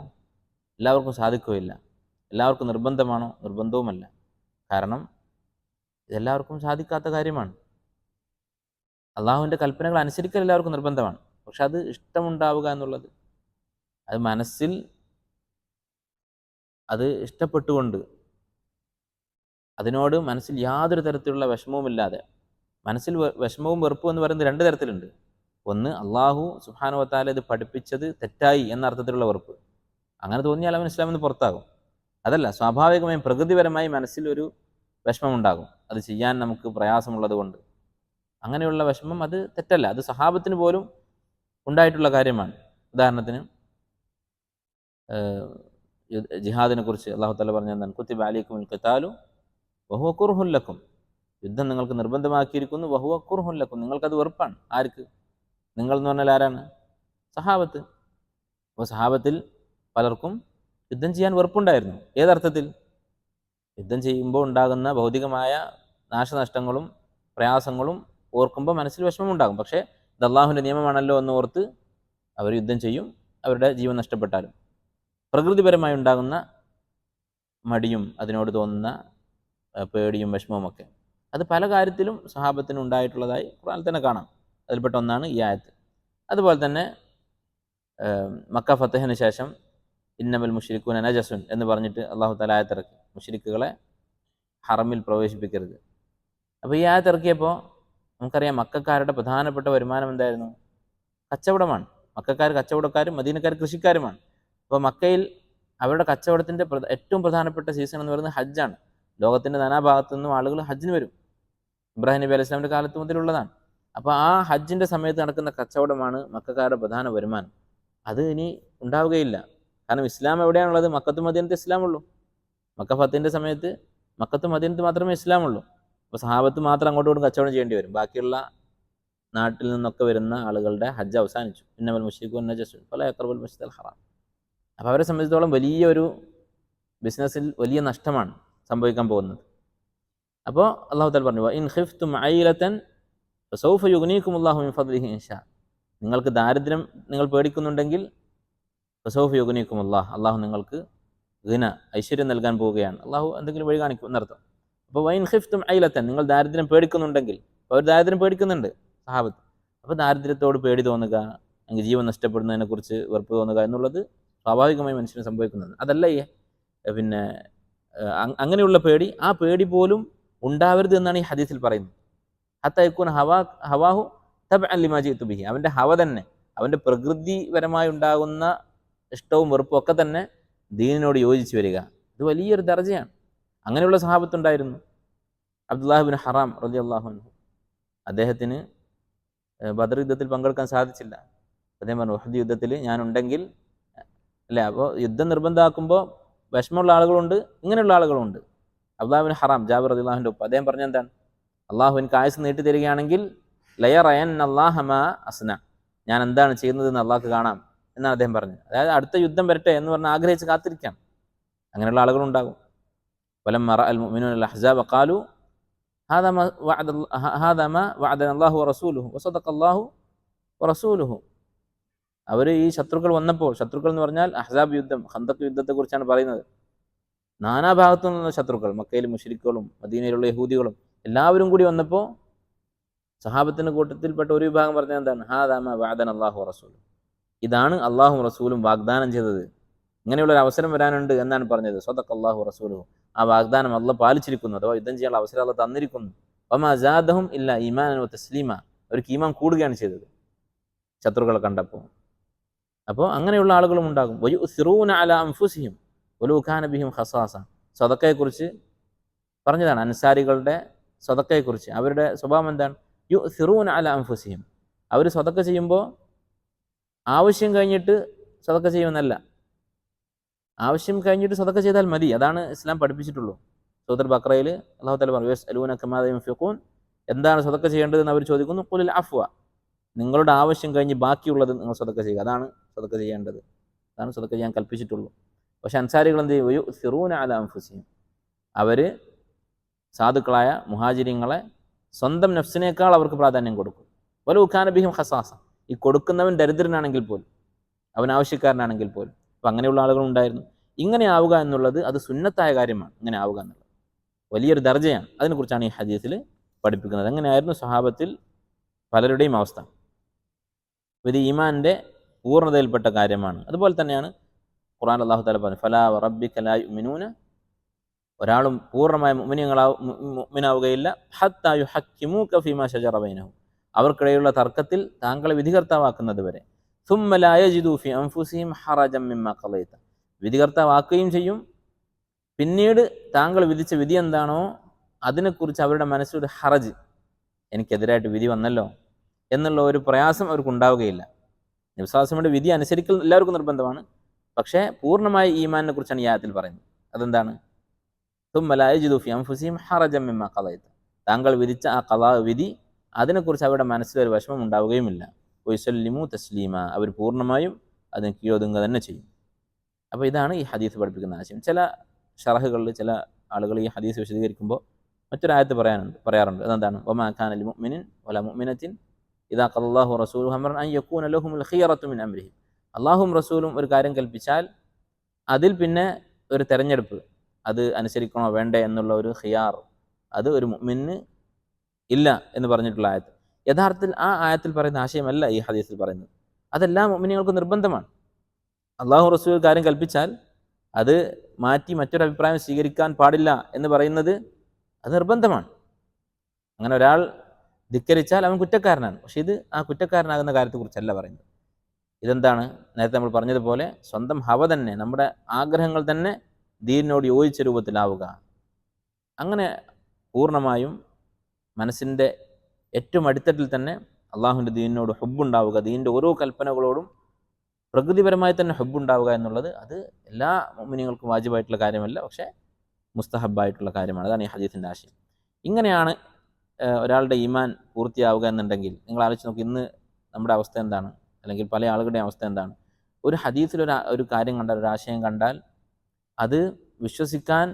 എല്ലാവർക്കും സാധിക്കുകയില്ല. എല്ലാവർക്കും നിർബന്ധമാണോ? നിർബന്ധവുമല്ല. കാരണം ഇതെല്ലാവർക്കും സാധിക്കാത്ത കാര്യമാണ്. അള്ളാഹുവിൻ്റെ കൽപ്പനകൾ അനുസരിക്കൽ എല്ലാവർക്കും നിർബന്ധമാണ്. പക്ഷെ അത് ഇഷ്ടമുണ്ടാവുക എന്നുള്ളത്, അത് മനസ്സിൽ അത് ഇഷ്ടപ്പെട്ടുകൊണ്ട് അതിനോട് മനസ്സിൽ യാതൊരു തരത്തിലുള്ള വിഷമവുമില്ലാതെ, മനസ്സിൽ വിഷമവും വെറുപ്പും എന്ന് പറയുന്നത് രണ്ട് തരത്തിലുണ്ട്. ഒന്ന്, അള്ളാഹു സുബ്ഹാനഹു വ തആല ഇത് പഠിപ്പിച്ചത് തെറ്റായി എന്ന അർത്ഥത്തിലുള്ള വെറുപ്പ്. അങ്ങനെ തോന്നിയാൽ അവൻ ഇസ്ലാമിൽ നിന്ന് പുറത്താകും. അതല്ല, സ്വാഭാവികമായും പ്രകൃതിപരമായി മനസ്സിൽ ഒരു വിഷമമുണ്ടാകും, അത് ചെയ്യാൻ നമുക്ക് പ്രയാസമുള്ളത് കൊണ്ട്. അങ്ങനെയുള്ള വിഷമം അത് തെറ്റല്ല, അത് സഹാബത്തിന് പോലും ഉണ്ടായിട്ടുള്ള കാര്യമാണ്. ഉദാഹരണത്തിന് ജിഹാദിനെ കുറിച്ച് അല്ലാഹു തആല പറഞ്ഞ എന്താണ്? കുത്തിബ അലൈക്കുമുൽ ഖിതാലു വഹുവ കുർഹുൻ ലക്കും. യുദ്ധം നിങ്ങൾക്ക് നിർബന്ധമാക്കിയിരിക്കുന്നു, വഹുവ കുർഹുൻ ലക്കും, നിങ്ങൾക്കത് വെറുപ്പാണ്. ആർക്ക്? നിങ്ങൾ എന്ന് പറഞ്ഞാൽ ആരാണ്? സഹാബത്ത്. അപ്പോൾ സഹാബത്തിൽ പലർക്കും യുദ്ധം ചെയ്യാൻ വെറുപ്പുണ്ടായിരുന്നു. ഏതർത്ഥത്തിൽ? യുദ്ധം ചെയ്യുമ്പോൾ ഉണ്ടാകുന്ന ഭൗതികമായ നാശനഷ്ടങ്ങളും പ്രയാസങ്ങളും ഓർക്കുമ്പോൾ മനസ്സിൽ വിഷമമുണ്ടാകും. പക്ഷേ ഇത് അള്ളാഹുവിൻ്റെ നിയമമാണല്ലോ എന്ന് ഓർത്ത് അവർ യുദ്ധം ചെയ്യും, അവരുടെ ജീവൻ നഷ്ടപ്പെട്ടാലും. പ്രകൃതിപരമായി ഉണ്ടാകുന്ന മടിയും അതിനോട് തോന്നുന്ന പേടിയും വിഷമവുമൊക്കെ അത് പല കാര്യത്തിലും സഹാബത്തിന് ഉണ്ടായിട്ടുള്ളതായി ഖുർആനിൽ തന്നെ കാണാം. അതിൽപ്പെട്ട ഒന്നാണ് ഈ ആയത്ത്. അതുപോലെ തന്നെ മക്ക ഫത്തഹിന് ശേഷം ഇന്നമൽ മുശ്രിക്കൂന നജസുൻ എന്ന് പറഞ്ഞിട്ട് അള്ളാഹു തആല ആയത്തിറക്കി, മുശ്രിക്കുകളെ ഹറമിൽ പ്രവേശിപ്പിക്കരുത്. അപ്പോൾ ഈ ആയത്തിറക്കിയപ്പോൾ നമുക്കറിയാം മക്കക്കാരുടെ പ്രധാനപ്പെട്ട വരുമാനം എന്തായിരുന്നു? കച്ചവടമാണ്. മക്കക്കാർ കച്ചവടക്കാരും മദീനക്കാർ കൃഷിക്കാരുമാണ്. അപ്പോൾ മക്കയിൽ അവരുടെ കച്ചവടത്തിൻ്റെ ഏറ്റവും പ്രധാനപ്പെട്ട സീസൺ എന്ന് പറയുന്നത് ഹജ്ജാണ്. ലോകത്തിൻ്റെ നാനാഭാഗത്തു നിന്നും ആളുകൾ ഹജ്ജിന് വരും. ഇബ്രാഹിം നബി അലൈഹി സ്വലാമിൻ്റെ കാലത്ത് മുതലുള്ളതാണ്. അപ്പോൾ ആ ഹജ്ജിൻ്റെ സമയത്ത് നടക്കുന്ന കച്ചവടമാണ് മക്കക്കാരുടെ പ്രധാന വരുമാനം. അത് ഇനി ഉണ്ടാവുകയില്ല. കാരണം ഇസ്ലാം എവിടെയാണുള്ളത്? മക്കത്തും മദീനത്ത് ഇസ്ലാമുള്ളൂ. മക്ക ഫത്തിൻ്റെ സമയത്ത് മക്കത്തും മദീനത്ത് മാത്രമേ ഇസ്ലാമുള്ളൂ. അപ്പോൾ സഹാബത്ത് മാത്രം അങ്ങോട്ടും ഇങ്ങോട്ടും കച്ചവടം ചെയ്യേണ്ടി വരും. ബാക്കിയുള്ള നാട്ടിൽ നിന്നൊക്കെ വരുന്ന ആളുകളുടെ ഹജ്ജ് അവസാനിച്ചു. ഇന്നമൽ മുശ്രിക്കൂന നജസുൻ ഫലാ യഖ്റബുൽ മസ്ജിദൽ ഹറാം. അപ്പോൾ അവരെ സംബന്ധിച്ചിടത്തോളം വലിയൊരു ബിസിനസ്സിൽ വലിയ നഷ്ടമാണ് സംഭവിക്കാൻ പോകുന്നത്. അപ്പോൾ അല്ലാഹു തആല പറഞ്ഞു, ഇൻ ഖിഫ്തും ഐലതൻ ഫസൗഫ യുഗ്നീകുമുല്ലാഹു മിൻ ഫദ്ലിഹി ഇൻഷാ. നിങ്ങൾക്ക് ദാരിദ്ര്യം നിങ്ങൾ പേടിക്കുന്നുണ്ടെങ്കിൽ ഫസൗഫ യുഗ്നീകുമുല്ലാഹ്, അള്ളാഹു നിങ്ങൾക്ക് ഗിന ഐശ്വര്യം നൽകാൻ പോവുകയാണ്. അള്ളാഹു എന്തെങ്കിലും വഴി കാണിക്കും എന്നർത്ഥം. അപ്പോൾ വൈൻ ഖിഫ്തും ഐലതൻ, നിങ്ങൾ ദാരിദ്ര്യം പേടിക്കുന്നുണ്ടെങ്കിൽ, അവർ ദാരിദ്ര്യം പേടിക്കുന്നുണ്ട് സഹാബത്ത്. അപ്പോൾ ദാരിദ്ര്യത്തോട് പേടി തോന്നുക, അല്ലെങ്കിൽ ജീവൻ നഷ്ടപ്പെടുന്നതിനെക്കുറിച്ച് വെറുപ്പ് തോന്നുക എന്നുള്ളത് സ്വാഭാവികമായി മനുഷ്യന് സംഭവിക്കുന്നത്. അതല്ല പിന്നെ അങ്ങനെയുള്ള പേടി, ആ പേടി പോലും ഉണ്ടാവരുത് എന്നാണ് ഈ ഹദീസിൽ പറയുന്നത്. ഹത്താ യകൂന ഹവാഹു തബ്അൻ ലിമാ ജിഅ്തു ബിഹി, അവൻ്റെ ഹവ തന്നെ, അവൻ്റെ പ്രകൃതിപരമായി ഉണ്ടാകുന്ന ഇഷ്ടവും വെറുപ്പും ഒക്കെ തന്നെ ദീനിനോട് യോജിച്ച് വരിക. ഇത് വലിയൊരു ദർജയാണ്. അങ്ങനെയുള്ള സഹാബത്തുണ്ടായിരുന്നു. അബ്ദുല്ലാഹി ഇബ്നു ഹറാം റളിയല്ലാഹു അൻഹു, അദ്ദേഹത്തിന് ബദർ യുദ്ധത്തിൽ പങ്കെടുക്കാൻ സാധിച്ചില്ല. അദ്ദേഹം പറഞ്ഞു, ഉഹദ് യുദ്ധത്തിൽ ഞാനുണ്ടെങ്കിൽ അല്ലേ. അപ്പോൾ യുദ്ധം നിർബന്ധമാക്കുമ്പോൾ വിഷമമുള്ള ആളുകളുണ്ട്, ഇങ്ങനെയുള്ള ആളുകളുണ്ട്. അബ്ദുല്ലാഹി ഇബ്നു ഹറാം, ജാബിർ റളിയല്ലാഹുവിൻ്റെ ഒപ്പം, അദ്ദേഹം പറഞ്ഞ എന്താണ്? അള്ളാഹു എനിക്ക് ആയുസ് നീട്ടി തരികയാണെങ്കിൽ ലയറയന്ന അല്ലാഹ മാ അസ്ന, ഞാൻ എന്താണ് ചെയ്യുന്നതെന്ന് അള്ളാഹ്ക്ക് കാണാം എന്നാണ് അദ്ദേഹം പറഞ്ഞത്. അതായത് അടുത്ത യുദ്ധം വരട്ടെ എന്ന് പറഞ്ഞ് ആഗ്രഹിച്ച് കാത്തിരിക്കാം. അങ്ങനെയുള്ള ആളുകളുണ്ടാകും. വലമ്മ റഅൽ മുഅ്മിനൂന അൽ അഹ്സാബ ഖാലു ഹാദാ മാ വഅദന അല്ലാഹു വറസൂലുഹു വസദഖ അല്ലാഹു വറസൂലുഹു. അവർ ഈ ശത്രുക്കൾ വന്നപ്പോൾ, ശത്രുക്കൾ എന്ന് പറഞ്ഞാൽ അഹ്സാബ് യുദ്ധം, ഖന്തഖ് യുദ്ധത്തെക്കുറിച്ചാണ് പറയുന്നത്. നാനാഭാഗത്തു നിന്നുള്ള ശത്രുക്കൾ, മക്കയിലെ മുശ്രിക്കുകളും മദീനയിലുള്ള യഹൂദികളും എല്ലാവരും കൂടി വന്നപ്പോൾ സഹാബത്തിൻ്റെ കൂട്ടത്തിൽപ്പെട്ട ഒരു വിഭാഗം പറഞ്ഞത് എന്താണ്? ഹാദാ മാ വഅദന അല്ലാഹു വറസൂലുഹു, ഇതാണ് അള്ളാഹും റസൂലും വാഗ്ദാനം ചെയ്തത്, ഇങ്ങനെയുള്ളൊരു അവസരം വരാനുണ്ട് എന്നാണ് പറഞ്ഞത്. സദഖ അല്ലാഹു റസൂലുഹു, ആ വാഗ്ദാനം അള്ളാഹ് പാലിച്ചിരിക്കുന്നു, അഥവാ യുദ്ധം ചെയ്യാനുള്ള അവസരം അള്ളാഹ് തന്നിരിക്കുന്നു. വമാ സാദഹും ഇല്ലാ ഈമാനൻ വ തസ്ലീമ, അവർക്ക് ഈമാൻ കൂടുകയാണ് ചെയ്തത് ശത്രുക്കളെ കണ്ടപ്പോൾ. അപ്പോൾ അങ്ങനെയുള്ള ആളുകളും ഉണ്ടാകും. വയുസിറൂന അലാ അൻഫുസിഹിം വലൗ കാന ബിഹിം ഖസാസ, സദഖയെക്കുറിച്ച് പറഞ്ഞതാണ്. അൻസാരികളുടെ സദഖയെക്കുറിച്ച് അവരുടെ സ്വഭാവം എന്താണ്? യുസിറൂന അലാ അൻഫുസിഹിം, അവർ സദഖ ചെയ്യുമ്പോൾ ആവശ്യം കഴിഞ്ഞിട്ട് സദഖ ചെയ്യുമെന്നല്ല, ആവശ്യം കഴിഞ്ഞിട്ട് സദഖ ചെയ്താൽ മതി, അതാണ് ഇസ്ലാം പഠിപ്പിച്ചിട്ടുള്ളൂ. സൂറത്തുൽ ബഖറയിൽ അല്ലാഹു തആല പറഞ്ഞു, യസ്അലൂനക മാദാ യുൻഫിഖൂൻ, എന്താണ് സദഖ ചെയ്യേണ്ടതെന്ന് അവർ ചോദിക്കുന്നു. ഖുലിൽ അഫ്വ, നിങ്ങളുടെ ആവശ്യം കഴിഞ്ഞ് ബാക്കിയുള്ളത് നിങ്ങൾ സദഖ ചെയ്യുക, അതാണ് സദഖ ചെയ്യേണ്ടത്, അതാണ് സദഖ ചെയ്യാൻ കൽപ്പിച്ചിട്ടുള്ളൂ. പക്ഷെ അൻസാരികൾ എന്ത് ചെയ്യും? യുസിറൂന അലാ അൻഫുസിഹിം, അവർ സാധുക്കളായ മുഹാജിരിങ്ങളെ സ്വന്തം നഫ്സിനേക്കാൾ അവർക്ക് പ്രാധാന്യം കൊടുക്കും. വലൗ കാന ബിഹിം ഖസാസ, ഈ കൊടുക്കുന്നവൻ ദരിദ്രനാണെങ്കിൽ പോലും. അവൻ ആവശ്യക്കാരനാണെങ്കിൽ പോലും. അപ്പം അങ്ങനെയുള്ള ആളുകളുണ്ടായിരുന്നു. ഇങ്ങനെ ആവുക എന്നുള്ളത് അത് സുന്നത്തായ കാര്യമാണ്. ഇങ്ങനെ ആവുക എന്നുള്ളത് വലിയൊരു ദർജയാണ്. അതിനെക്കുറിച്ചാണ് ഈ ഹദീസിൽ പഠിപ്പിക്കുന്നത്. അങ്ങനെയായിരുന്നു സ്വഹാബത്തിൽ പലരുടെയും അവസ്ഥ. ഇത് ഈമാനിൻ്റെ പൂർണ്ണതയിൽപ്പെട്ട കാര്യമാണ്. അതുപോലെ തന്നെയാണ് ഖുർആൻ അല്ലാഹു തആല പറഞ്ഞു, ഫലാ വറബ്ബിക ലാ യുഅ്മിനൂന, ഒരാളും പൂർണ്ണമായ മുഅ്മിനാവുകയില്ല ഹത്താ യുഹക്കിമൂക ഫീമാ ശജറ ബൈനഹും, അവർക്കിടയിലുള്ള തർക്കത്തിൽ താങ്കളെ വിധികർത്താവാക്കുന്നത് വരെ. സുമ്മ ലാ യജിദൂ ഫീ അൻഫുസിഹിം ഹറജൻ മിമ്മാ ഖളൈത, വിധികർത്താവാക്കുകയും ചെയ്യും, പിന്നീട് താങ്കൾ വിധിച്ച വിധി എന്താണോ അതിനെക്കുറിച്ച് അവരുടെ മനസ്സിലൊരു ഹറജ്, എനിക്കെതിരായിട്ട് വിധി വന്നല്ലോ എന്നുള്ള ഒരു പ്രയാസം അവർക്കുണ്ടാവുകയില്ല. നബി സ്വല്ലല്ലാഹു അലൈഹി വസല്ലമയുടെ വിധി അനുസരിക്കൽ എല്ലാവർക്കും നിർബന്ധമാണ്. പക്ഷേ പൂർണ്ണമായ ഈമാനിനെ കുറിച്ചാണ് ഈ ആയത്തിൽ പറയുന്നത്. അതെന്താണ്? സുമ്മ ലാ യജിദൂ ഫീ അൻഫുസിഹിം ഹറജൻ മിമ്മാ ഖളൈത, താങ്കൾ വിധിച്ച ആ ഖളാ വിധി അതിനെക്കുറിച്ച് അവരുടെ മനസ്സിലൊരു വിഷമം ഉണ്ടാവുകയുമില്ല. വയുസല്ലിമു തസ്ലീമ, അവർ പൂർണ്ണമായും അതിന് കീഴൊതുങ്ങുക തന്നെ ചെയ്യും. അപ്പോൾ ഇതാണ് ഈ ഹദീസ് പഠിപ്പിക്കുന്ന ആശയം. ചില ഷറഹുകളിൽ ചില ആളുകൾ ഈ ഹദീസ് വിശദീകരിക്കുമ്പോൾ മറ്റൊരായത്ത് പറയാറുണ്ട്. അതെന്താണ്? വമാ കാന ലിമുഅ്മിനിൻ വലാ മുഅ്മിനത്തിൻ ഇദാ ഖദല്ലാഹു റസൂലുഹു അംറൻ അൻ യകൂന ലഹുമുൽ ഖിയറത്തു മിൻ അംരിഹിം, അള്ളാഹും റസൂലും ഒരു കാര്യം കൽപ്പിച്ചാൽ അതിൽ പിന്നെ ഒരു തെരഞ്ഞെടുപ്പ്, അത് അനുസരിക്കണോ വേണ്ടേ എന്നുള്ള ഒരു ഖിയാർ, അത് ഒരു മുഅ്മിന് ഇല്ല എന്ന് പറഞ്ഞിട്ടുള്ള ആയത്ത്. യഥാർത്ഥത്തിൽ ആ ആയത്തിൽ പറയുന്ന ആശയമല്ല ഈ ഹദീസിൽ പറയുന്നത്. അതെല്ലാ മുഅ്മിനീങ്ങൾക്കും നിർബന്ധമാണ്. അള്ളാഹു റസൂൽ കാര്യം കൽപ്പിച്ചാൽ അത് മാറ്റി മറ്റൊരു അഭിപ്രായം സ്വീകരിക്കാൻ പാടില്ല എന്ന് പറയുന്നത് അത് നിർബന്ധമാണ്. അങ്ങനെ ഒരാൾ ധിക്കരിച്ചാൽ അവൻ കുറ്റക്കാരനാണ്. പക്ഷെ ഇത് ആ കുറ്റക്കാരനാകുന്ന കാര്യത്തെക്കുറിച്ചല്ല പറയുന്നത്. ഇതെന്താണ്? നേരത്തെ നമ്മൾ പറഞ്ഞതുപോലെ സ്വന്തം ഹവ തന്നെ, നമ്മുടെ ആഗ്രഹങ്ങൾ തന്നെ ദീനിനോട് യോജിച്ച രൂപത്തിലാവുക. അങ്ങനെ പൂർണ്ണമായും മനസ്സിൻ്റെ ഏറ്റവും അടിത്തട്ടിൽ തന്നെ അള്ളാഹുവിൻ്റെ ദീനിനോട് ഹുബ്ബുണ്ടാവുക, ദീനിൻ്റെ ഓരോ കൽപ്പനകളോടും പ്രകൃതിപരമായി തന്നെ ഹുബ്ബുണ്ടാവുക എന്നുള്ളത് അത് എല്ലാ മുഅ്മിനീങ്ങൾക്കും വാജിബായിട്ടുള്ള കാര്യമല്ല, പക്ഷേ മുസ്തഹബായിട്ടുള്ള കാര്യമാണ്. അതാണ് ഈ ഹദീസിൻ്റെ ആശയം. ഇങ്ങനെയാണ് ഒരാളുടെ ഈമാൻ പൂർത്തിയാവുക എന്നുണ്ടെങ്കിൽ നിങ്ങൾ ആലോചിച്ച് നോക്കി, ഇന്ന് നമ്മുടെ അവസ്ഥ എന്താണ്, അല്ലെങ്കിൽ പല ആളുകളുടെയും അവസ്ഥ എന്താണ്? ഒരു ഹദീസിൽ ഒരു കാര്യം കണ്ടാൽ, ഒരു ആശയം കണ്ടാൽ അത് വിശ്വസിക്കാൻ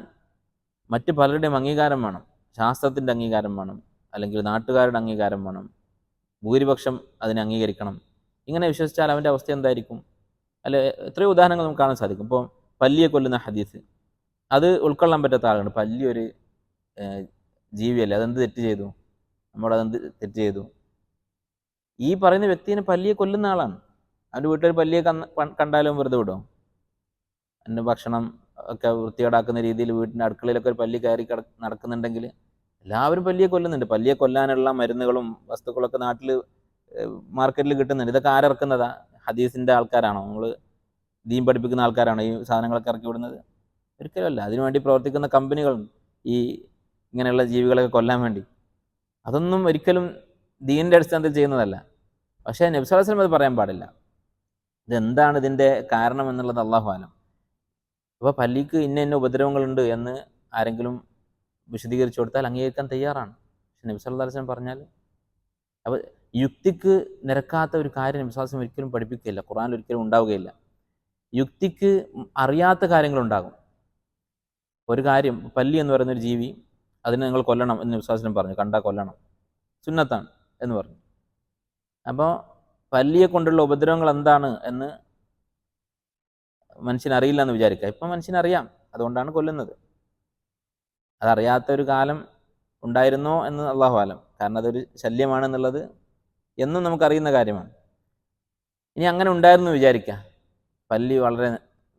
മറ്റ് പലരുടെയും അംഗീകാരം വേണം. ശാസ്ത്രത്തിൻ്റെ അംഗീകാരം വേണം, അല്ലെങ്കിൽ നാട്ടുകാരുടെ അംഗീകാരം വേണം, ഭൂരിപക്ഷം അതിനെ അംഗീകരിക്കണം. ഇങ്ങനെ വിശ്വസിച്ചാൽ അവൻ്റെ അവസ്ഥ എന്തായിരിക്കും? അല്ലെ, എത്രയോ ഉദാഹരണങ്ങൾ നമുക്ക് കാണാൻ സാധിക്കും. ഇപ്പോൾ പല്ലിയെ കൊല്ലുന്ന ഹദീസ്, അത് ഉൾക്കൊള്ളാൻ പറ്റാത്ത ആളുണ്ട്. പല്ലി ഒരു ജീവിയല്ലേ, അതെന്ത് തെറ്റ് ചെയ്തു? നമ്മളതെന്ത് തെറ്റ് ചെയ്തു? ഈ പറയുന്ന വ്യക്തിനെ പല്ലിയെ കൊല്ലുന്ന ആളാണ്. അവൻ്റെ വീട്ടിൽ പല്ലിയെ കണ്ടാലും വെറുതെ വിടും? അതിൻ്റെ ഭക്ഷണം ഒക്കെ വൃത്തികേടാക്കുന്ന രീതിയിൽ വീട്ടിൻ്റെ അടുക്കളയിലൊക്കെ ഒരു പല്ലി കയറി നടക്കുന്നുണ്ടെങ്കിൽ എല്ലാവരും പല്ലിയെ കൊല്ലുന്നുണ്ട്. പല്ലിയെ കൊല്ലാനുള്ള മരുന്നുകളും വസ്തുക്കളൊക്കെ നാട്ടിൽ മാർക്കറ്റിൽ കിട്ടുന്നുണ്ട്. ഇതൊക്കെ ആരിറക്കുന്നതാ? ഹദീസിൻ്റെ ആൾക്കാരാണോ? നമ്മൾ ദീൻ പഠിപ്പിക്കുന്ന ആൾക്കാരാണോ ഈ സാധനങ്ങളൊക്കെ ഇറക്കി വിടുന്നത്? ഒരിക്കലുമല്ല. അതിനുവേണ്ടി പ്രവർത്തിക്കുന്ന കമ്പനികളുണ്ട് ഈ ഇങ്ങനെയുള്ള ജീവികളൊക്കെ കൊല്ലാൻ വേണ്ടി. അതൊന്നും ഒരിക്കലും ദീനിൻ്റെ അടിസ്ഥാനത്തിൽ ചെയ്യുന്നതല്ല. പക്ഷേ നബി സ്വല്ലല്ലാഹു അലൈഹി വസല്ലം അത് പറയാൻ പാടില്ല. ഇതെന്താണ് ഇതിൻ്റെ കാരണം എന്നുള്ളത് അല്ലാഹു ആലം. അപ്പോൾ പല്ലിക്ക് ഇന്ന ഉപദ്രവങ്ങളുണ്ട് എന്ന് ആരെങ്കിലും വിശദീകരിച്ചു കൊടുത്താൽ അംഗീകരിക്കാൻ തയ്യാറാണ്. പക്ഷെ നബി സല്ലല്ലാഹു അലൈഹി വസല്ലം പറഞ്ഞാൽ, അപ്പോൾ യുക്തിക്ക് നിരക്കാത്ത ഒരു കാര്യം നബി സല്ലല്ലാഹു അലൈഹി വസല്ലം ഒരിക്കലും പഠിപ്പിക്കുകയില്ല, ഖുർആനിൽ ഒരിക്കലും ഉണ്ടാവുകയില്ല. യുക്തിക്ക് അറിയാത്ത കാര്യങ്ങളുണ്ടാകും. ഒരു കാര്യം, പല്ലി എന്ന് പറയുന്നൊരു ജീവി, അതിനെ നിങ്ങൾ കൊല്ലണം എന്ന് നബി സല്ലല്ലാഹു അലൈഹി വസല്ലം പറഞ്ഞു, കണ്ടാൽ കൊല്ലണം, സുന്നത്താണ് എന്ന് പറഞ്ഞു. അപ്പോൾ പല്ലിയെ കൊണ്ടുള്ള ഉപദ്രവങ്ങൾ എന്താണ് എന്ന് മനുഷ്യനറിയില്ല എന്ന് വിചാരിക്കുക. ഇപ്പം മനുഷ്യനറിയാം, അതുകൊണ്ടാണ് കൊല്ലുന്നത്. അതറിയാത്തൊരു കാലം ഉണ്ടായിരുന്നോ എന്ന് അല്ലാഹു ആലം. കാരണം അതൊരു ശല്യമാണെന്നുള്ളത് എന്നും നമുക്കറിയുന്ന കാര്യമാണ്. ഇനി അങ്ങനെ ഉണ്ടായിരുന്നു വിചാരിക്കുക, പല്ലി വളരെ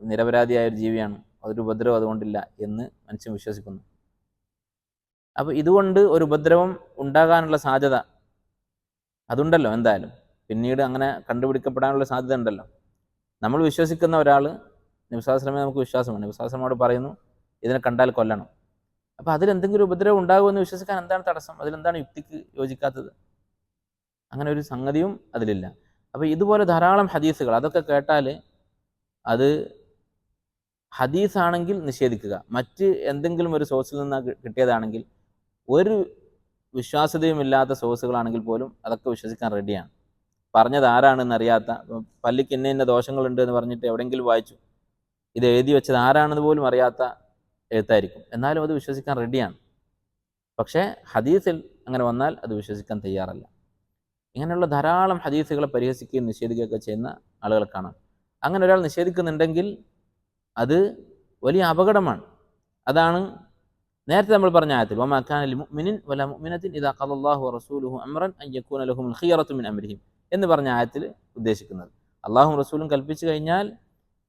നിരപരാധിയായ ഒരു ജീവിയാണ്, അതൊരു ഉപദ്രവം അതുകൊണ്ടില്ല എന്ന് മനുഷ്യൻ വിശ്വസിക്കുന്നു. അപ്പോൾ ഇതുകൊണ്ട് ഒരു ഉപദ്രവം ഉണ്ടാകാനുള്ള സാധ്യത അതുണ്ടല്ലോ എന്തായാലും. പിന്നീട് അങ്ങനെ കണ്ടുപിടിക്കപ്പെടാനുള്ള സാധ്യത ഉണ്ടല്ലോ. നമ്മൾ വിശ്വസിക്കുന്ന ഒരാൾ, നബി സല്ലല്ലാഹു അലൈഹി വസല്ലമയെ നമുക്ക് വിശ്വാസമാണ്, നബി സല്ലല്ലാഹു അലൈഹി വസല്ലമയോട് പറയുന്നു ഇതിനെ കണ്ടാൽ കൊല്ലണം. അപ്പോൾ അതിലെന്തെങ്കിലും ഉപദ്രവം ഉണ്ടാകുമെന്ന് വിശ്വസിക്കാൻ എന്താണ് തടസ്സം? അതിലെന്താണ് യുക്തിക്ക് യോജിക്കാത്തത്? അങ്ങനെ ഒരു സംഗതിയും അതിലില്ല. അപ്പോൾ ഇതുപോലെ ധാരാളം ഹദീസുകൾ, അതൊക്കെ കേട്ടാൽ അത് ഹദീസാണെങ്കിൽ നിഷേധിക്കുക, മറ്റ് എന്തെങ്കിലും ഒരു സോഴ്സിൽ നിന്ന് കിട്ടിയതാണെങ്കിൽ, ഒരു വിശ്വാസ്യതയുമില്ലാത്ത സോഴ്സുകളാണെങ്കിൽ പോലും അതൊക്കെ വിശ്വസിക്കാൻ റെഡിയാണ്. പറഞ്ഞത് ആരാണെന്ന് അറിയാത്ത, പല്ലിക്ക് ഇന്ന ദോഷങ്ങളുണ്ട് എന്ന് പറഞ്ഞിട്ട് എവിടെയെങ്കിലും വായിച്ചു, ഇത് എഴുതി വെച്ചത് ആരാണെന്ന് പോലും അറിയാത്ത എഴുത്തായിരിക്കും, എന്നാലും അത് വിശ്വസിക്കാൻ റെഡിയാണ്. പക്ഷേ ഹദീസിൽ അങ്ങനെ വന്നാൽ അത് വിശ്വസിക്കാൻ തയ്യാറല്ല. ഇങ്ങനെയുള്ള ധാരാളം ഹദീസുകളെ പരിഹസിക്കുകയും നിഷേധിക്കുകയൊക്കെ ചെയ്യുന്ന ആളുകളെ കാണാം. അങ്ങനെ ഒരാൾ നിഷേധിക്കുന്നുണ്ടെങ്കിൽ അത് വലിയ അപകടമാണ്. അതാണ് നേരത്തെ നമ്മൾ പറഞ്ഞ ആയത്തിൽ വമാ കാന ലിമുഅ്മിനിൻ വലാ മുഅ്മിനത്തിൻ ഇദാ ഖദല്ലാഹു വറസൂലുഹു അംറൻ അൻ യകൂന ലഹുമുൽ ഖിയറത്തു മിൻ അംരിഹിം എന്ന് പറഞ്ഞ ആയത്തിൽ ഉദ്ദേശിക്കുന്നത്. അള്ളാഹും റസൂലും കൽപ്പിച്ചു കഴിഞ്ഞാൽ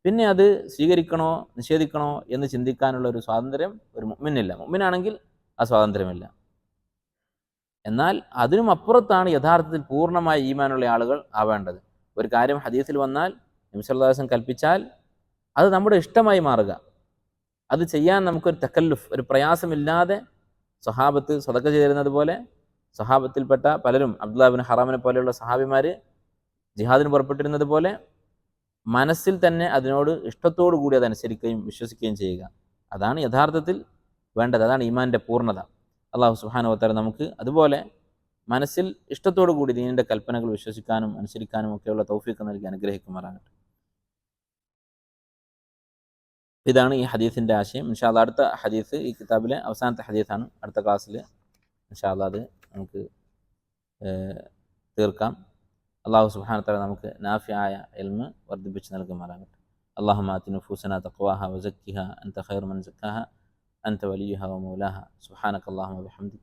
പിന്നെ അത് സ്വീകരിക്കണോ നിഷേധിക്കണോ എന്ന് ചിന്തിക്കാനുള്ള ഒരു സ്വാതന്ത്ര്യം ഒരു മുഅ്മിനില്ല. മുഅ്മിനാണെങ്കിൽ ആ സ്വാതന്ത്ര്യമില്ല. എന്നാൽ അതിനും അപ്പുറത്താണ് യഥാർത്ഥത്തിൽ പൂർണ്ണമായ ഈമാനുള്ള ആളുകൾ ആവേണ്ടത്. ഒരു കാര്യം ഹദീസിൽ വന്നാൽ നബി സല്ലല്ലാഹു അലൈഹി വസല്ലം കൽപ്പിച്ചാൽ അത് നമ്മുടെ ഇഷ്ടമായി മാറുക, അത് ചെയ്യാൻ നമുക്കൊരു തക്കല്ലുഫ്, ഒരു പ്രയാസമില്ലാതെ സ്വഹാബത്ത് സദഖ ചെയ്തിരുന്നത് പോലെ സ്വഹാബത്തിൽപ്പെട്ട പലരും അബ്ദുല്ലാഹ് ഇബ്നു ഹറാമിനെ പോലെയുള്ള സഹാബിമാർ ജിഹാദിന് പുറപ്പെട്ടിരുന്നത് പോലെ മനസ്സിൽ തന്നെ അതിനോട് ഇഷ്ടത്തോടു കൂടി അതനുസരിക്കുകയും വിശ്വസിക്കുകയും ചെയ്യുക. അതാണ് യഥാർത്ഥത്തിൽ വേണ്ടത്. അതാണ് ഈമാൻ്റെ പൂർണ്ണത. അള്ളാഹു സുബ്ഹാനഹു വ തആല നമുക്ക് അതുപോലെ മനസ്സിൽ ഇഷ്ടത്തോടു കൂടി ദീനിൻ്റെ കൽപ്പനകൾ വിശ്വസിക്കാനും അനുസരിക്കാനും ഒക്കെയുള്ള തൗഫീഖ് നൽകി അനുഗ്രഹിക്കുമാറാകട്ടെ. ഇതാണ് ഈ ഹദീസിൻ്റെ ആശയം. ഇൻഷാ അല്ലാഹ് അടുത്ത ഹദീസ് ഈ കിതാബിലെ അവസാനത്തെ ഹദീസാണ്. അടുത്ത ക്ലാസ്സിൽ ഇൻഷാ അല്ലാഹ് അത് നമുക്ക് തീർക്കാം. അള്ളാഹു സുബ്ഹാനഹു വ തആല നമുക്ക് നാഫിയായ ഇൽമ് വർദ്ധിപ്പിച്ച് നൽകുമാറാകട്ടെ. അല്ലാഹുമ്മ ആതി നുഫൂസനാ തഖ്വാഹ വസക്കിഹ അൻത ഖൈറു മൻ സക്കാഹ അൻത വലിയുഹ വമൗലാഹ സുബ്ഹാനക അല്ലാഹുമ്മ വബിഹംദിക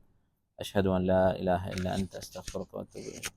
അഷ്ഹദു അൻ ലാ ഇലാഹ ഇല്ല അൻത അസ്തഗ്ഫിറുക വഅത്തൂബു ഇലൈക്.